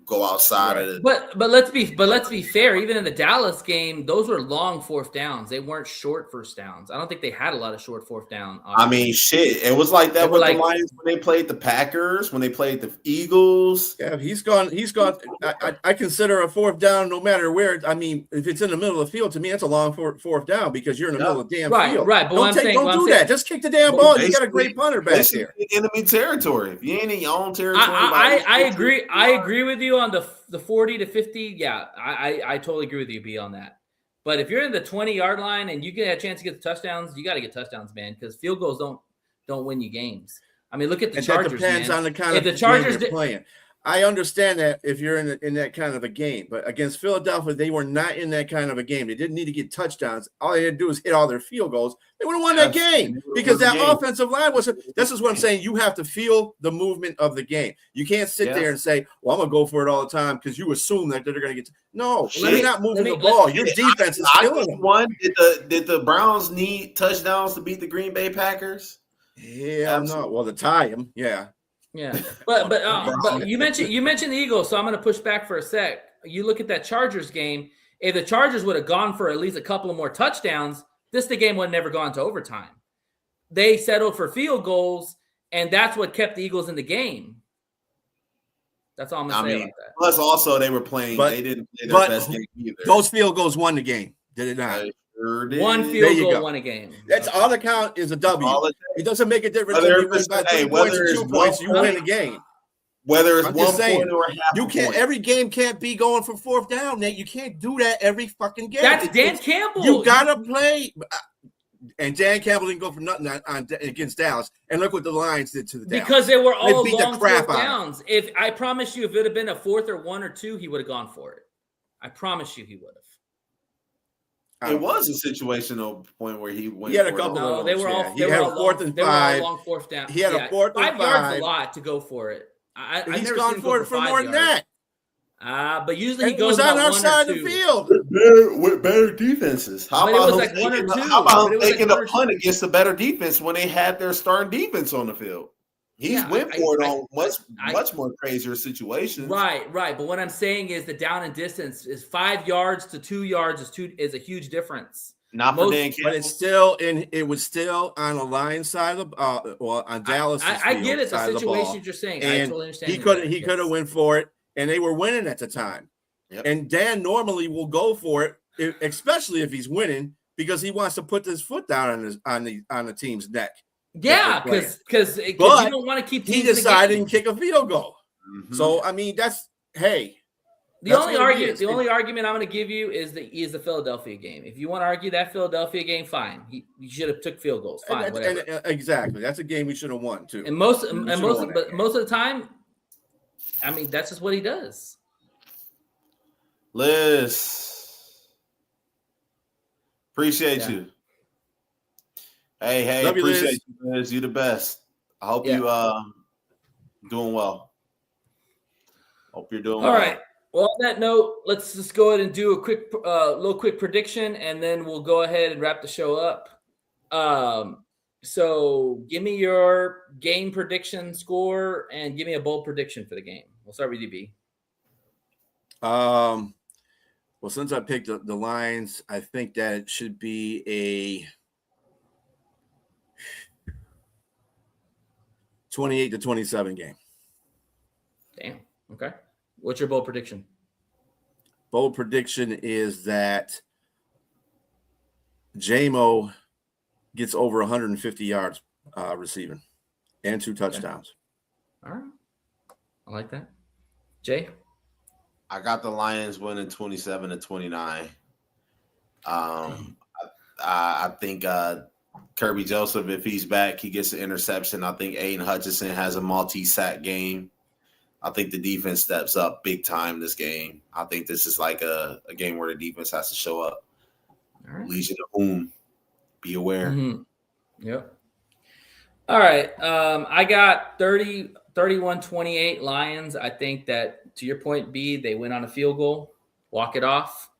go outside of it. But let's be fair. Even in the Dallas game, those were long fourth downs. They weren't short first downs. I don't think they had a lot of short fourth down. I mean, shit. It was like that with the Lions when they played the Packers, when they played the Eagles. Yeah, he's gone. I consider a fourth down no matter where. I mean, if it's in the middle of the field, to me, it's a long fourth down because you're in the middle of the damn field. Right. But don't do that. Just kick the damn ball. You got a great punter back there. Enemy territory. If you ain't in your own territory, I agree. I agree with you on the 40 to 50. Yeah, I totally agree with you, B, on that. But if you're in the 20-yard line and you get a chance to get the touchdowns, you got to get touchdowns, man, because field goals don't win you games. I mean, look at the Chargers. That depends on the kind of the Chargers you're playing. I understand that if you're in that kind of a game, but against Philadelphia, they were not in that kind of a game. They didn't need to get touchdowns. All they had to do was hit all their field goals. They would have won that game because that offensive line wasn't. This is what I'm saying. You have to feel the movement of the game. You can't sit there and say, "Well, I'm gonna go for it all the time," because you assume that they're gonna get. No, they're not moving the ball. Your defense is killing them. Did the Browns need touchdowns to beat the Green Bay Packers? Yeah, no. Well, to tie them, yeah. Yeah, but you mentioned the Eagles, so I'm going to push back for a sec. You look at that Chargers game. If the Chargers would have gone for at least a couple of more touchdowns, the game would have never gone to overtime. They settled for field goals, and that's what kept the Eagles in the game. That's all I'm going to say about that. Plus, also they were playing. They didn't play their best game either. Those field goals won the game, did it not? One field goal won a game. That's all that count is a W. It doesn't make a difference if you win by 3 points or 2 points. You win the game. Whether it's 1 point or a half. You can't. Every game can't be going for fourth down, Nate. You can't do that every fucking game. That's Dan Campbell. You gotta play. And Dan Campbell didn't go for nothing against Dallas. And look what the Lions did to the Dallas. Because they were all long fourth downs. If I promise you, if it would have been a fourth or 1 or 2, he would have gone for it. I promise you, he would have. It was a situational point where he went. He had a couple. No, they were all. He had a fourth and 5. Long fourth down. He had a fourth and 5. 5 yards a lot to go for it. He's gone for it for more than that. But usually he And it was goes on about our one side or of the two. field. With better defenses. How But it about was him like one or taking- two. How about But it him was like taking one a or punt two. against a better defense when they had their starting defense on the field? He's Yeah, went for it I- on much more crazier situations. Right. But what I'm saying is the down and distance is 5 yards to 2 yards is a huge difference. Not for Dan Campbell. But it was still on the Lions side of the on Dallas. I get it. The situation you're saying, I And totally understand. he could have went for it, and they were winning at the time. Yep. And Dan normally will go for it, especially if he's winning, because he wants to put his foot down on the team's neck. Yeah, because you But don't want to keep. He teams in the decided game. to kick a field goal. Mhm. So I mean, the The only argument I'm going to give you is the Philadelphia game. If you want to argue that Philadelphia game, fine. You should have took field goals. Fine, whatever. Exactly, that's a game we should have won too. And most of the time, I mean, that's just what he does. Liz, appreciate you. Hey, love you, appreciate you, Liz. You the best. I hope you doing well. Hope you're doing All well. right. Well, on that note, let's just go ahead and do a quick prediction, and then we'll go ahead and wrap the show up. So give me your game prediction score and give me a bold prediction for the game. We'll start with you, B. Well, since I picked the Lions, I think that it should be a 28-27 game. Damn. Okay. What's your bold prediction? Bold prediction is that J-Mo gets over 150 yards receiving and 2 touchdowns. Okay. All right. I like that. Jay? I got the Lions winning 27-29. I think Kirby Joseph, if he's back, he gets an interception. I think Aiden Hutchinson has a multi-sack game. I think the defense steps up big time this game. I think this is like a game where the defense has to show up. All right. Legion of Boom. Be aware. Mm-hmm. Yep. All right. I got 31-28 Lions. I think that, to your point, B, they win on a field goal, walk it off.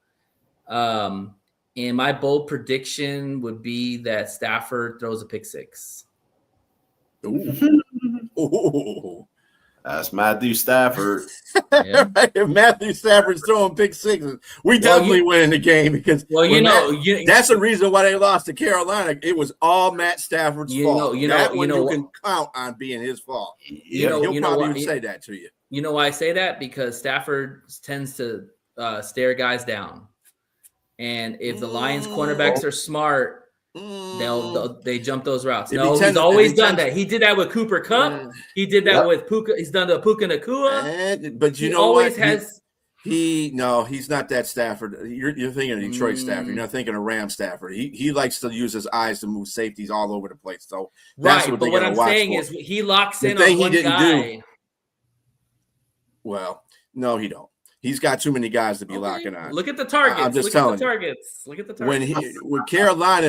And my bold prediction would be that Stafford throws a pick six. Ooh. That's Matthew Stafford. Yeah. If Matthew Stafford's throwing pick sixes, we definitely win the game because that's the reason why they lost to Carolina. It was all Matt Stafford's fault. You can count on being his fault. He'll probably say that to you. You know why I say that? Because Stafford tends to stare guys down, and if the Lions cornerbacks are smart, they jump those routes. He's always done that. He did that with Cooper Kupp. He did that with Puka. He's done the Puka Nacua. But you he know always what? has. He's not that Stafford. You're thinking of Detroit Stafford. You're not thinking of Ram Stafford. He likes to use his eyes to move safeties all over the place. So that's right. But what I'm saying is he locks in on one guy. Well, no, he don't. He's got too many guys to be locking on. Look at the targets. I'm just telling you. Look at the targets. Carolina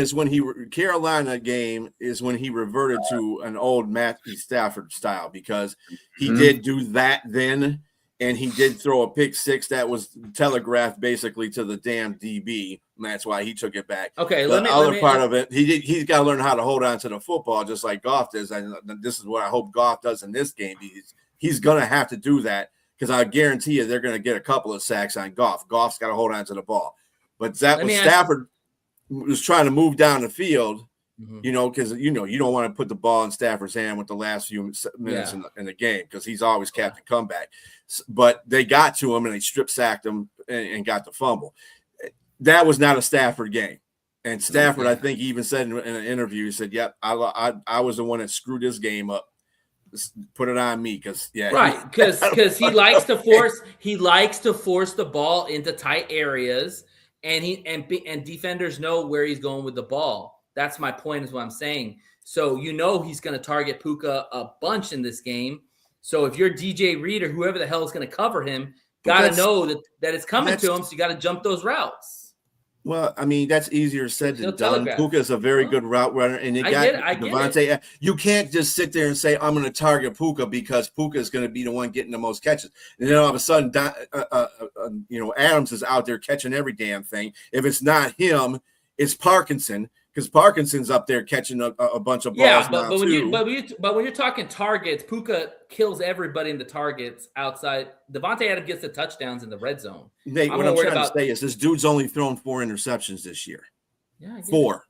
game is when he reverted to an old Matthew Stafford style because he did do that then, and he did throw a pick six that was telegraphed basically to the damn DB. And that's why he took it back. Okay, he's got to learn how to hold on to the football just like Goff does. And this is what I hope Goff does in this game. He's going to have to do that. Because I guarantee you they're going to get a couple of sacks on Goff. Goff's got to hold on to the ball. But Stafford was trying to move down the field, because, you don't want to put the ball in Stafford's hand with the last few minutes in the game because he's always Captain Comeback. But they got to him and they strip sacked him and got the fumble. That was not a Stafford game. And Stafford, I think, even said in an interview, he said, yep, I was the one that screwed this game up. Put it on me because he likes to force the ball into tight areas and defenders know where he's going with the ball. That's my point is what I'm saying. So he's going to target Puka a bunch in this game. So if you're DJ Reed or whoever the hell is going to cover him, got to know that it's coming to him. So you got to jump those routes. Well, I mean, that's easier said He'll than done. telegraph. Puka is a very good route runner, and you I got get it, I get Devontae. You can't just sit there and say, I'm going to target Puka because Puka is going to be the one getting the most catches. And then all of a sudden, Adams is out there catching every damn thing. If it's not him, it's Parkinson, because Parkinson's up there catching a bunch of balls. Yeah, now but too. when you're talking targets, Puka kills everybody in the targets outside. Devontae Adams gets the touchdowns in the red zone. Nate, what I'm trying to say is this dude's only thrown 4 interceptions this year. Yeah, I get 4.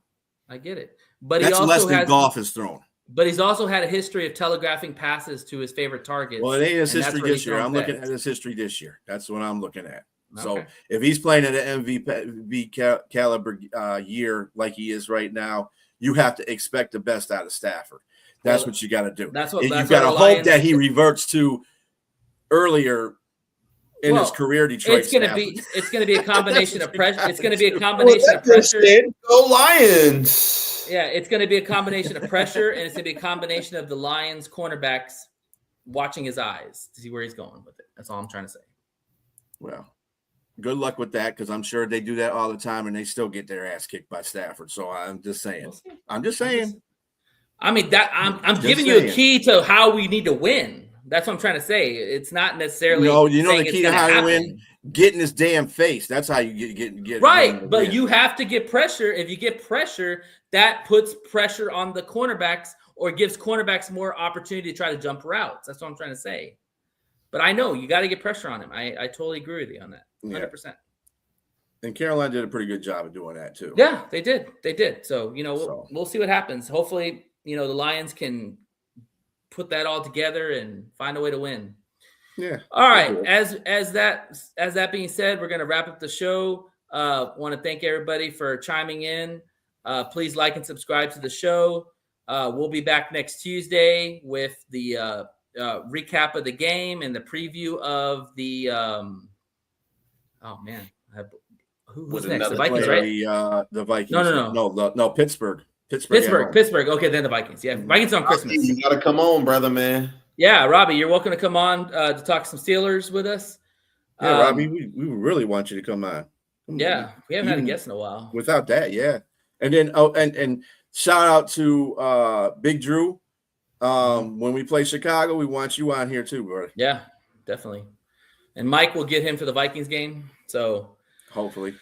I get it. But that's he also less than has, Goff has thrown. But he's also had a history of telegraphing passes to his favorite targets. Well, it ain't his history this year. I'm looking at his history this year. That's what I'm looking at. Okay. So if he's playing at an MVP caliber year like he is right now, you have to expect the best out of Stafford. That's what you got to do. You got to hope that he reverts to earlier in his career. Detroit. It's going to be a combination of pressure. It's going to be a combination of pressure. Go Lions! Yeah, it's going to be a combination of pressure, and it's going to be a combination of the Lions cornerbacks watching his eyes to see where he's going with it. That's all I'm trying to say. Well, good luck with that, because I'm sure they do that all the time and they still get their ass kicked by Stafford. So I'm just saying. I'm giving you a key to how we need to win. That's what I'm trying to say. It's not necessarily. No, the key to how to win, get in his damn face. That's how you get right. But you have to get pressure. If you get pressure, that puts pressure on the cornerbacks or gives cornerbacks more opportunity to try to jump routes. That's what I'm trying to say. But I know you got to get pressure on him. I totally agree with you on that. 100%. And Carolina did a pretty good job of doing that too. Yeah, they did. So, we'll see what happens. Hopefully, the Lions can put that all together and find a way to win. Yeah. All right. As that being said, we're going to wrap up the show. Want to thank everybody for chiming in. Please like and subscribe to the show. We'll be back next Tuesday with the recap of the game and the preview of the who's next? The Vikings, right? The Vikings. No. Pittsburgh. Pittsburgh. Okay, then the Vikings. Yeah, Vikings on Christmas. You got to come on, brother, man. Yeah, Robbie, you're welcome to come on to talk some Steelers with us. Yeah, Robbie, we really want you to come on. We haven't had a guest in a while. Without that, yeah. And then and shout out to Big Drew. When we play Chicago, we want you on here too, brother. Yeah, definitely. And Mike will get him for the Vikings game. So hopefully.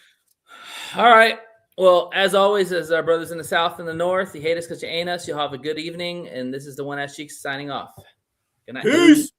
All right. Well, as always, as our brothers in the South and the North, you hate us because you ain't us. You'll have a good evening. And this is the One Ass Cheeks signing off. Good night. Peace.